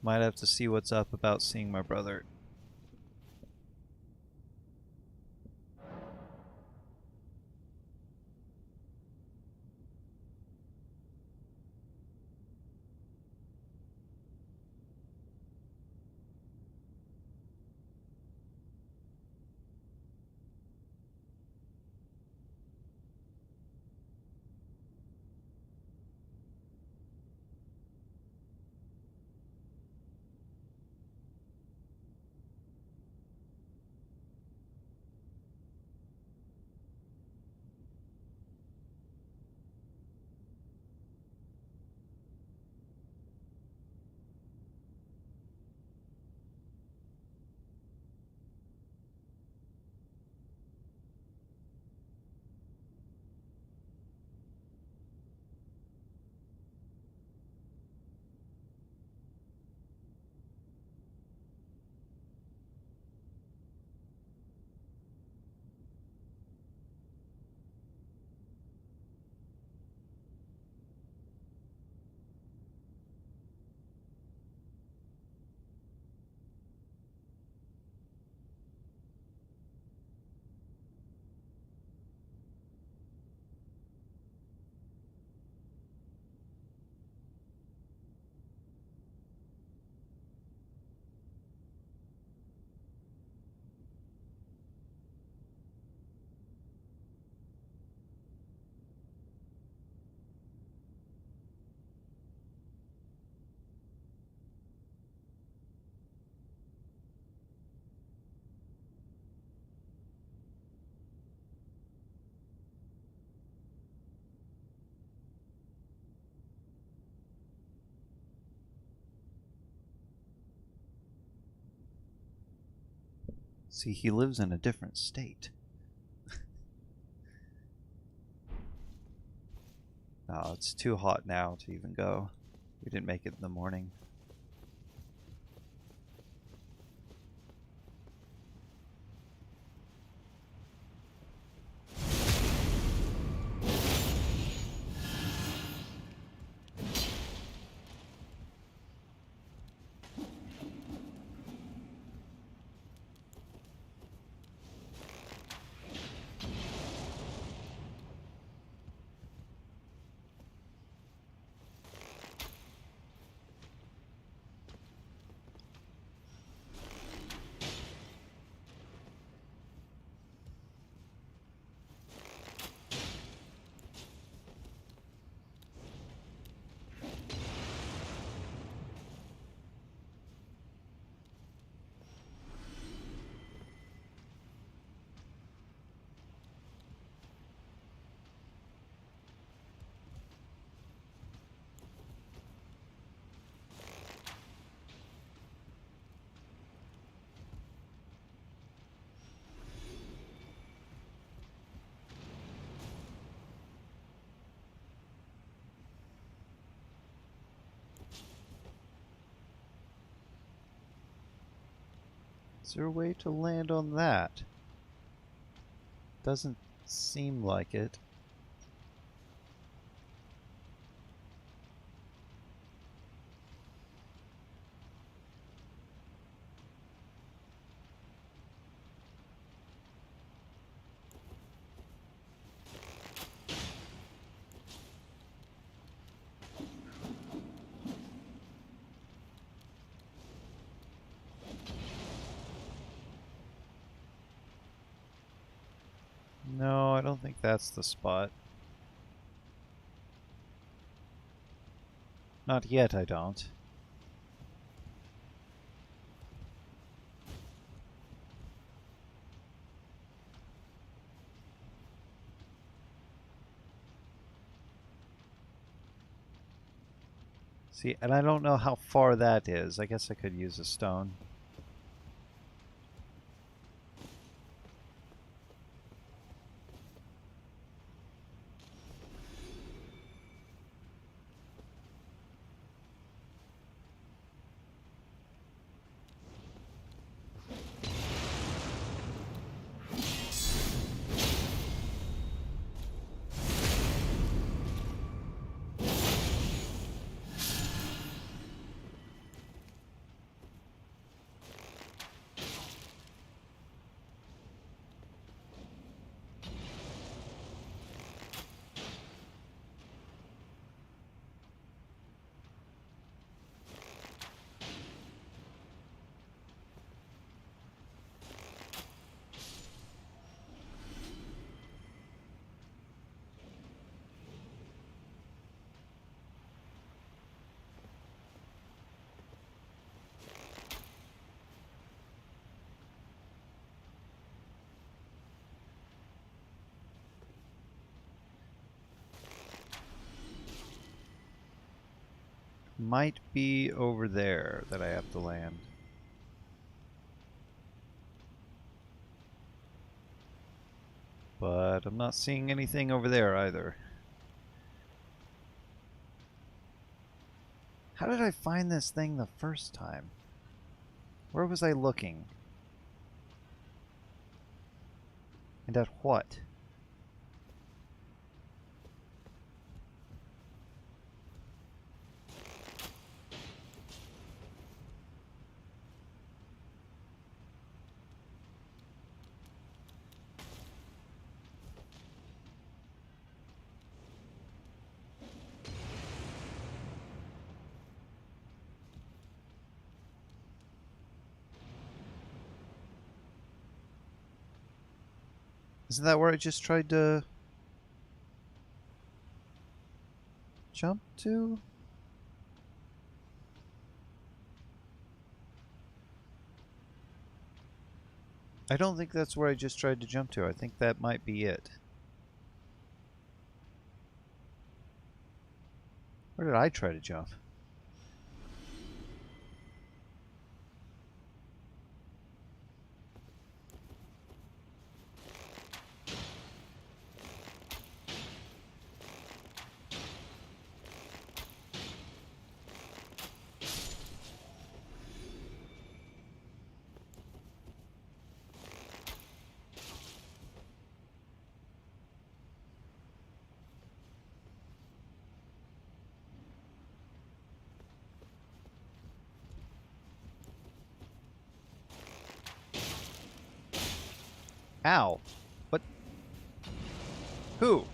Might have to see what's up about seeing my brother. See, he lives in a different state. No, it's too hot now to even go. We didn't make it in the morning. Is there a way to land on that? Doesn't seem like it. No, I don't think that's the spot. Not yet, I don't. See, and I don't know how far that is. I guess I could use a stone. might be over there that I have to land. But I'm not seeing anything over there either. How did I find this thing the first time? Where was I looking? And at what? Isn't that where I just tried to jump to? I don't think that's where I just tried to jump to. I think that might be it. Where did I try to jump? Ow! What? Who?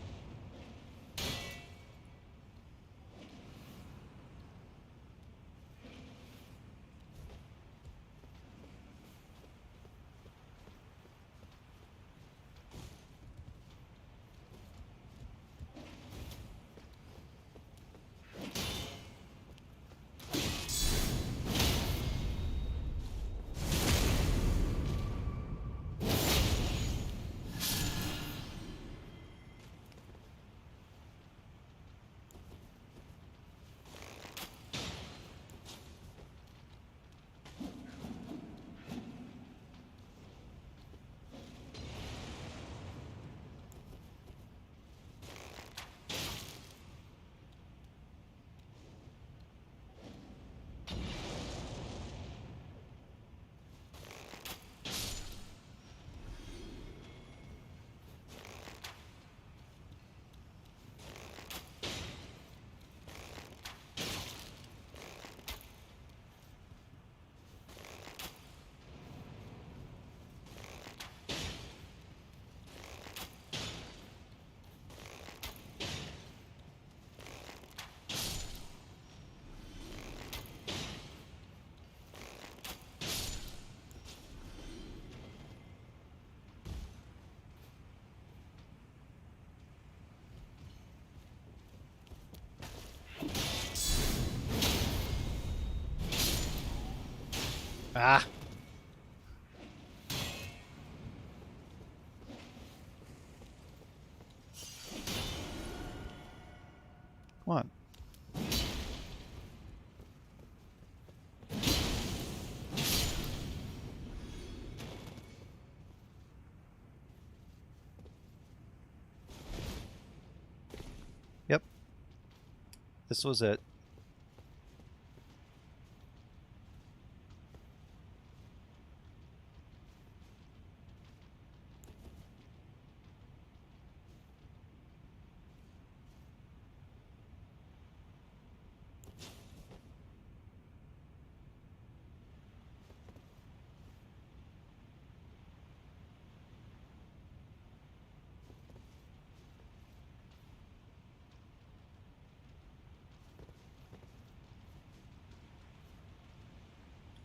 Ah! Come on. Yep. This was it.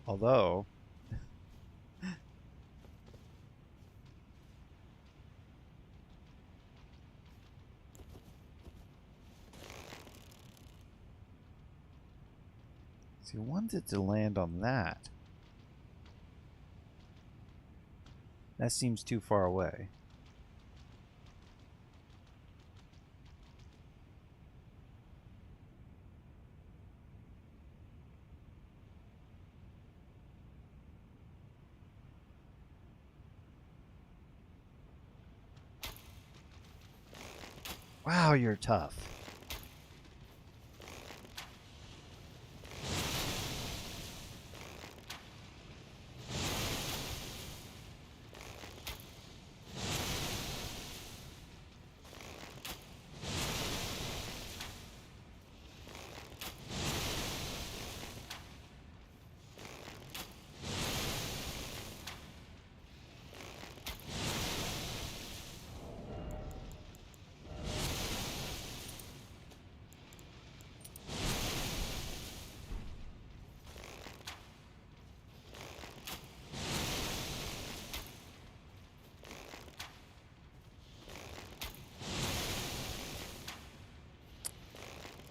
Although, if you wanted to land on that, that seems too far away. Wow, you're tough.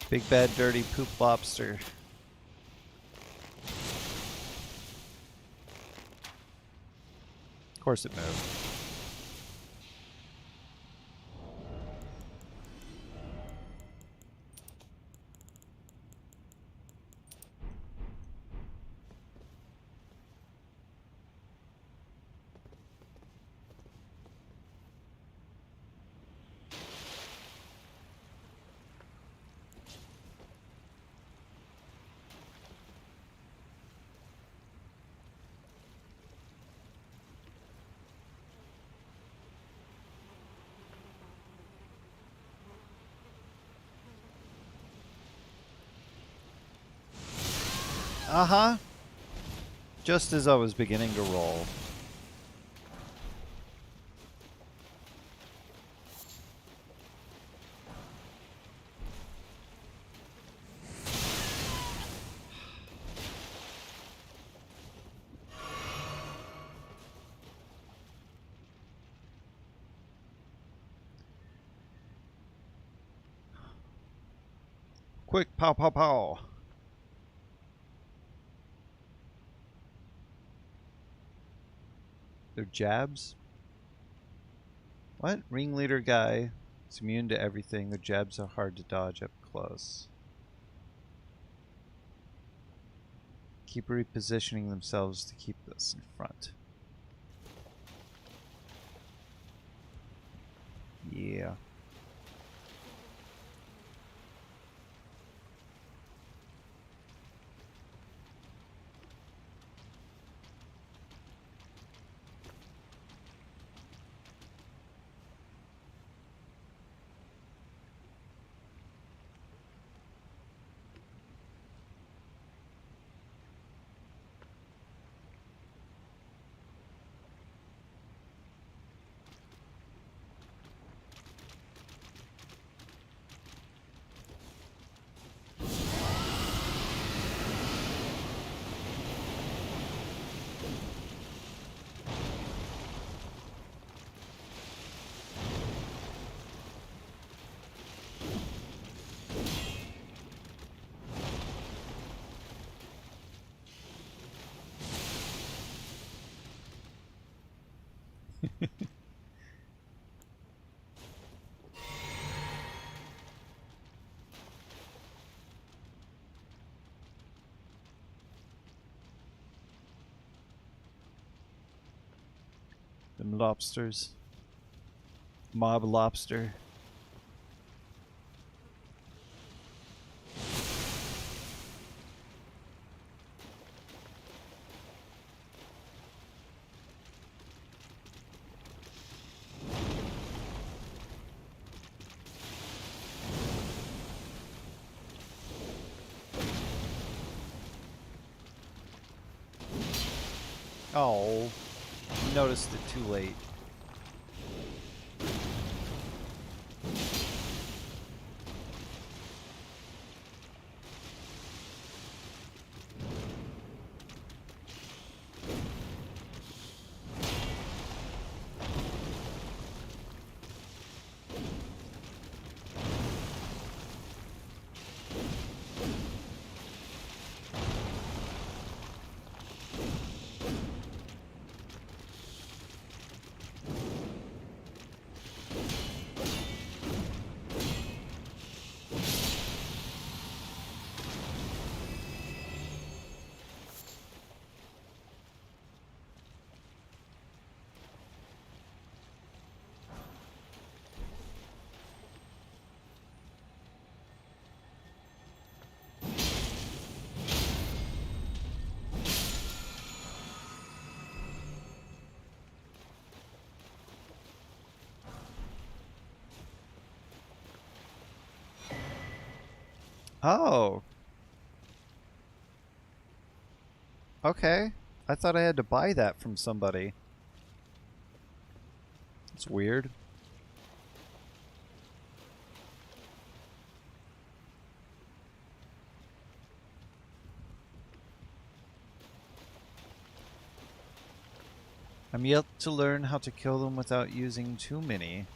Big bad dirty poop lobster. Of course it moved. Uh-huh. Just as I was beginning to roll. Quick, pow, pow, pow. They're jabs? What? Ringleader guy is immune to everything. The jabs are hard to dodge up close. Keep repositioning themselves to keep us in front. Yeah. Them lobsters. Mob lobster. Oh, noticed it too late. Oh, okay. I thought I had to buy that from somebody. It's weird. I'm yet to learn how to kill them without using too many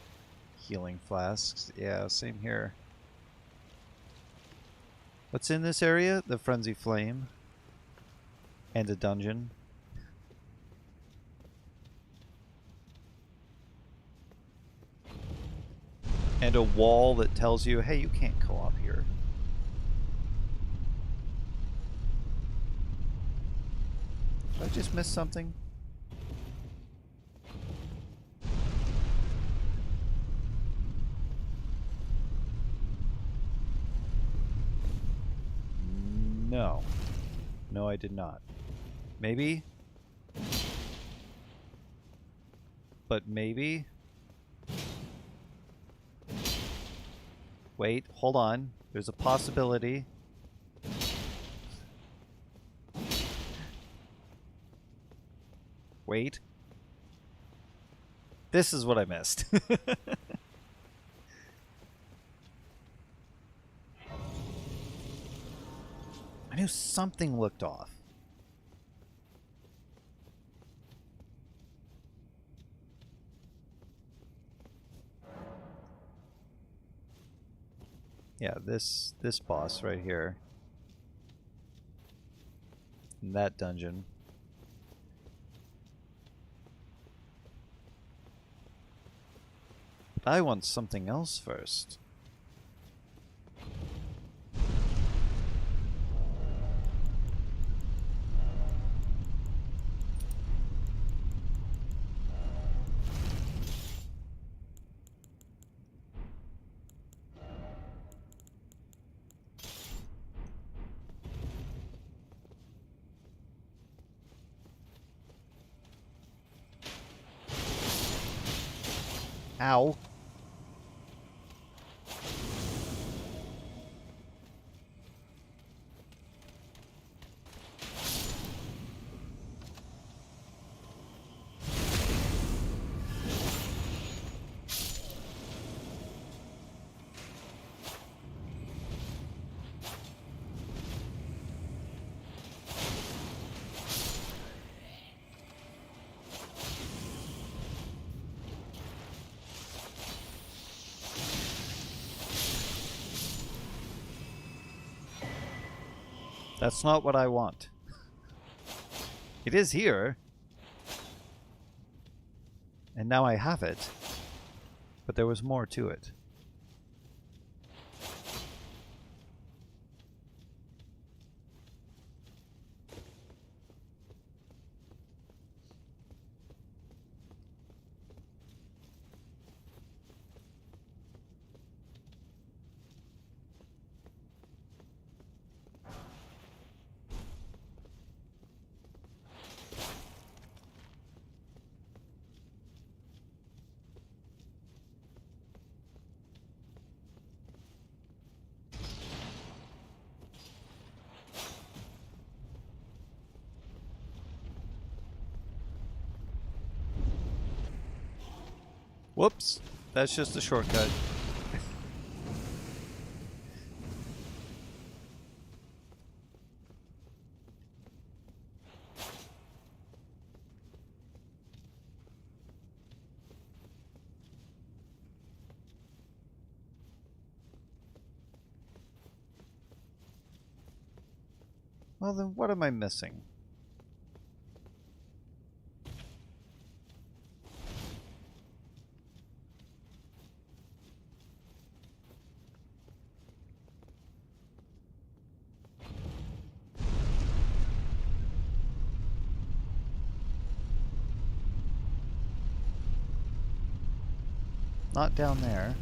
healing flasks. Yeah, same here. What's in this area? The Frenzy Flame. And a dungeon. And a wall that tells you, hey, you can't go up here. Did I just miss something? No. No, I did not. Maybe? But maybe? Wait, hold on. There's a possibility. Wait. This is what I missed. I knew something looked off. Yeah, this boss right here. In that dungeon. But I want something else first. Ow. That's not what I want. It is here. And now I have it. But there was more to it. Whoops. That's just a shortcut. Well, then what am I missing? Not down there.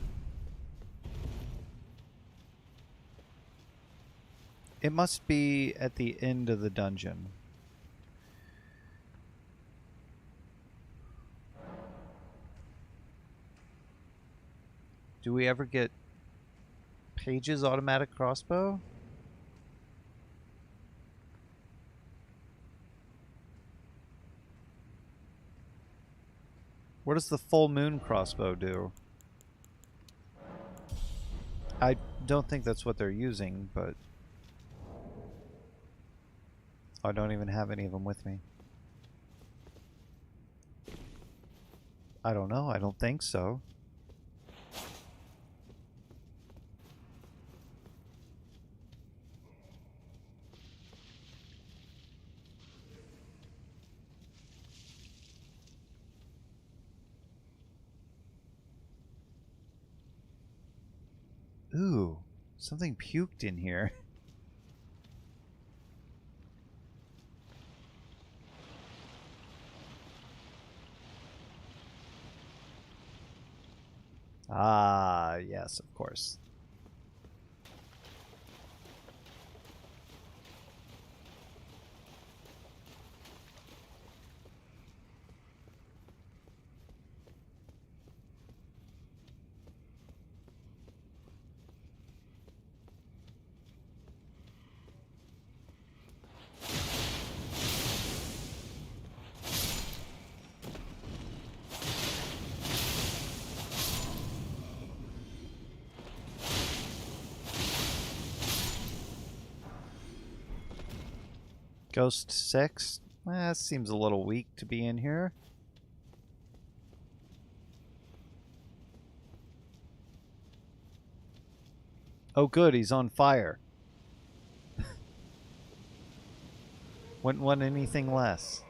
It must be at the end of the dungeon. Do we ever get Page's automatic crossbow? What does the full moon crossbow do? I don't think that's what they're using, but I don't even have any of them with me. I don't know. I don't think so. Ooh, something puked in here. Ah, yes, of course. Ghost 6? Seems a little weak to be in here. Oh good, he's on fire. Wouldn't want anything less.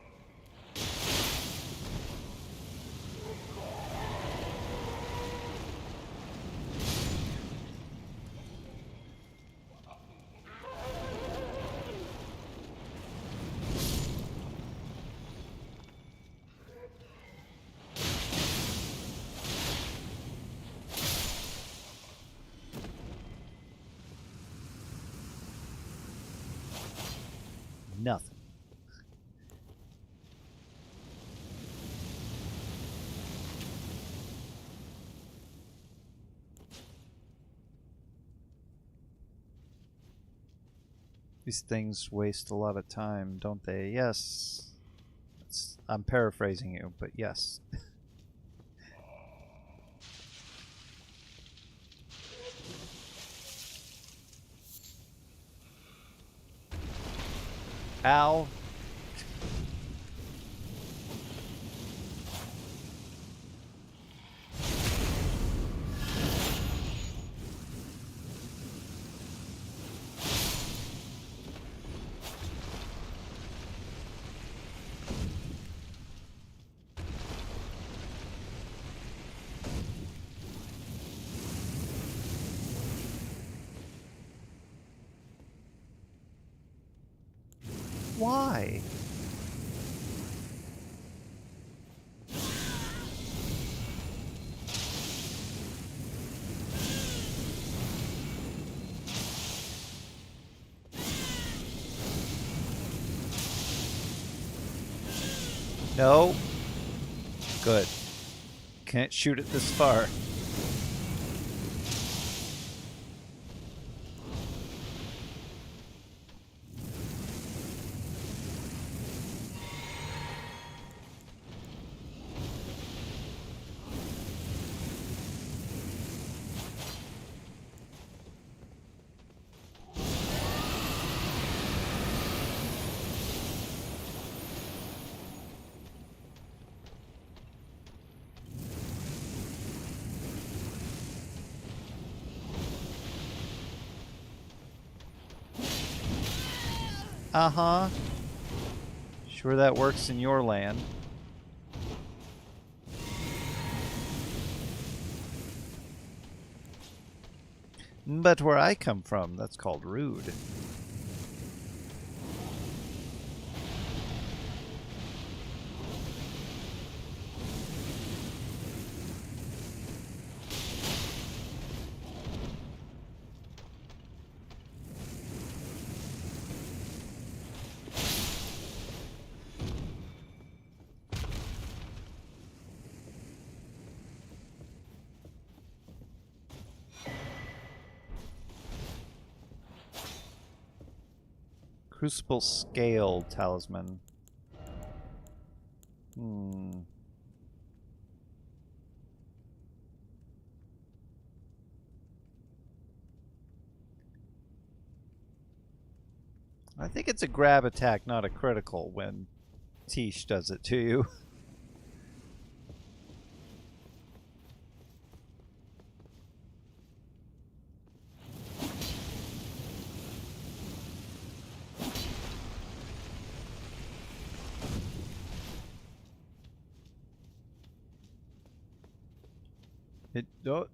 Nothing. These things waste a lot of time, don't they? Yes. I'm paraphrasing you, but yes. Ow. Why? No. Good. Can't shoot it this far. Uh-huh. Sure that works in your land. But where I come from, that's called rude. Crucible Scale Talisman. I think it's a grab attack, not a critical, when Tish does it to you. Oh,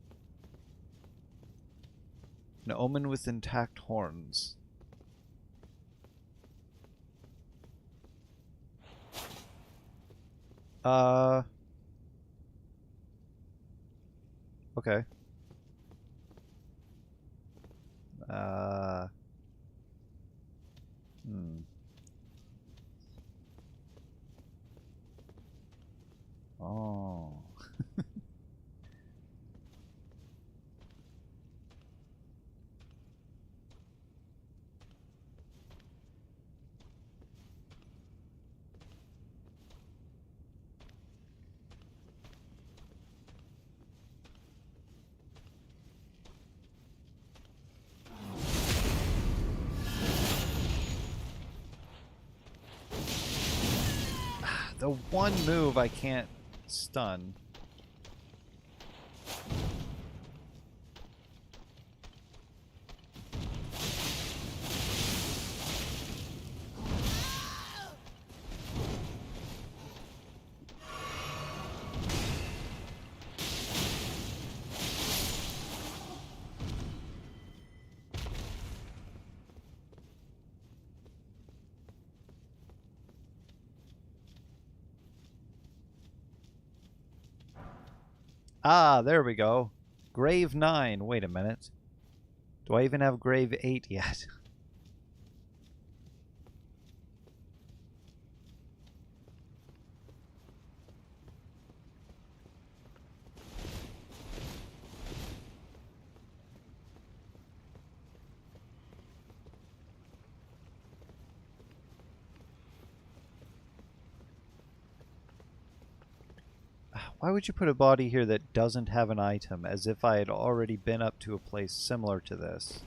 an omen with intact horns. Okay. Hmm. Oh. The one move I can't stun. Ah, there we go. Grave 9. Wait a minute. Do I even have Grave 8 yet? Why would you put a body here that doesn't have an item, as if I had already been up to a place similar to this?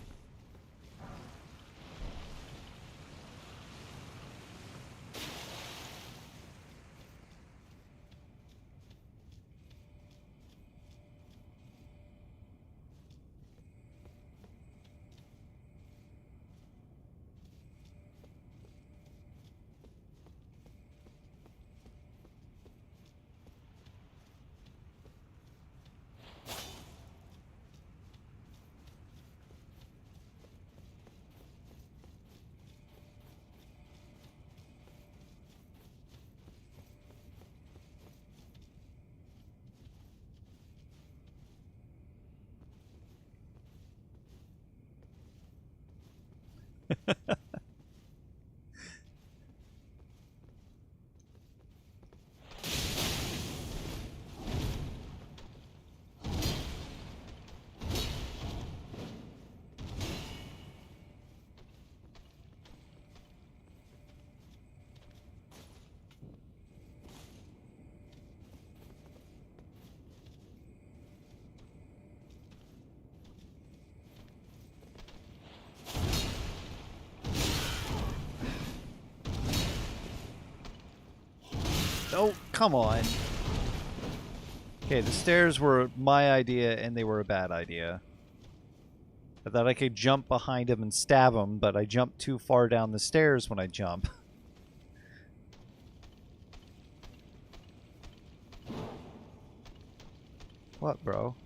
Oh, come on. Okay, the stairs were my idea and they were a bad idea. I thought I could jump behind him and stab him, but I jumped too far down the stairs when I jump. What, bro?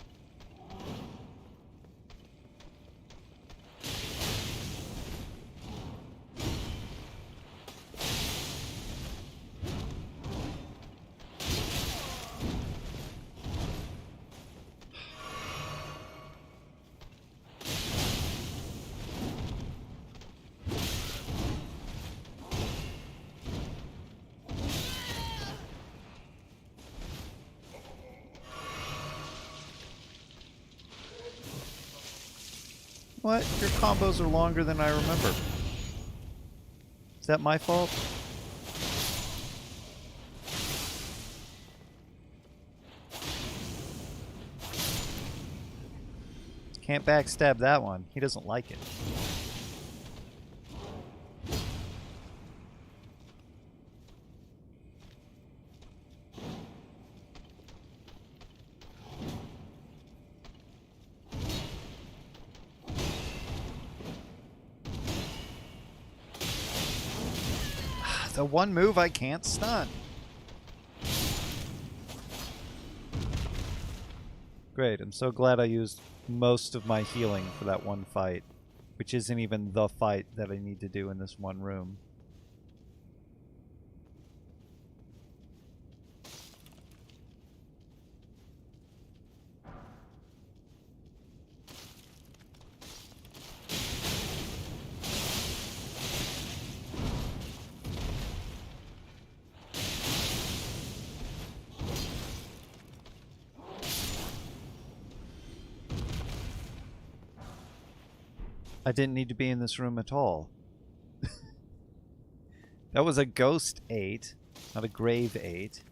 What? Your combos are longer than I remember. Is that my fault? Can't backstab that one. He doesn't like it. The one move I can't stun. Great, I'm so glad I used most of my healing for that one fight, which isn't even the fight that I need to do in this one room. I didn't need to be in this room at all. That was a ghost 8, not a grave 8.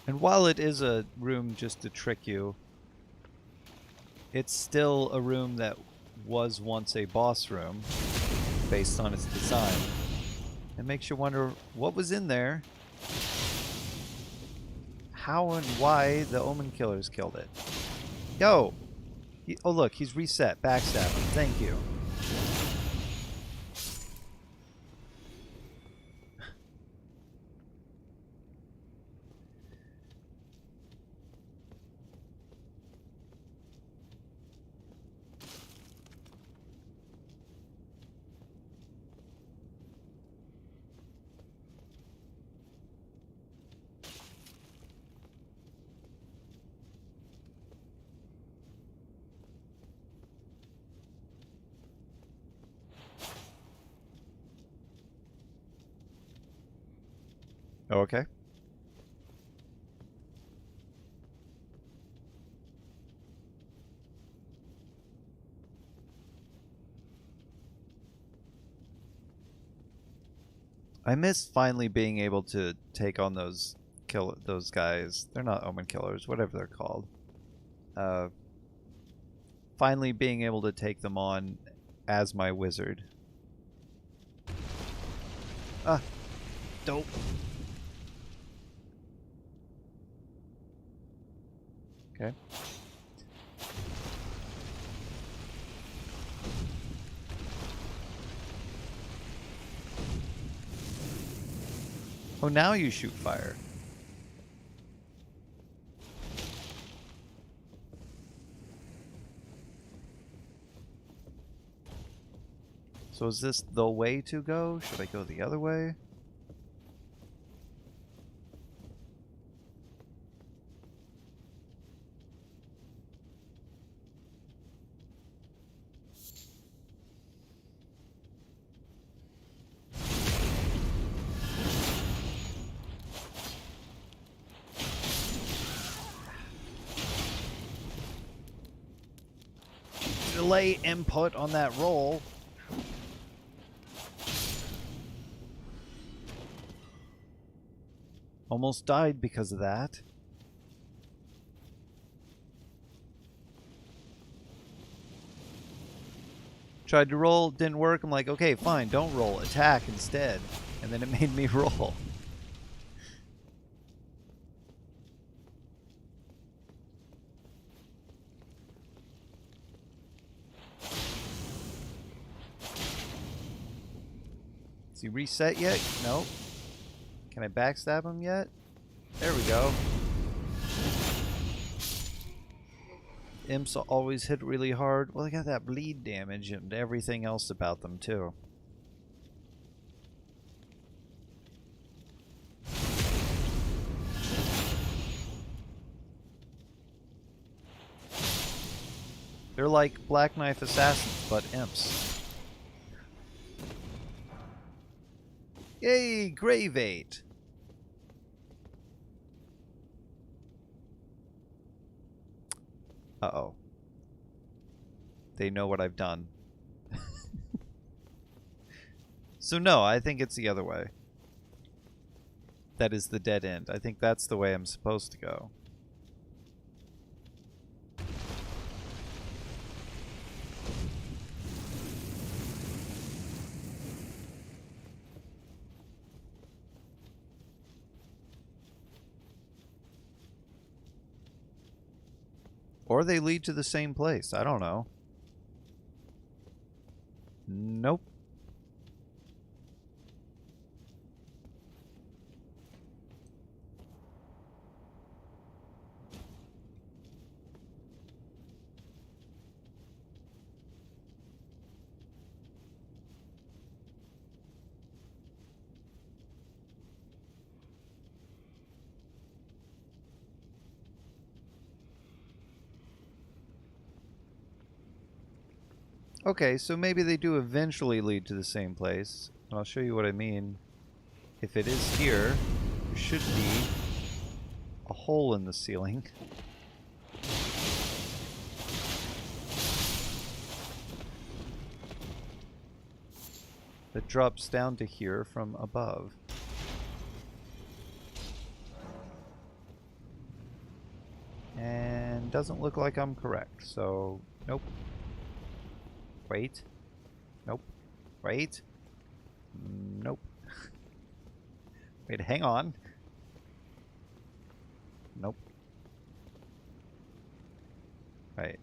And while it is a room just to trick you, it's still a room that was once a boss room, based on its design. It makes you wonder what was in there, how and why the Omen Killers killed it. Yo! Oh look, he's reset. Backstab him. Thank you. Oh, okay. I miss finally being able to take on those guys. They're not Omen Killers, whatever they're called. Finally being able to take them on as my wizard. Ah, dope. Okay. Oh, now you shoot fire. So is this the way to go? Should I go the other way? Delay input on that roll. Almost died because of that. Tried to roll, didn't work. I'm like, okay, fine, don't roll, attack instead. And then it made me roll. Is he reset yet? Nope. Can I backstab him yet? There we go. Imps always hit really hard. Well, they got that bleed damage and everything else about them, too. They're like Black Knife Assassins, but imps. Yay, Grave 8! Uh-oh. They know what I've done. So no, I think it's the other way. That is the dead end. I think that's the way I'm supposed to go. Or they lead to the same place. I don't know. Nope. Okay, so maybe they do eventually lead to the same place. And I'll show you what I mean. If it is here, there should be a hole in the ceiling. That drops down to here from above. And doesn't look like I'm correct, so nope. Wait. Nope. Wait. Nope. Wait, hang on. Nope. Right.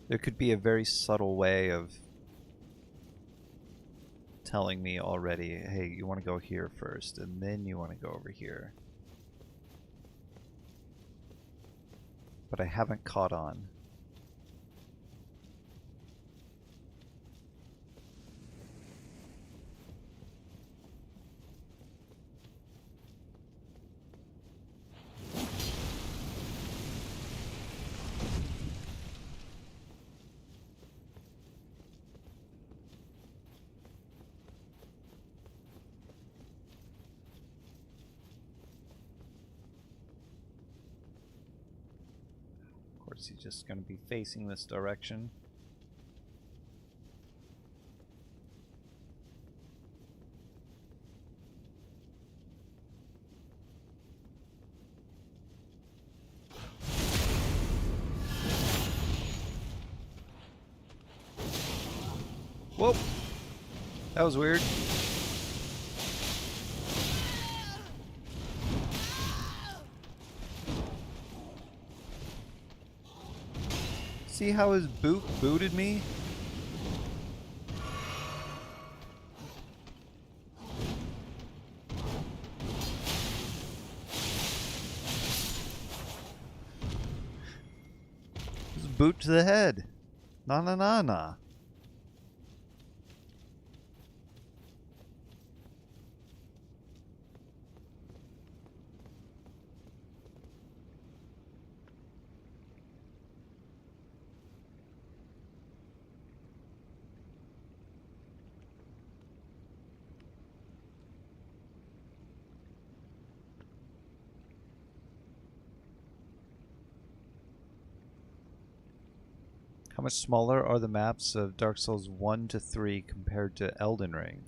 There could be a very subtle way of telling me already, hey, you want to go here first, and then you want to go over here. But I haven't caught on. Of course, he's just going to be facing this direction. Whoa! That was weird. See how his boot booted me? Just boot to the head. Na na na na. How much smaller are the maps of Dark Souls 1 to 3 compared to Elden Ring?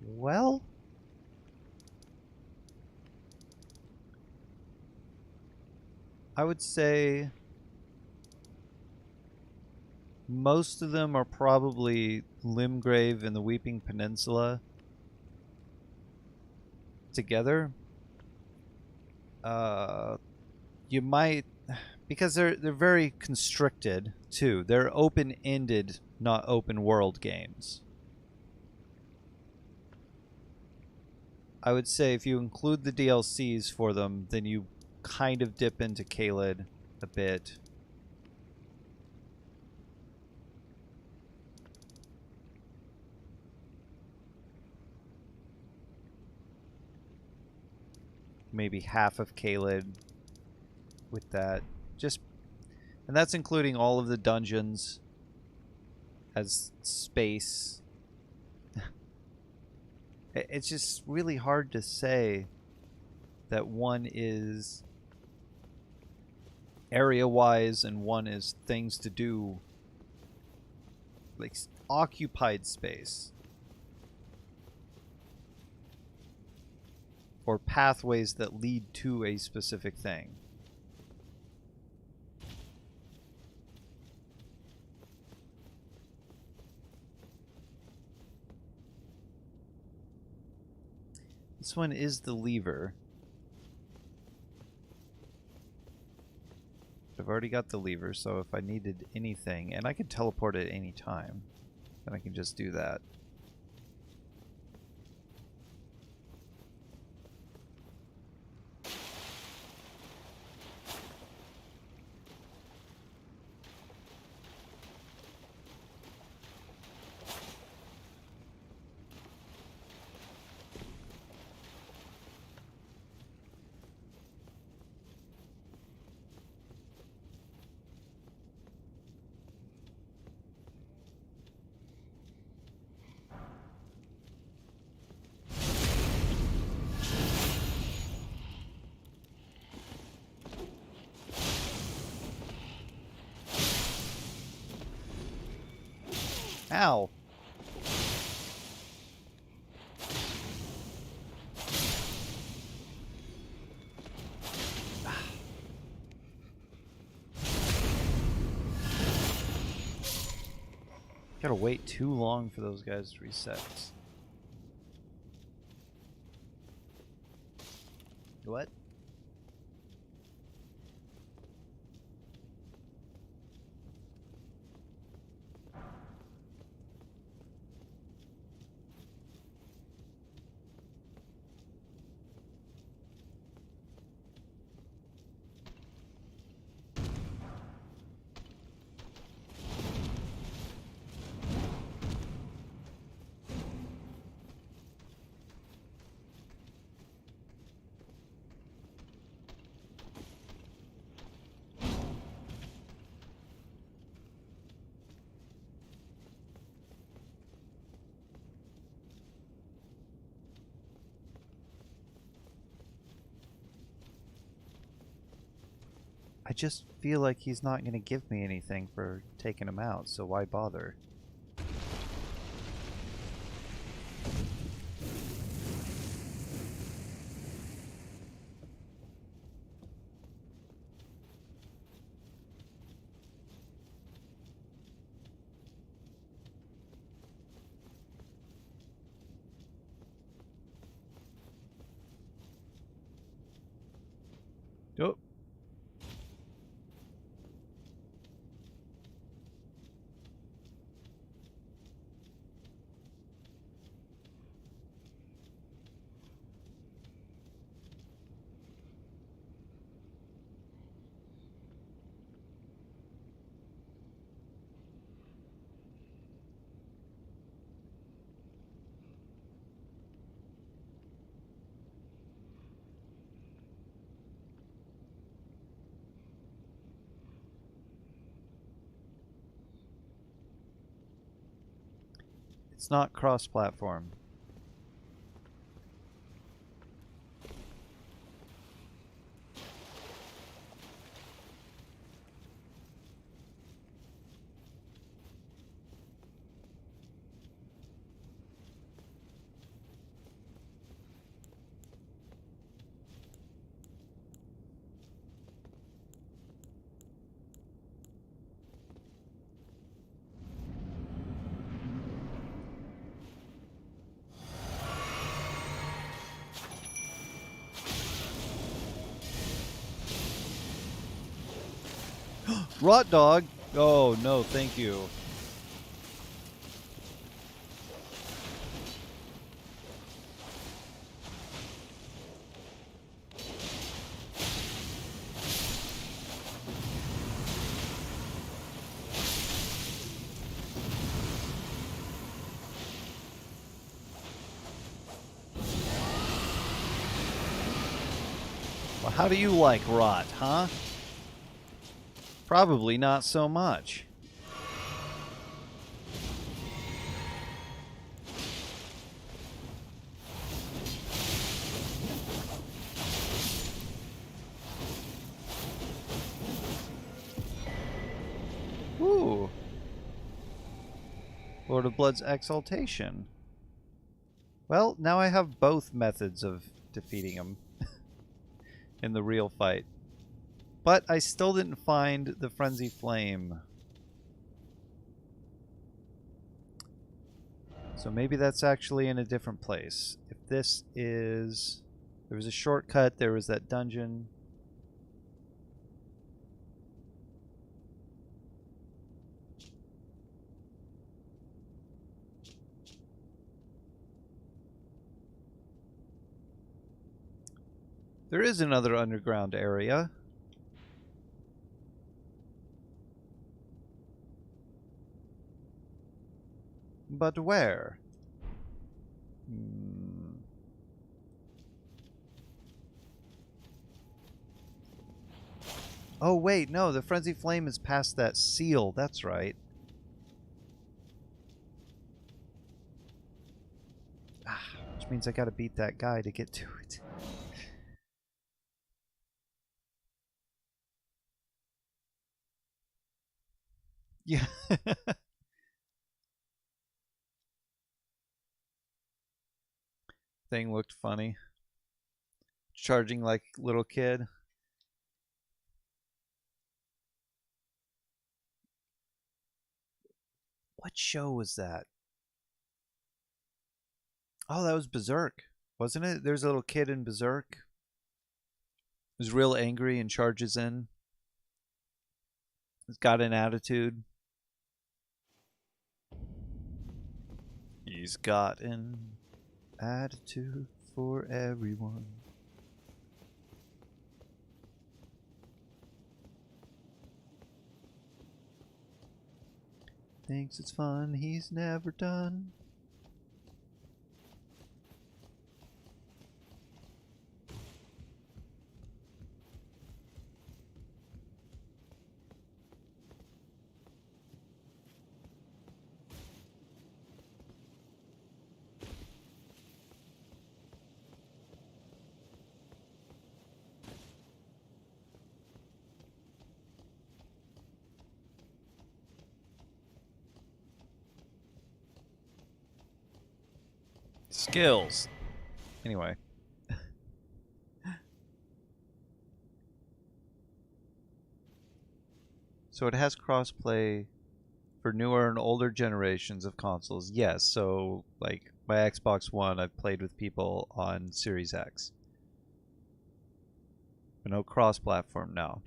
Well, I would say most of them are probably Limgrave and the Weeping Peninsula together. You might, because they're very constricted too. They're open-ended, not open-world games. I would say if you include the DLCs for them, then you kind of dip into Caelid a bit. Maybe half of Caelid with that. And that's including all of the dungeons as space. It's just really hard to say that one is area-wise and one is things to do, like occupied space. Or pathways that lead to a specific thing. This one is the lever. I've already got the lever, so if I needed anything, and I can teleport at any time, then I can just do that. Ow! Gotta wait too long for those guys to reset. What? I just feel like he's not going to give me anything for taking him out, so why bother? Oh. It's not cross-platform. Rot dog! Oh, no, thank you. Well, how do you like rot, huh? Probably not so much. Ooh. Lord of Blood's Exaltation. Well, now I have both methods of defeating him in the real fight. But I still didn't find the Frenzy Flame. So maybe that's actually in a different place. If this is... There was a shortcut, there was that dungeon. There is another underground area. But where? Oh wait, no, the Frenzy Flame is past that seal, that's right. Which means I gotta beat that guy to get to it. Yeah. Thing looked funny. Charging like little kid. What show was that? Oh, that was Berserk, wasn't it? There's a little kid in Berserk who's real angry and charges in. He's got an attitude. He's got an attitude for everyone. Thinks it's fun he's never done. Skills. Anyway. So it has crossplay for newer and older generations of consoles. Yes, so like my Xbox One, I've played with people on Series X. But no cross-platform now.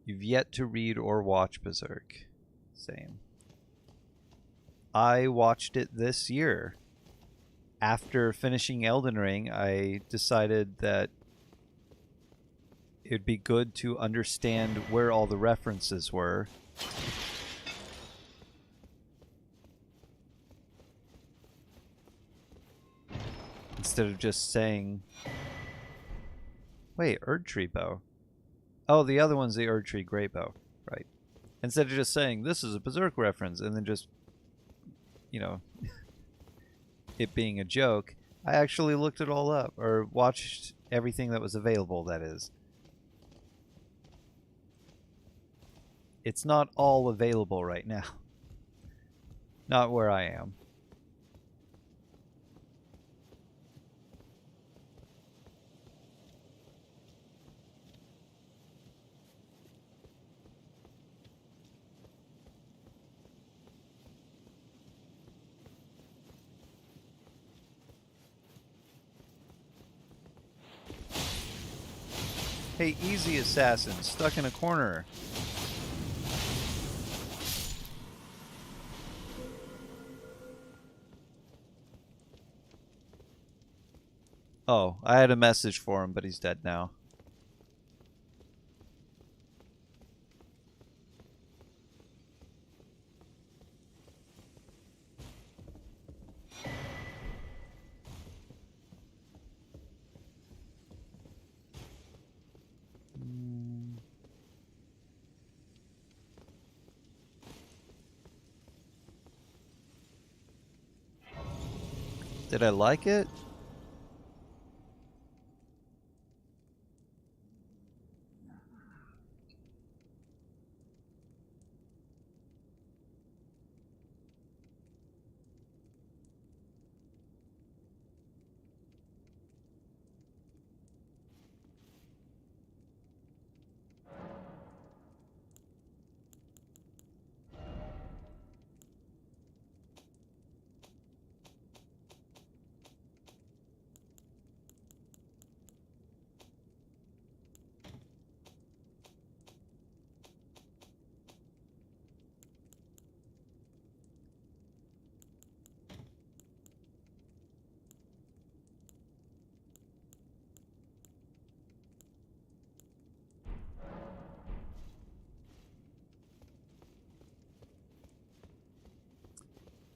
You've yet to read or watch Berserk. Same. I watched it this year. After finishing Elden Ring, I decided that it'd be good to understand where all the references were. Instead of just saying... Wait, Erdtree Bow. Oh, the other one's the Erdtree Great Bow. Right. Instead of just saying, this is a Berserk reference, and then just, you know, it being a joke, I actually looked it all up, or watched everything that was available, that is. It's not all available right now. Not where I am. Hey, easy assassin, stuck in a corner. Oh, I had a message for him, but he's dead now. Did I like it?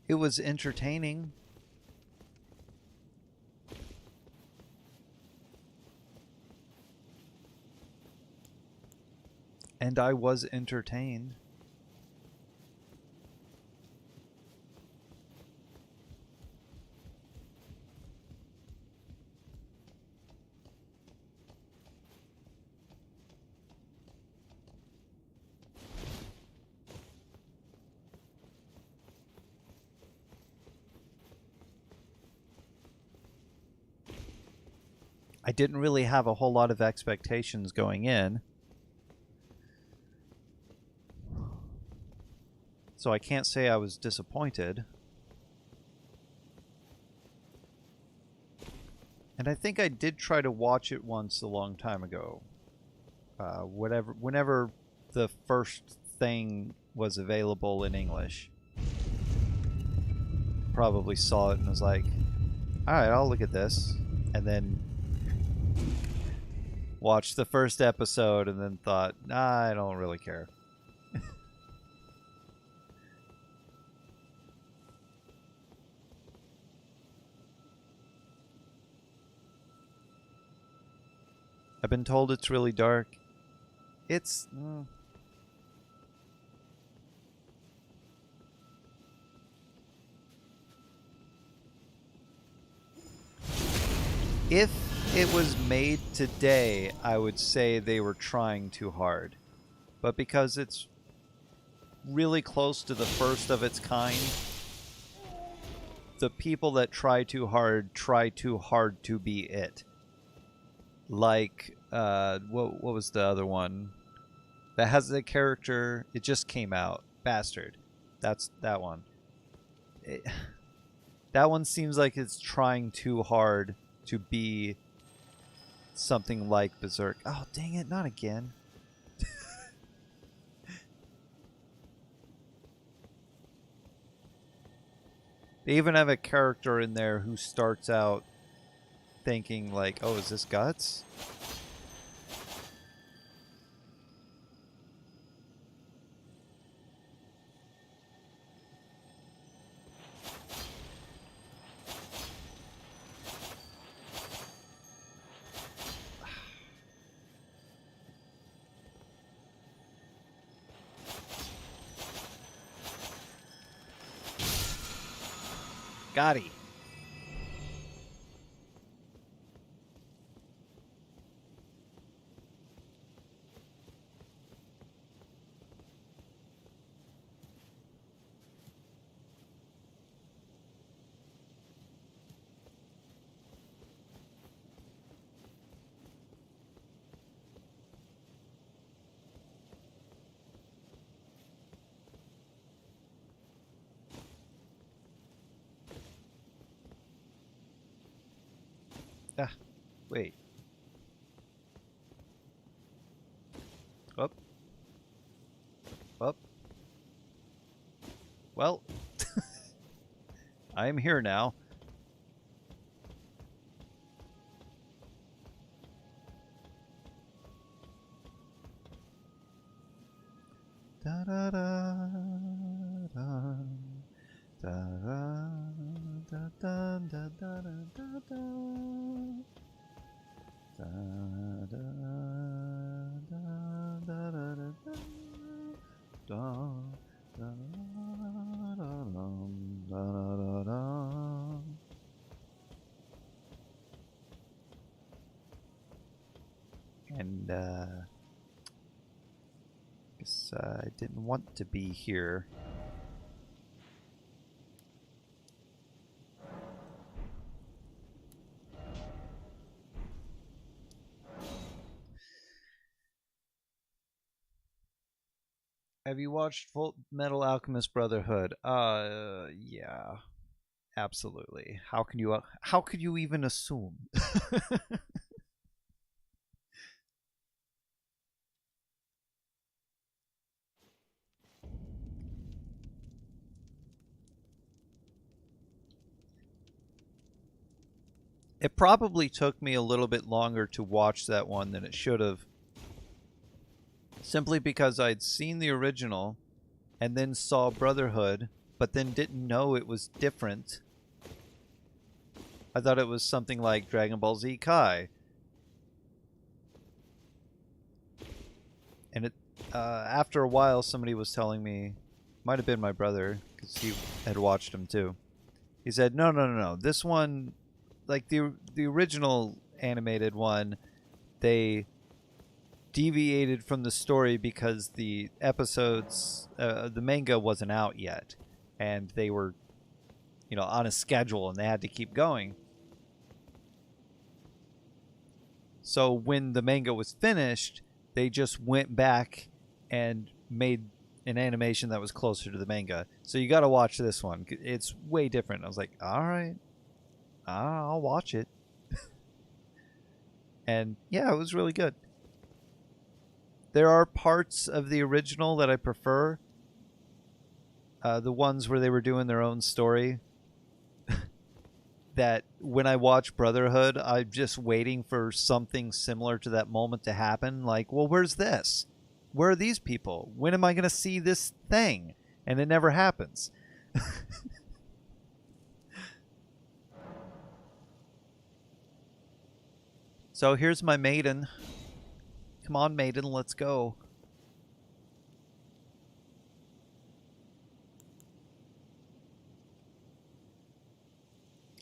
It was entertaining. And I was entertained. I didn't really have a whole lot of expectations going in. So I can't say I was disappointed. And I think I did try to watch it once a long time ago. Whenever the first thing was available in English. Probably saw it and was like, alright, I'll look at this. And then watched the first episode and then thought, nah, I don't really care. I've been told it's really dark. It's... If it was made today, I would say they were trying too hard. But because it's really close to the first of its kind, the people that try too hard to be it. Like, what was the other one? That has a character, it just came out. Bastard. That's that one. That one seems like it's trying too hard to be something like Berserk. Oh, dang it, not again. They even have a character in there who starts out thinking like, oh, is this Guts? Gotti. Ah, wait. Up. Up. Well, I am here now. Da da da da da da da da da da da da. Da da da da da da da. Da da da da da. And guess I didn't want to be here. Have you watched Full Metal Alchemist Brotherhood? Yeah, absolutely. How could you even assume? It probably took me a little bit longer to watch that one than it should have. Simply because I'd seen the original and then saw Brotherhood but then didn't know it was different. I thought it was something like Dragon Ball Z Kai. And it after a while, somebody was telling me, might have been my brother, because he had watched them too. He said, no, no, no, no. This one, like the original animated one, they deviated from the story because the episodes, the manga wasn't out yet. And they were, you know, on a schedule and they had to keep going. So when the manga was finished, they just went back and made an animation that was closer to the manga. So you got to watch this one. It's way different. I was like, all right, I'll watch it. And yeah, it was really good. There are parts of the original that I prefer. The ones where they were doing their own story. That when I watch Brotherhood, I'm just waiting for something similar to that moment to happen. Like, well, where's this? Where are these people? When am I going to see this thing? And it never happens. So here's my maiden. Come on, maiden, let's go.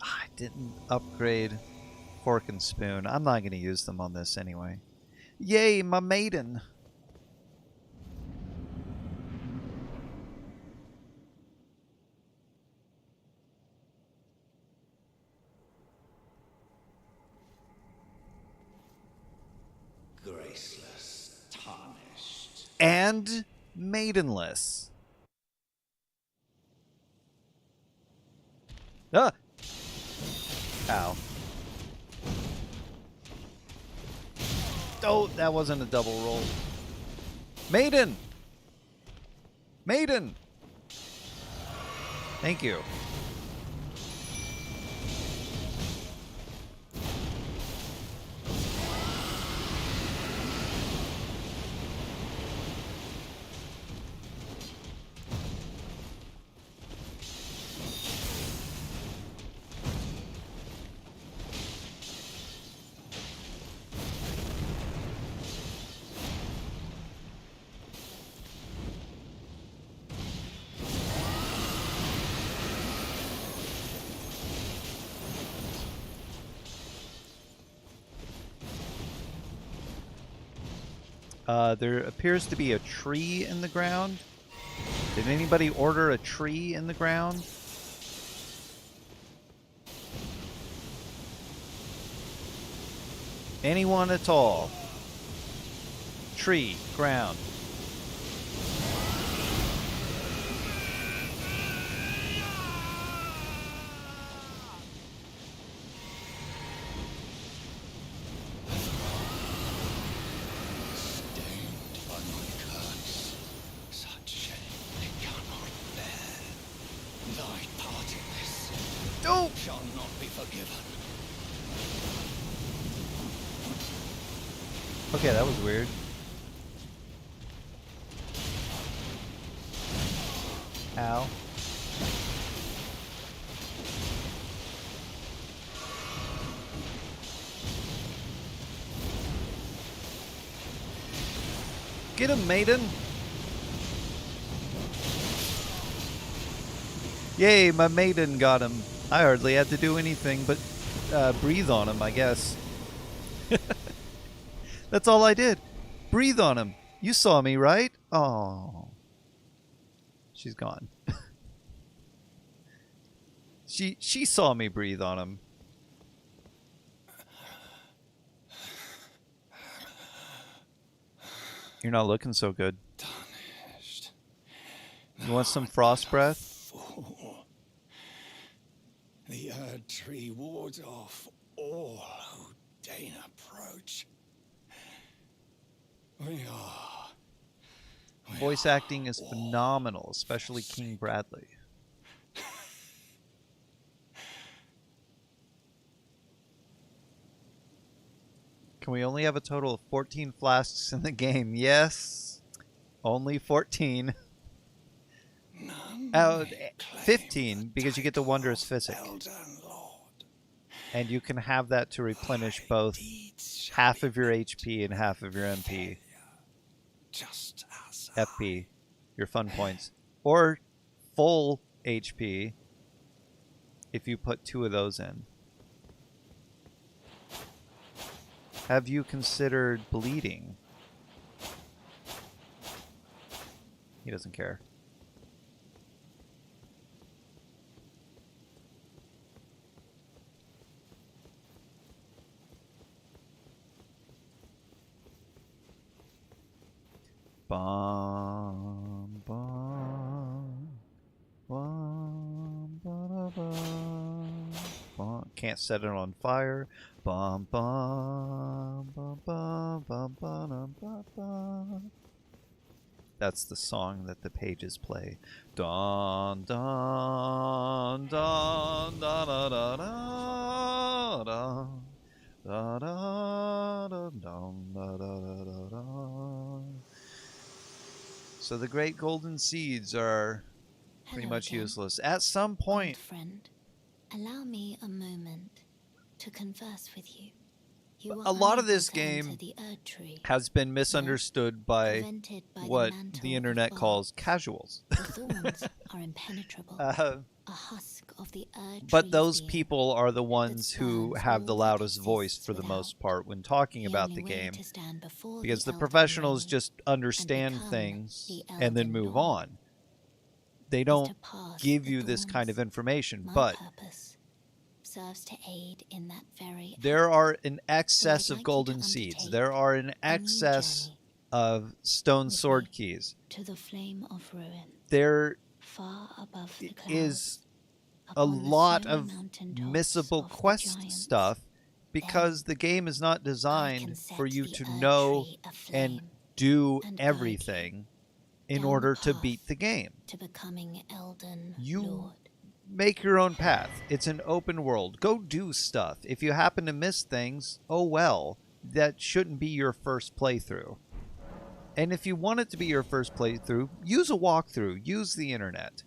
I didn't upgrade fork and spoon. I'm not going to use them on this anyway. Yay, my maiden. Graceless, tarnished. And maidenless. Ah! Ow. Oh, that wasn't a double roll. Maiden! Maiden! Thank you. There appears to be a tree in the ground. Did anybody order a tree in the ground? Anyone at all? Tree, ground. Oh! Shall not be forgiven. Okay, that was weird. Ow. Get him, maiden! Yay, my maiden got him. I hardly had to do anything but breathe on him, I guess. That's all I did. Breathe on him. You saw me, right? Oh. She's gone. She saw me breathe on him. You're not looking so good. Tarnished. You want some frost breath? Fool. The Erd Tree wards off all who deign approach. We Voice acting is phenomenal, especially King Bradley. Can we only have a total of 14 flasks in the game? Yes. Only 14. none claim 15 the because you get the title wondrous of physic. Elden Lord. And you can have that to replenish My both deeds shall half be of your met HP and half of your with MP, failure, just as FP, your fun points, or full HP if you put 2 of those in. Have you considered bleeding? He doesn't care. Bum, bum, bum, ba, bum, bum. Can't set it on fire. Bum, bum, bum, bum, bum, bum, bum, bum. That's the song that the pages play. Dun dun dun da da da da da da da da da da da. So the great golden seeds are pretty Hello much again, useless. At some old point, friend. Allow me a moment to converse with you. You were a lot of unable this to enter game the Erd Tree. has been There, misunderstood by prevented by the what mantle the of internet calls barbs. casuals. The thorns are impenetrable. A husk of the Erd But Tree's those being people are the that ones who spans have the all that loudest voice exists for the without. most part when talking The about only the way game, to stand before because the Elden professionals Ring just and understand become things the and then Elden move Lord on. They is don't to pass give the you this kind of thorns. information, My but purpose serves to aid in that very there act. are an So excess I'd of like you to golden seeds. undertake There are an a new excess journey of stone with sword me keys. to the flame of ruin, There far above the is clouds, a upon the lot snowy of mountain tops missable of the quest giants. stuff because Then the game is not I designed can for set you the to Erd know Tree and aflame do and guide you everything in down the order to beat path the game. to becoming Elden You Lord. make your own path. It's an open world. Go do stuff. If you happen to miss things, oh well. That shouldn't be your first playthrough. And if you want it to be your first playthrough, use a walkthrough. Use the internet.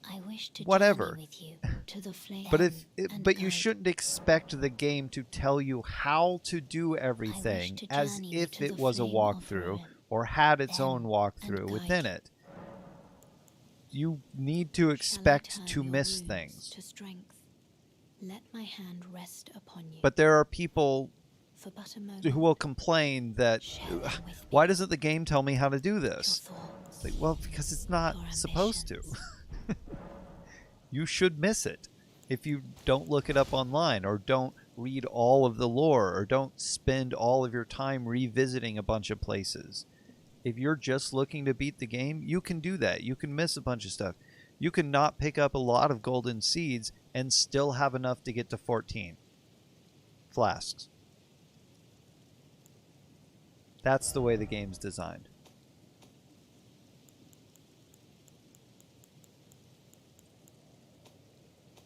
I wish to Whatever. journey with you to the flame But you guide shouldn't expect the game to tell you how to do everything to as journey you if to it the was a flame of walkthrough ruin, or had its then own and walkthrough guide within you. it. You need to Shall I expect turn to your miss wounds things. to strength? Let my hand rest upon you. But there are people for but a moment, who will complain that share them with why me. doesn't the game tell me how to do Your this? thoughts, Like, well, because it's not your supposed to. ambitions. You should miss it if you don't look it up online or don't read all of the lore or don't spend all of your time revisiting a bunch of places. If you're just looking to beat the game, you can do that. You can miss a bunch of stuff. You can not pick up a lot of golden seeds and still have enough to get to 14 flasks. That's the way the game's designed.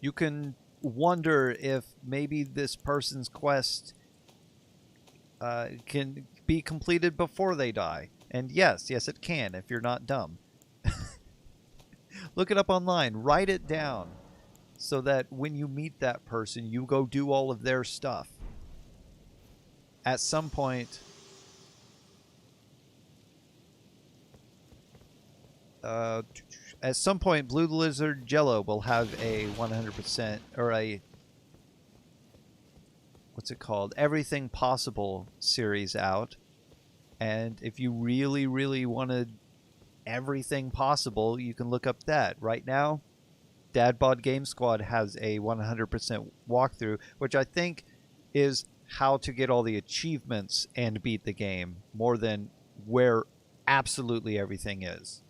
You can wonder if maybe this person's quest can be completed before they die. And yes, it can if you're not dumb. Look it up online. Write it down so that when you meet that person, you go do all of their stuff. At some point, Blue Lizard Jello will have a 100% or a what's it called? Everything Possible series out. And if you really, really wanted everything possible, you can look up that. Right now, Dadbod Game Squad has a 100% walkthrough, which I think is how to get all the achievements and beat the game more than where absolutely everything is.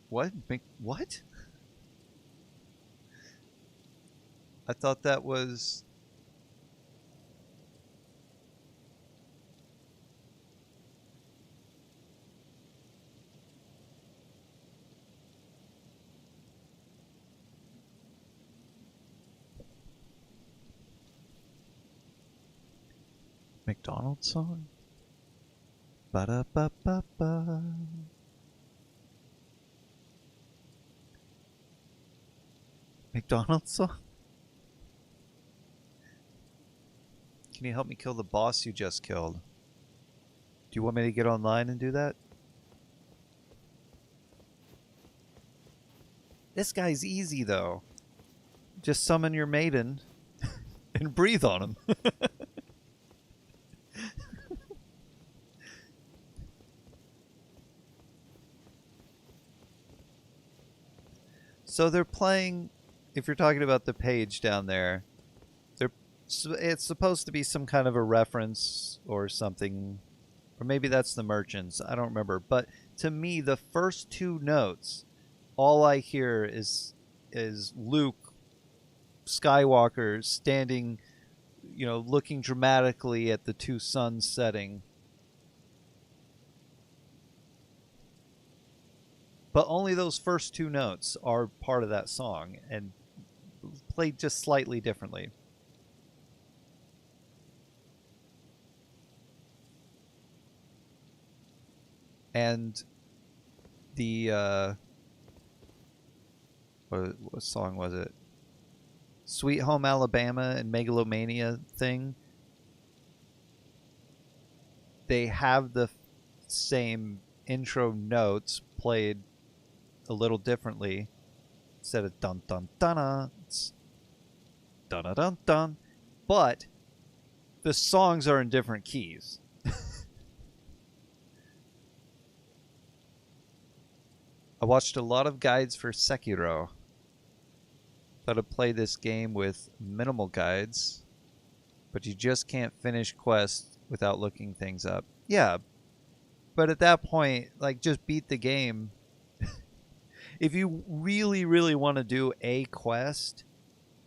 What? What? I thought that was... McDonald's song? Ba-da-ba-ba-ba. McDonald's song? Can you help me kill the boss you just killed? Do you want me to get online and do that? This guy's easy, though. Just summon your maiden and breathe on him. So they're playing, if you're talking about the page down there, it's supposed to be some kind of a reference or something, or maybe that's the merchants, I don't remember. But to me, the first two notes, all I hear is Luke Skywalker standing, looking dramatically at the two suns setting. But only those first two notes are part of that song and played just slightly differently. And the what song was it? Sweet Home Alabama and Megalomania thing. They have the same intro notes played a little differently. Instead of dun dun dun, it's dun dun dun dun. But the songs are in different keys. I watched a lot of guides for Sekiro. Thought I'd play this game with minimal guides, but you just can't finish quests without looking things up. Yeah, but at that point, like, just beat the game. If you really, really want to do a quest,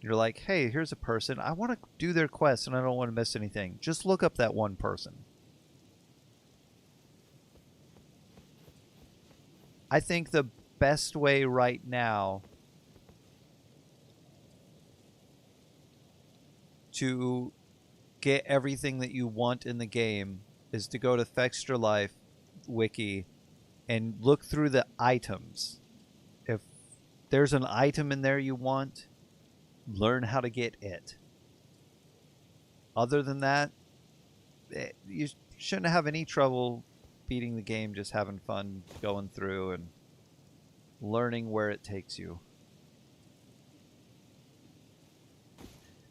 you're like, hey, here's a person. I want to do their quest and I don't want to miss anything. Just look up that one person. I think the best way right now to get everything that you want in the game is to go to Fextra Life wiki and look through the items. If there's an item in there you want, learn how to get it. Other than that, you shouldn't have any trouble beating the game, just having fun going through and learning where it takes you.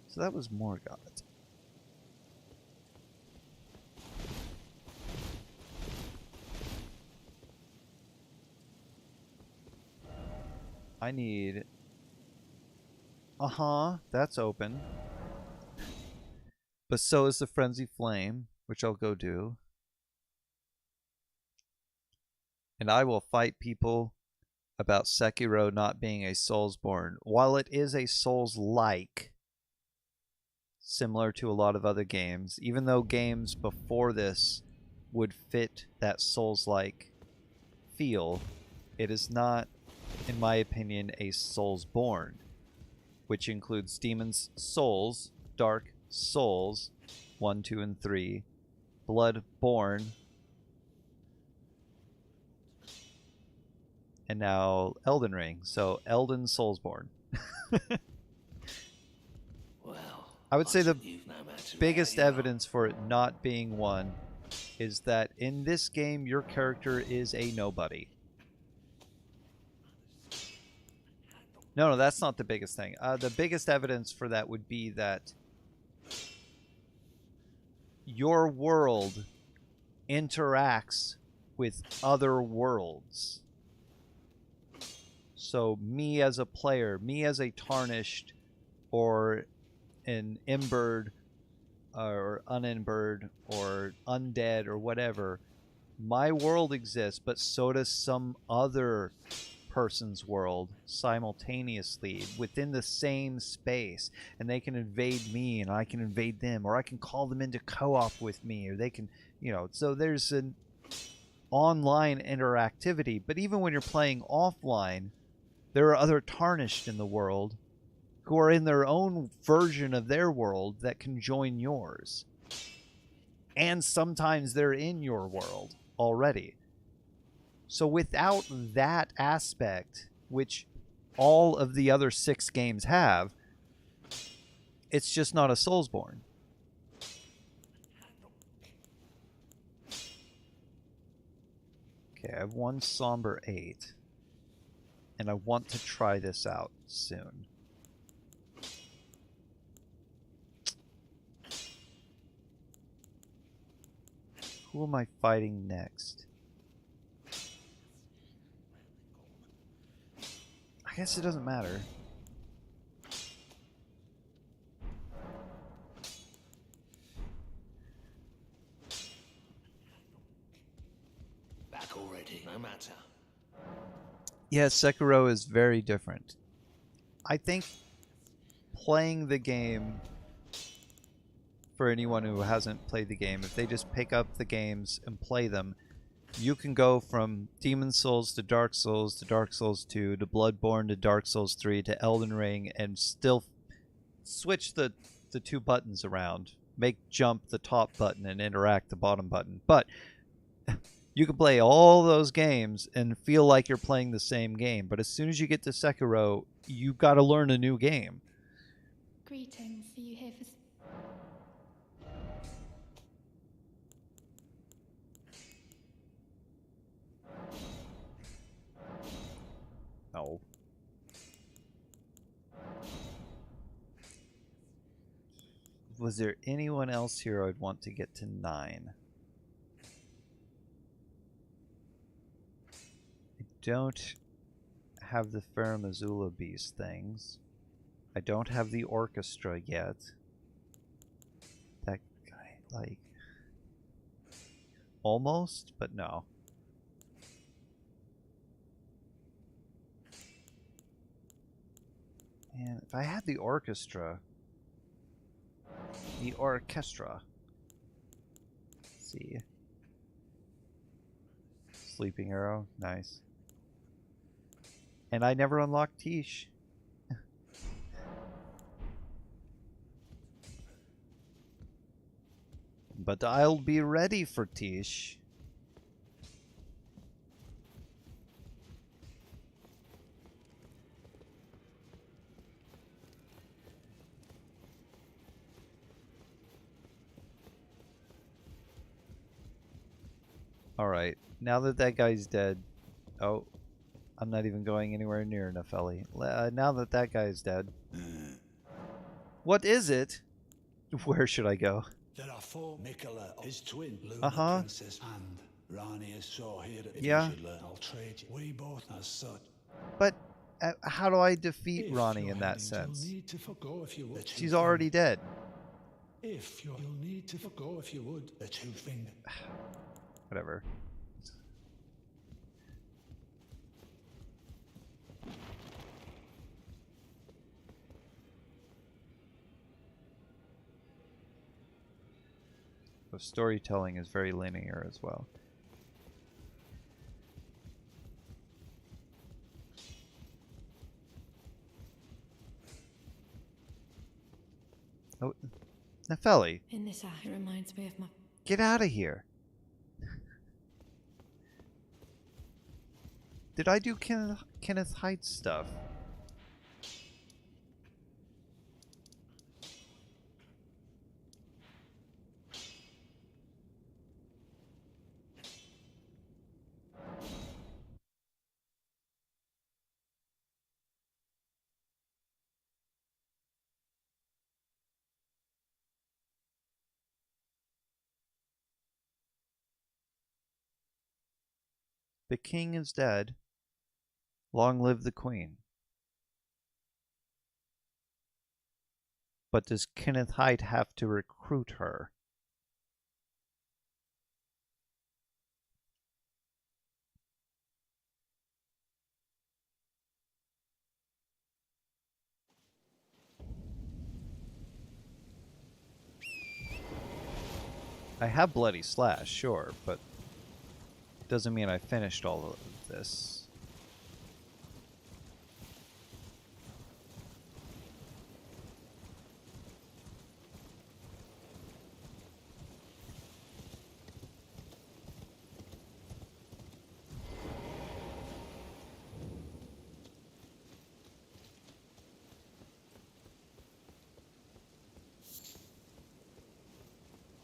So that was Morgoth. I need... that's open. But so is the Frenzy Flame, which I'll go do. And I will fight people about Sekiro not being a Soulsborne. While it is a Souls-like, similar to a lot of other games, even though games before this would fit that Souls-like feel, it is not, in my opinion, a Soulsborne, which includes Demon's Souls, Dark Souls 1, 2, and 3, Bloodborne, and now Elden Ring. So Elden Soulsborne. Well, I would say the you've no matter biggest where you are. evidence for it not being one is that in this game your character is a nobody. No, that's not the biggest thing. The biggest evidence for that would be that your world interacts with other worlds. So me as a player, me as a Tarnished or an Embered or Unimbered or Undead or whatever, my world exists, but so does some other person's world simultaneously within the same space, and they can invade me and I can invade them, or I can call them into co-op with me, or they can, so there's an online interactivity. But even when you're playing offline, there are other Tarnished in the world who are in their own version of their world that can join yours. and sometimes they're in your world already. So without that aspect, which all of the other 6 games have, it's just not a Soulsborne. Okay, I have one Somber 8. And I want to try this out soon. Who am I fighting next? I guess it doesn't matter. Back already, no matter. Yeah, Sekiro is very different. I think playing the game, for anyone who hasn't played the game, if they just pick up the games and play them, you can go from Demon Souls to Dark Souls to Dark Souls 2 to Bloodborne to Dark Souls 3 to Elden Ring and still switch the 2 buttons around. Make jump the top button and interact the bottom button. But you can play all those games and feel like you're playing the same game. But as soon as you get to Sekiro, you've got to learn a new game. Greetings. Are you here for... No. Was there anyone else here I'd want to get to 9? I don't have the Farum Azula Beast things. I don't have the orchestra yet. That guy, like... almost, but no. And if I had the orchestra... Let's see. Sleeping Arrow, nice. And I never unlocked Tish. But I'll be ready for Tish. Alright, now that that guy's dead... Oh, I'm not even going anywhere near Nefeli. Now that that guy's dead... What is it? Where should I go? There are 4 Mikola, his twin, Luna Uh-huh. Princess, and Rani is so here that if Yeah. you should learn, I'll trade you. We both as such. But how do I defeat If Ronnie you're in that heading, sense? You'll need to forgo if you would. She's already dead. You'll need to forgo if you would. The 2 finger. Whatever. The storytelling is very linear as well. Oh, Nefeli, In this eye, it reminds me of my... get out of here. Did I do Kenneth Heights stuff? The king is dead. Long live the queen. But does Kenneth Height have to recruit her? I have Bloody Slash, sure, but doesn't mean I finished all of this.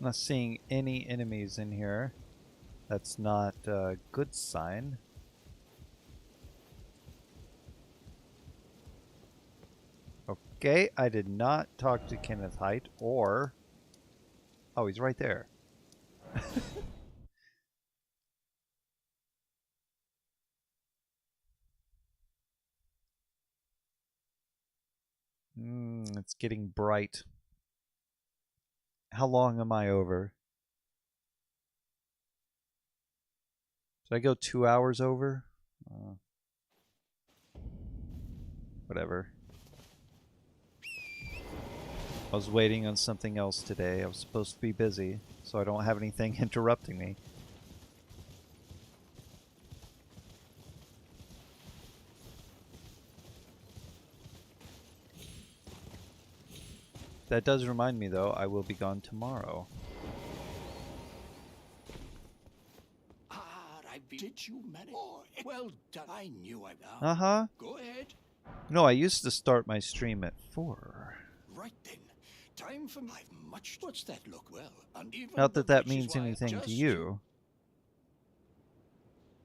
I'm not seeing any enemies in here. That's not a good sign. Okay, I did not talk to Kenneth Height or... Oh, he's right there. It's getting bright. How long am I over? Did I go 2 hours over? Whatever. I was waiting on something else today. I was supposed to be busy, so I don't have anything interrupting me. That does remind me, though, I will be gone tomorrow. Did you manage? Oh, well done. I knew I would. Uh-huh. Go ahead. No, I used to start my stream at 4. Right then. Time for my much. What's that look? Well, and even Not that that which is means why anything to just you.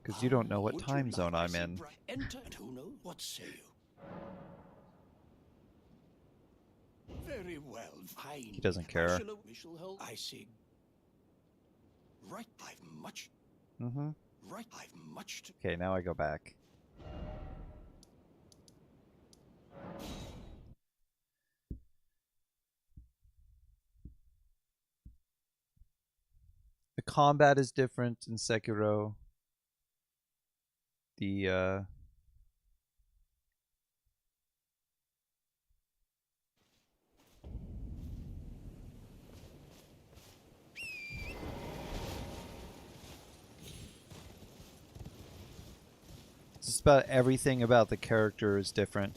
Because you don't know what would you time like zone I I'm say in. Enter, and who knows? What say you? Very well. Fine. He doesn't care. I see. Right, I've much. Mm-hmm. Right, I've much to. Okay, now I go back. The combat is different in Sekiro. The just about everything about the character is different.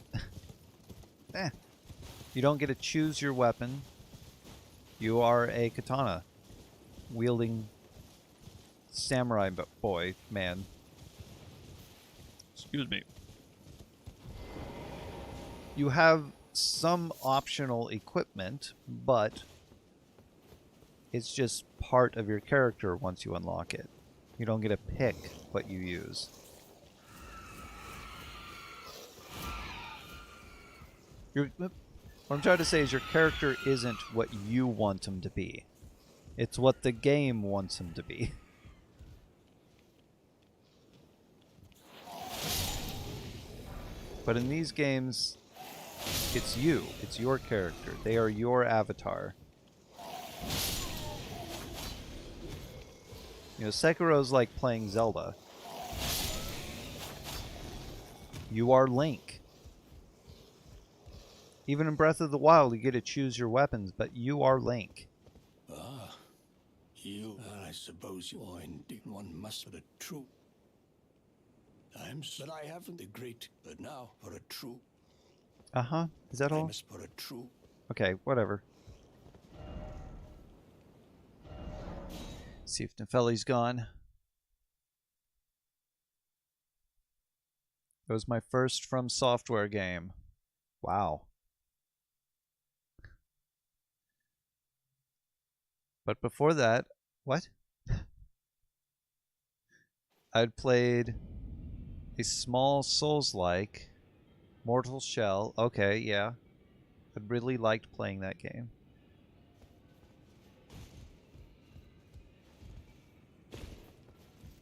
You don't get to choose your weapon. You are a katana wielding samurai boy man. Excuse me. You have some optional equipment, but it's just part of your character once you unlock it. You don't get to pick what you use. What I'm trying to say is your character isn't what you want him to be. It's what the game wants him to be. But in these games, it's you. It's your character. They are your avatar. You know, Sekiro's like playing Zelda. You are Link. Even in Breath of the Wild, you get to choose your weapons, but you are Link. Ah, you. I suppose you are indeed. One must be a true. But I haven't the great. But now for a true. Uh-huh. Is that all? I must put a true. Okay, whatever. See if Nefelli's gone. It was my first From Software game. Wow. But before that, what? I'd played a small Souls-like Mortal Shell. Okay, yeah. I really liked playing that game.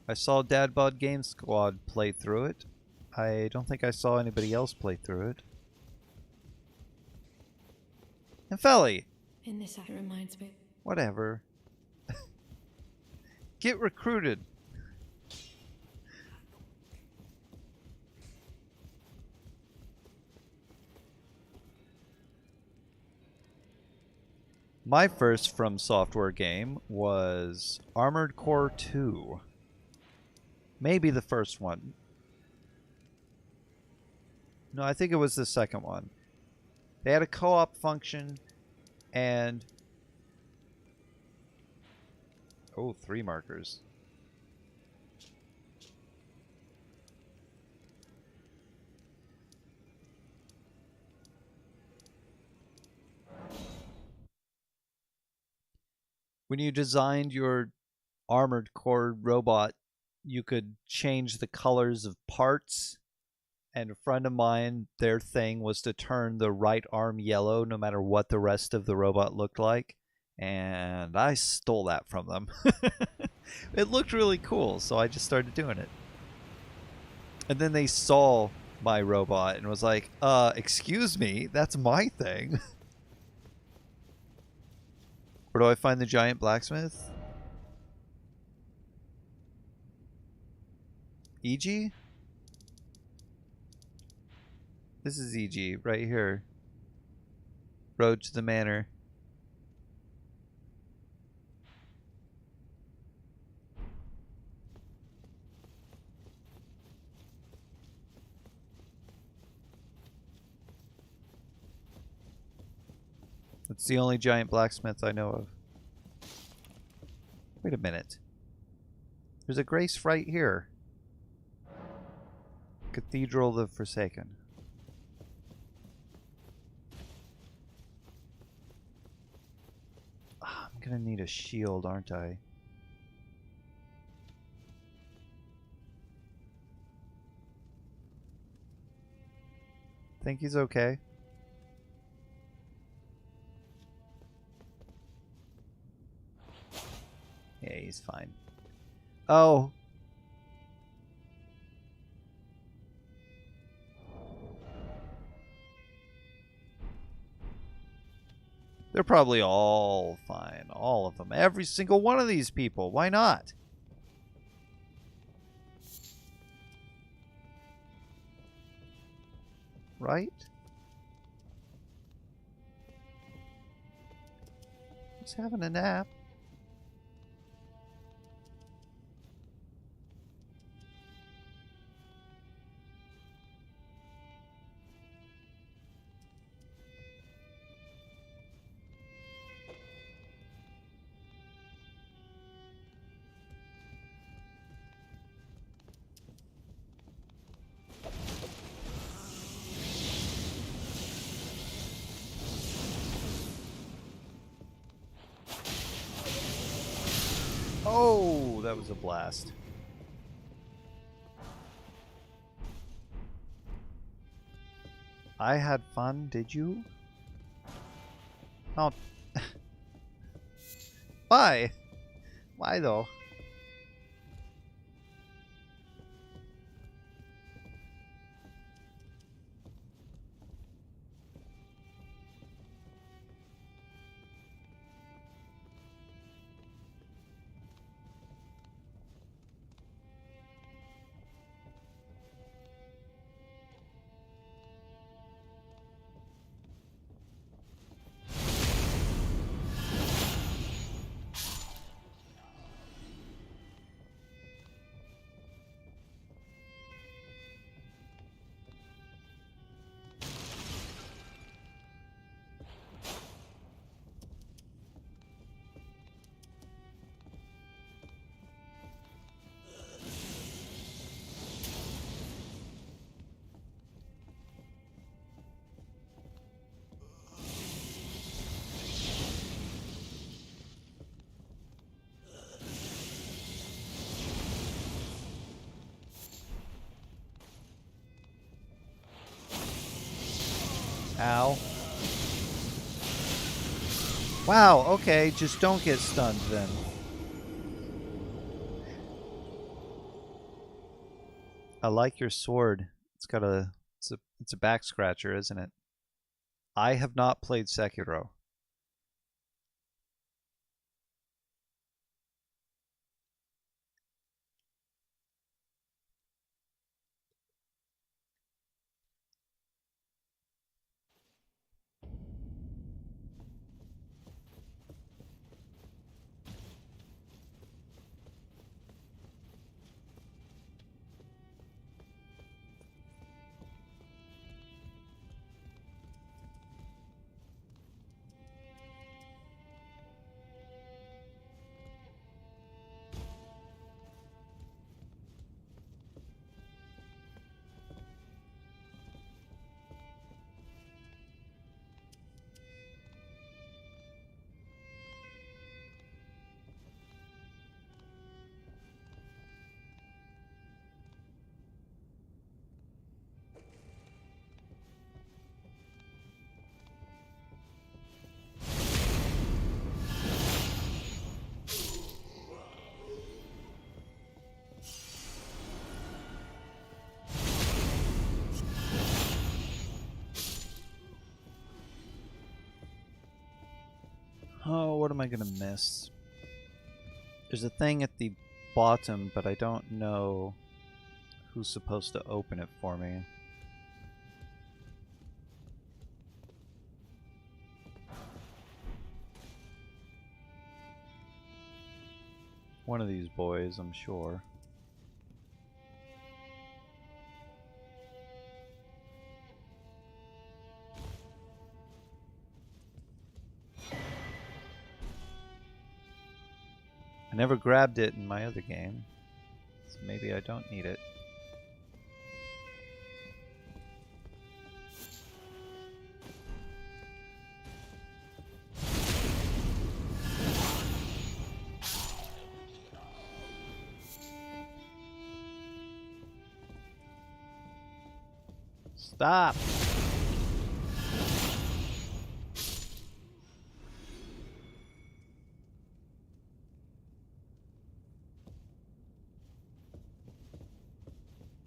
I saw Dad Bod Game Squad play through it. I don't think I saw anybody else play through it. And Felly! In this act, it reminds me. Whatever. Get recruited. My first From Software game was Armored Core 2. Maybe the first one. No, I think it was the second one. They had a co-op function and... Oh, 3 markers. When you designed your armored core robot, you could change the colors of parts. And a friend of mine, their thing was to turn the right arm yellow no matter what the rest of the robot looked like. And I stole that from them. It looked really cool, so I just started doing it. And then they saw my robot and was like, excuse me, that's my thing. Where do I find the giant blacksmith? EG? This is EG, right here. Road to the manor. It's the only giant blacksmith I know of. Wait a minute. There's a grace right here. Cathedral of the Forsaken. I'm gonna need a shield, aren't I? Think he's okay? Yeah, he's fine. Oh. They're probably all fine. All of them. Every single one of these people. Why not? Right? He's having a nap. Oh, that was a blast. I had fun, did you? Oh. Why? Why though? Ow. Wow, okay, just don't get stunned then. I like your sword. It's a back scratcher, isn't it? I have not played Sekiro. Oh, what am I gonna miss? There's a thing at the bottom, but I don't know who's supposed to open it for me. One of these boys, I'm sure. I never grabbed it in my other game, so maybe I don't need it. Stop!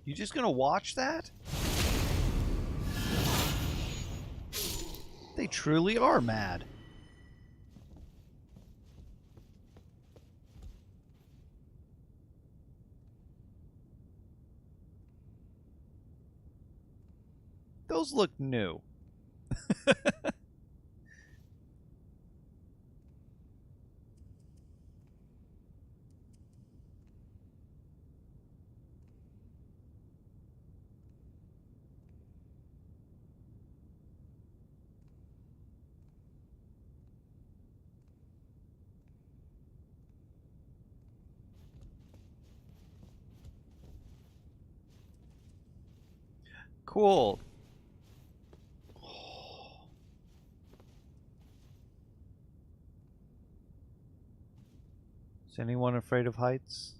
You just gonna watch that? They truly are mad. Those look new. Cool. Is anyone afraid of heights?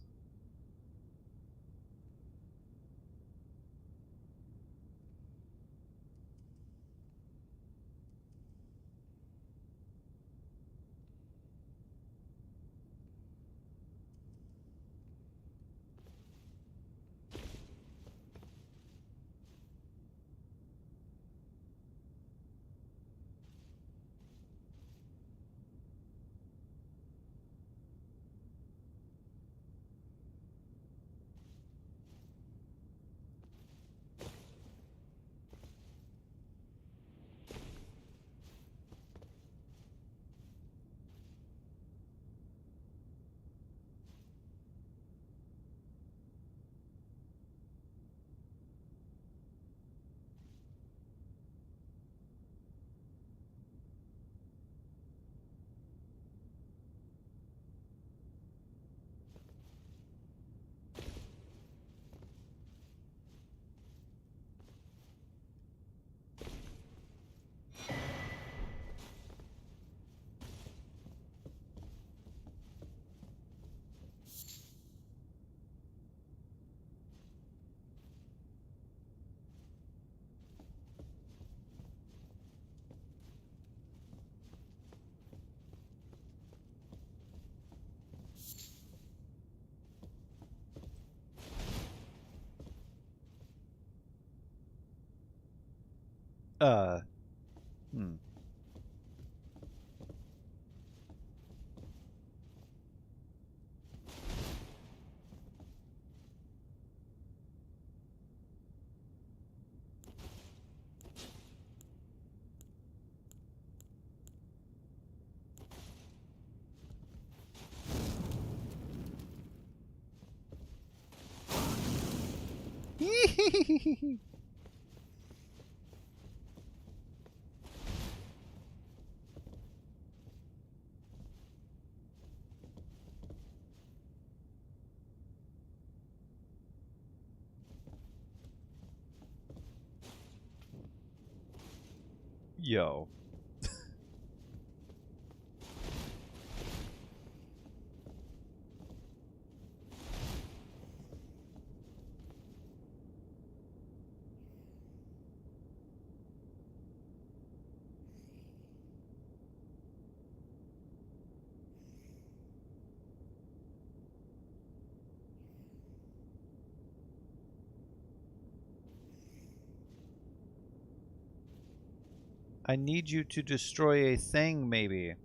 Uh, hmm. Yo. I need you to destroy a thing, maybe.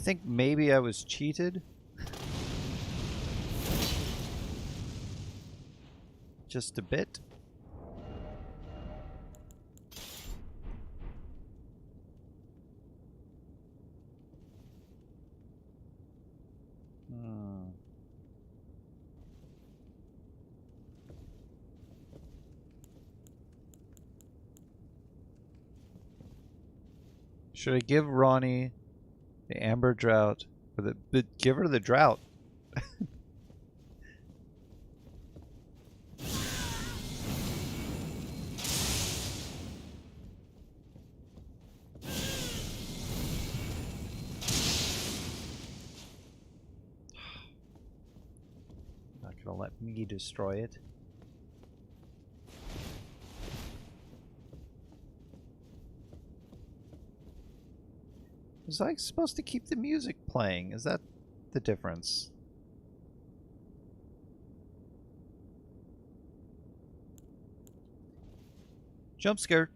think maybe I was cheated. Just a bit. Should I give Ronnie the amber drought or give her the drought? Not gonna let me destroy it. Was I supposed to keep the music playing? Is that the difference? Jump scare.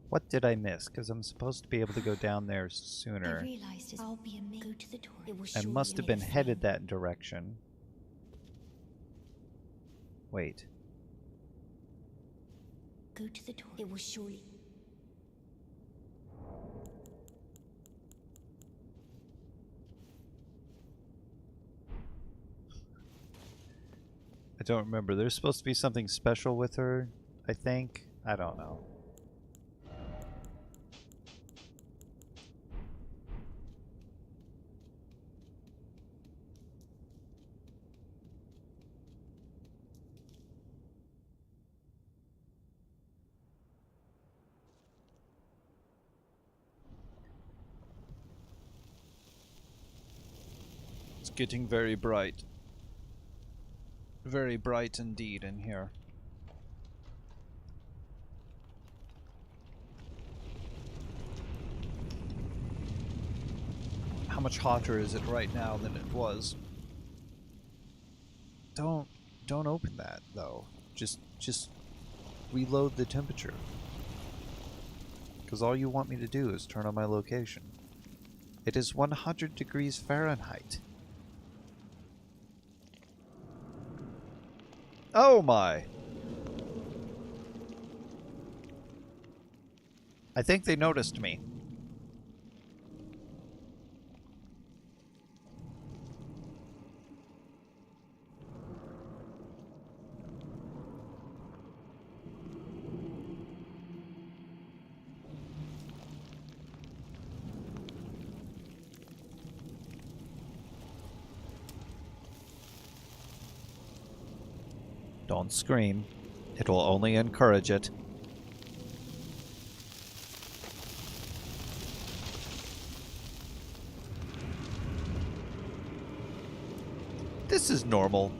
What did I miss? Because I'm supposed to be able to go down there sooner. I realized I'll be a go to the door. It was I must have been headed that direction. Wait. Go to the door. It was surely. I don't remember. There's supposed to be something special with her, I think. I don't know. It's getting very bright. Very bright indeed in here. How much hotter is it right now than it was? Don't open that though. Just reload the temperature. Because all you want me to do is turn on my location. It is 100 degrees Fahrenheit. Oh my! I think they noticed me. Don't scream. It will only encourage it. This is normal.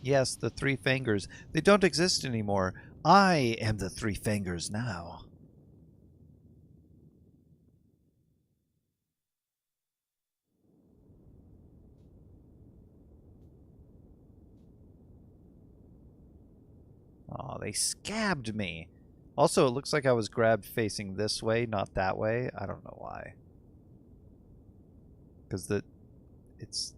Yes, the three fingers. They don't exist anymore. I am the three fingers now. Oh, they scabbed me. Also, it looks like I was grabbed facing this way, not that way. I don't know why. Because it's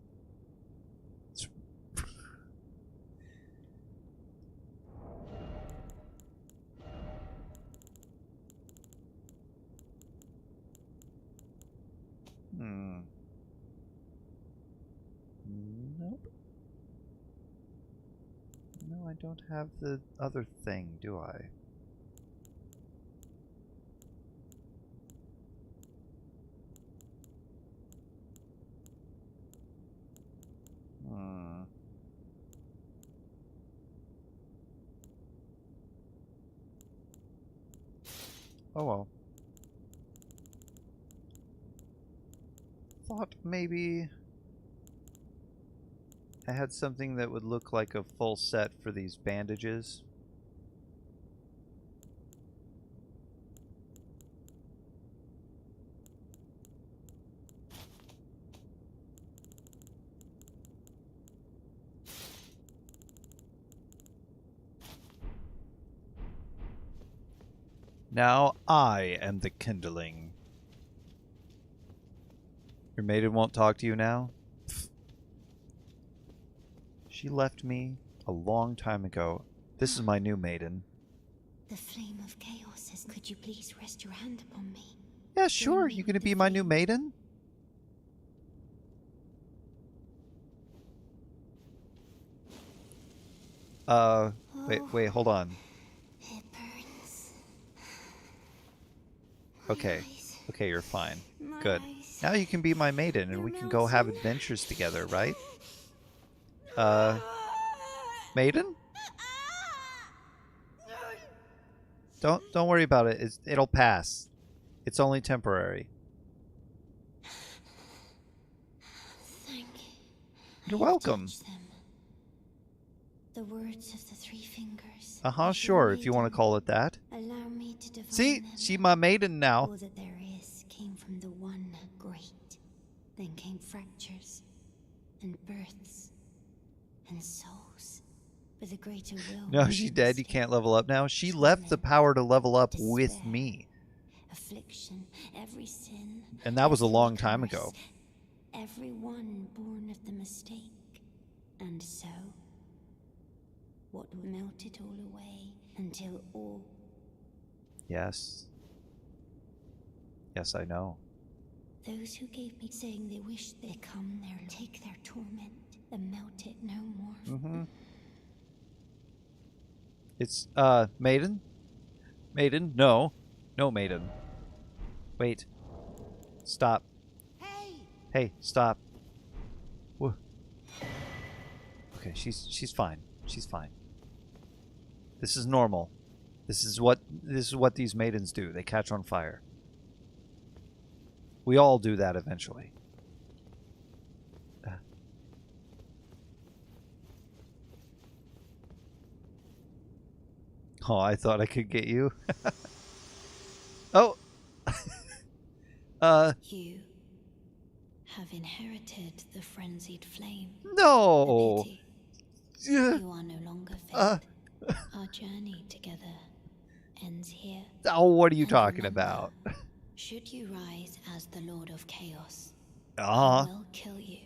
Nope. No, I don't have the other thing, do I? Oh well. Thought maybe I had something that would look like a full set for these bandages. Now I am the kindling. Your maiden won't talk to you now? Pfft. She left me a long time ago. This is my new maiden. The flame of chaos says, could you please rest your hand upon me? Yeah, Join sure. me You with gonna the be my new flames. maiden? Wait, hold on. It burns. Okay. Eyes. Okay, you're fine. My Good. eyes. Now you can be my maiden and You're we can go have melting. adventures together, right? Maiden? Don't worry about it. It'll pass. It's only temporary. Thank you. You're I have welcome. touched them. The words of the three fingers. Uh-huh, As your sure, if you want to maiden, call it that. allow me to divine See? them. She my maiden now. All that there is came from the one great. Then came fractures, and births, and souls. With a greater will. No, she's dead. You can't level up now. She left the power to level up with despair, me. Affliction, every sin. And that was a every long time curse, ago. Every one born of the mistake. And so, what would melt it all away until all. Yes. Yes, I know. Those who gave me saying they wish they come there, take their torment and melt it no more. Mm-hmm. It's, maiden? Maiden? No. No, maiden. Wait. Stop. Hey, stop. Whoa. Okay, she's fine. She's fine. This is normal. This is what these maidens do. They catch on fire. We all do that eventually. Oh, I thought I could get you. Oh. You have inherited the frenzied flame. No. A pity. You are no longer fate. Our journey together ends here. Oh, what are you And talking remember, about? Should you rise as the Lord of Chaos, I Uh-huh. will kill you.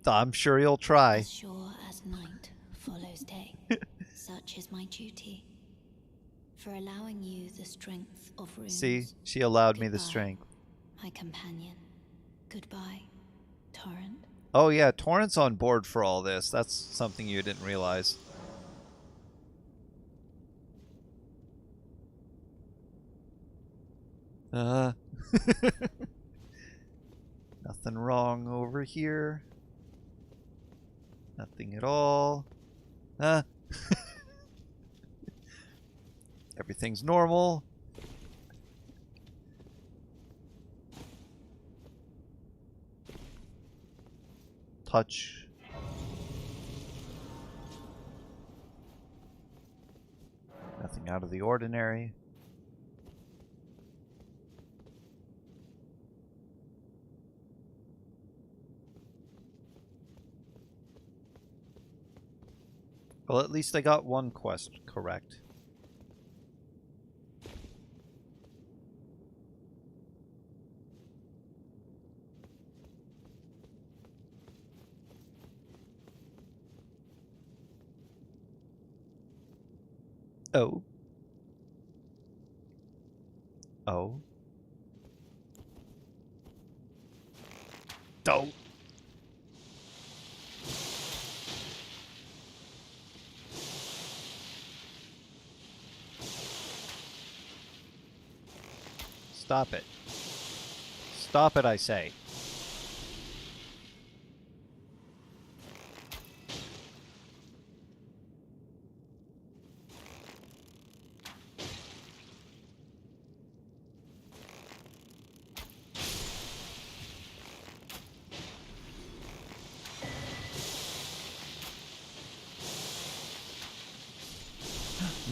I'm sure you'll try. As sure as night follows day. Such is my duty. For allowing you the strength of runes. See, she allowed me the Goodbye, strength. my companion. Goodbye, Torrent. Oh yeah, Torrent's on board for all this. That's something you didn't realize. Nothing wrong over here. Nothing at all. Everything's normal. Touch. Nothing out of the ordinary. Well, at least I got one quest correct. Oh. Oh. Oh. Stop it. Stop it, I say.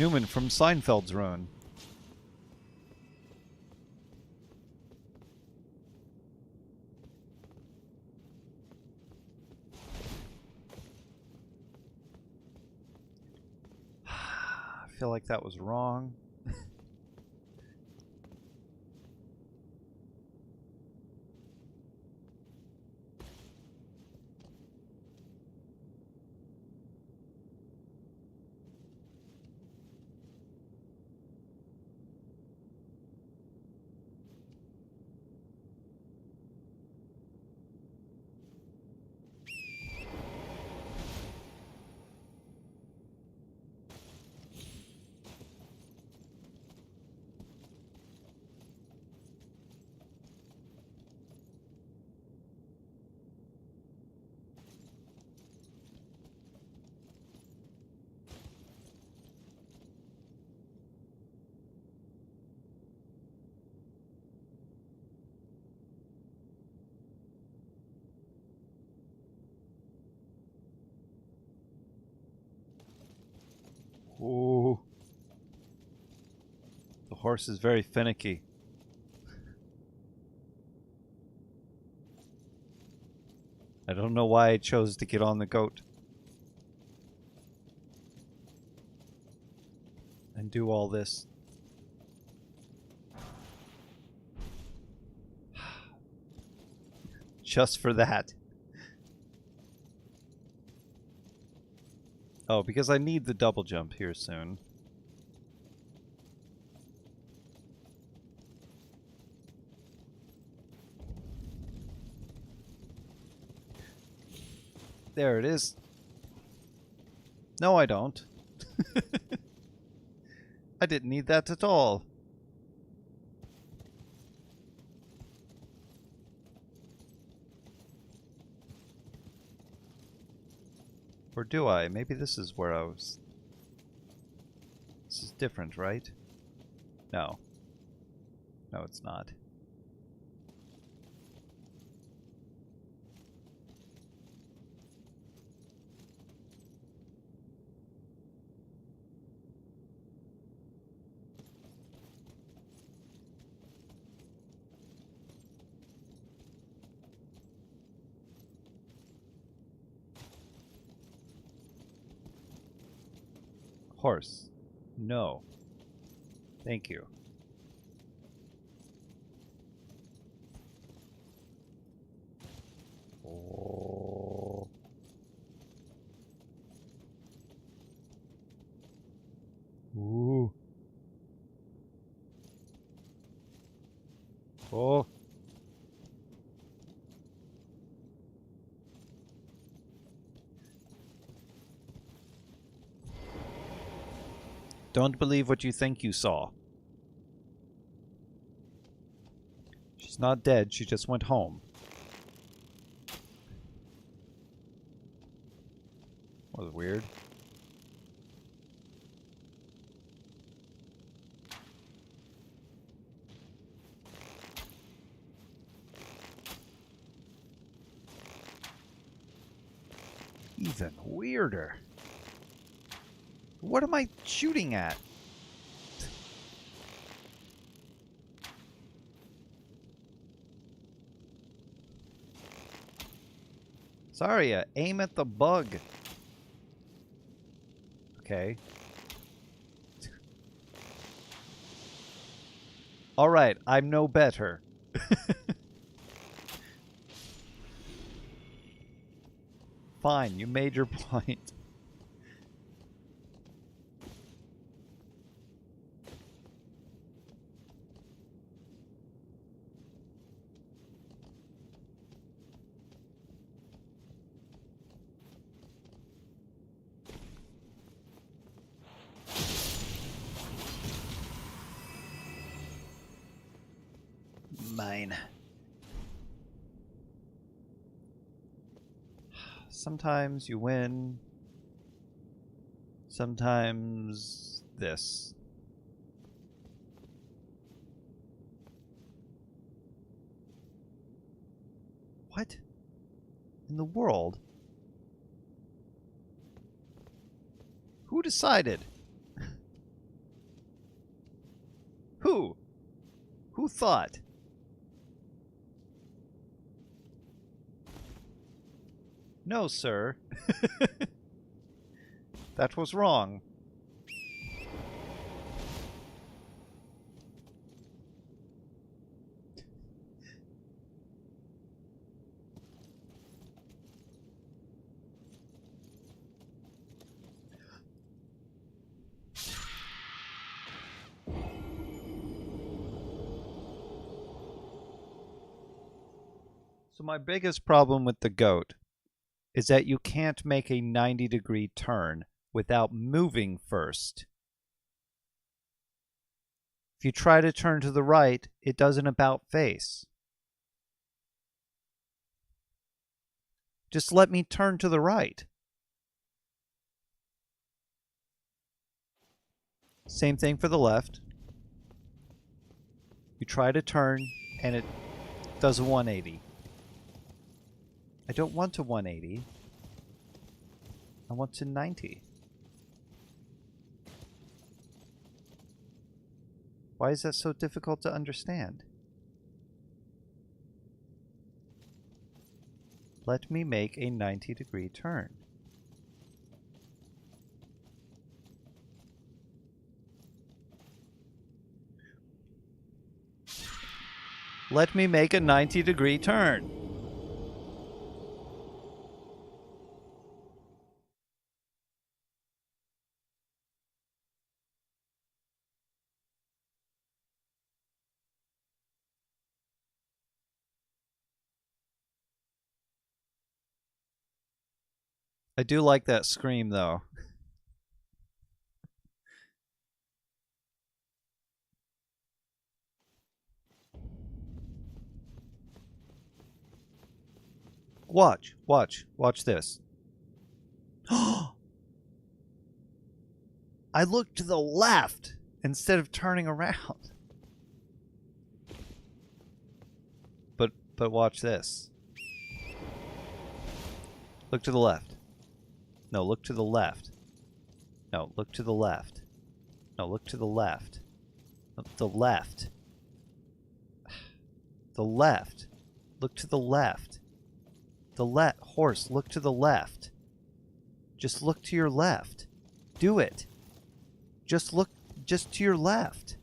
Newman from Seinfeld's Ruin. I feel like that was wrong. Ooh. The horse is very finicky. I don't know why I chose to get on the goat. And do all this. Just for that. Oh, because I need the double jump here soon. There it is. No, I don't. I didn't need that at all. Or do I? Maybe this is where I was... This is different, right? No. No, it's not. Horse. No. Thank you. Oh. Ooh. Oh. Don't believe what you think you saw. She's not dead, she just went home. Was weird. Even weirder. What am I shooting at? Sorry, aim at the bug. Okay. Alright, I'm no better. Fine, you made your point. Mine. Sometimes you win. Sometimes this. What in the world? Who decided? Who thought? No, sir. That was wrong. So my biggest problem with the goat is that you can't make a 90-degree turn without moving first. If you try to turn to the right, it does an about face. Just let me turn to the right. Same thing for the left. You try to turn, and it does a 180. I don't want a 180. I want a 90. Why is that so difficult to understand? Let me make a 90-degree turn. Let me make a 90-degree turn. I do like that scream, though. Watch, watch, watch this. I looked to the left instead of turning around. But watch this. Look to the left. No, look to the left. No, look to the left. No, look to the left. No, the left. The left. Look to the left. The left. Horse, look to the left. Just look to your left. Do it. Just look just to your left.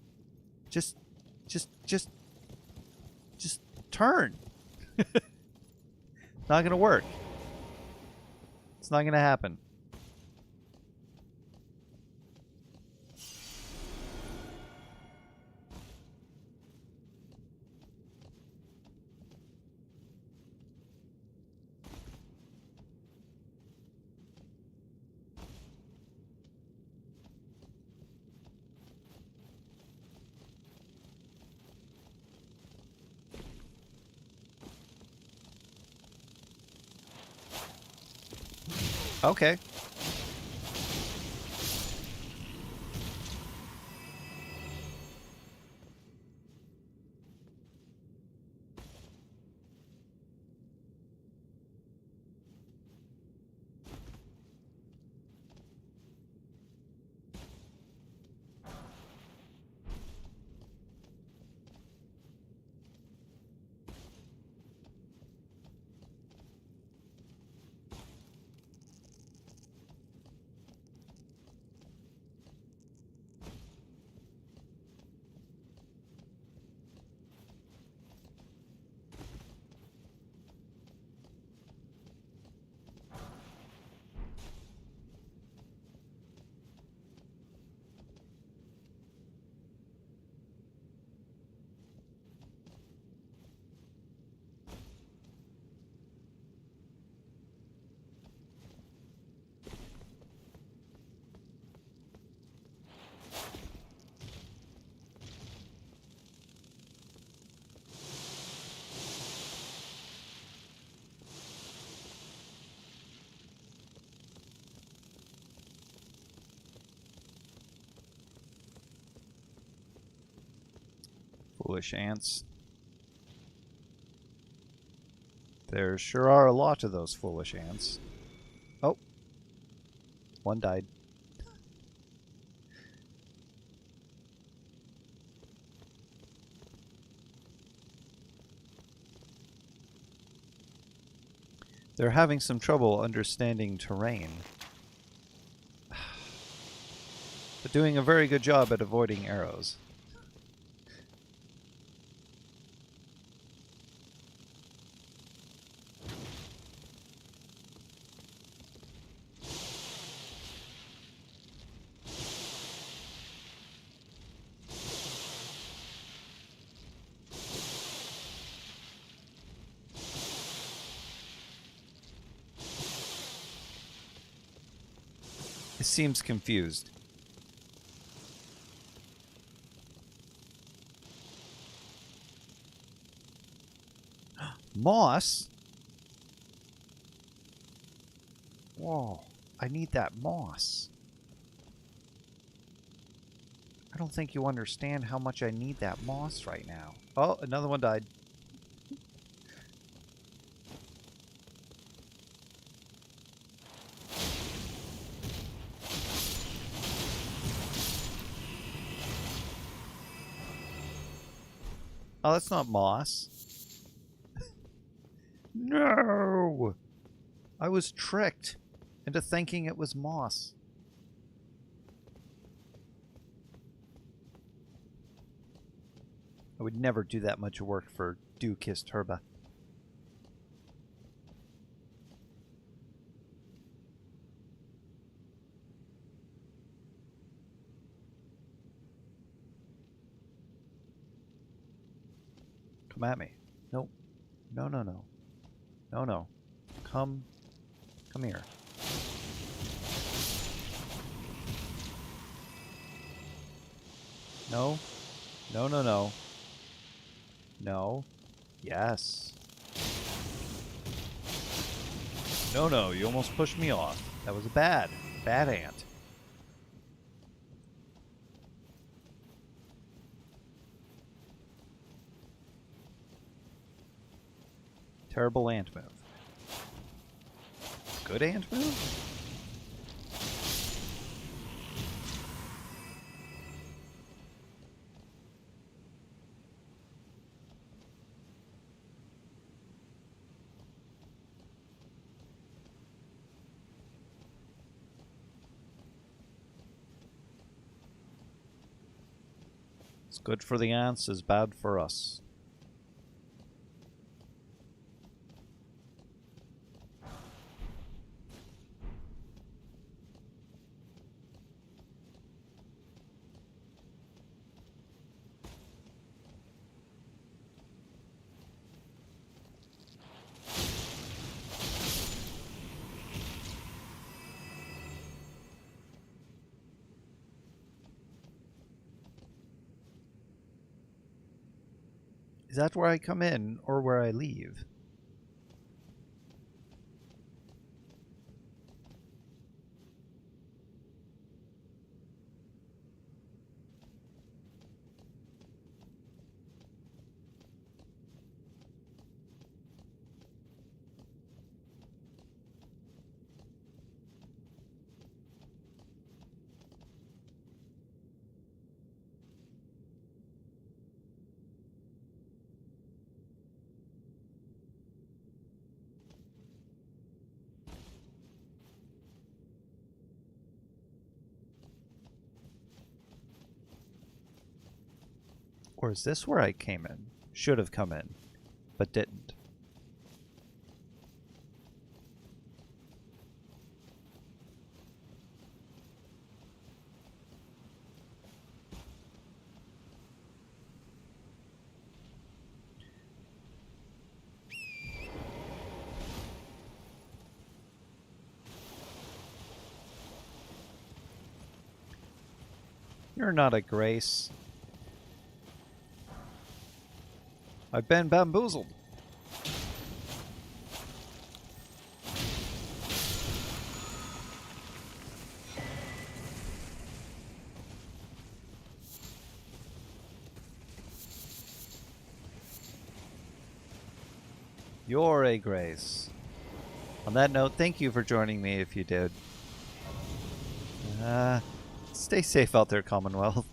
Just turn. Not gonna work. It's not gonna happen. Okay. Foolish ants. There sure are a lot of those foolish ants. Oh. One died. They're having some trouble understanding terrain. But doing a very good job at avoiding arrows. It seems confused. Moss? Whoa, I need that moss. I don't think you understand how much I need that moss right now. Oh, another one died. Oh, that's not moss. No! I was tricked into thinking it was moss. I would never do that much work for dew-kissed herba. Come at me. Nope. No, no, no. No, no. Come here. No. No, no, no. No. Yes. No, no, you almost pushed me off. That was a bad ant. Terrible ant move. Good ant move? It's good for the ants, is bad for us. Is that where I come in, or where I leave? Or is this where I came in? Should have come in, but didn't. You're not a grace. I've been bamboozled. You're a grace. On that note, thank you for joining me if you did. Stay safe out there, Commonwealth.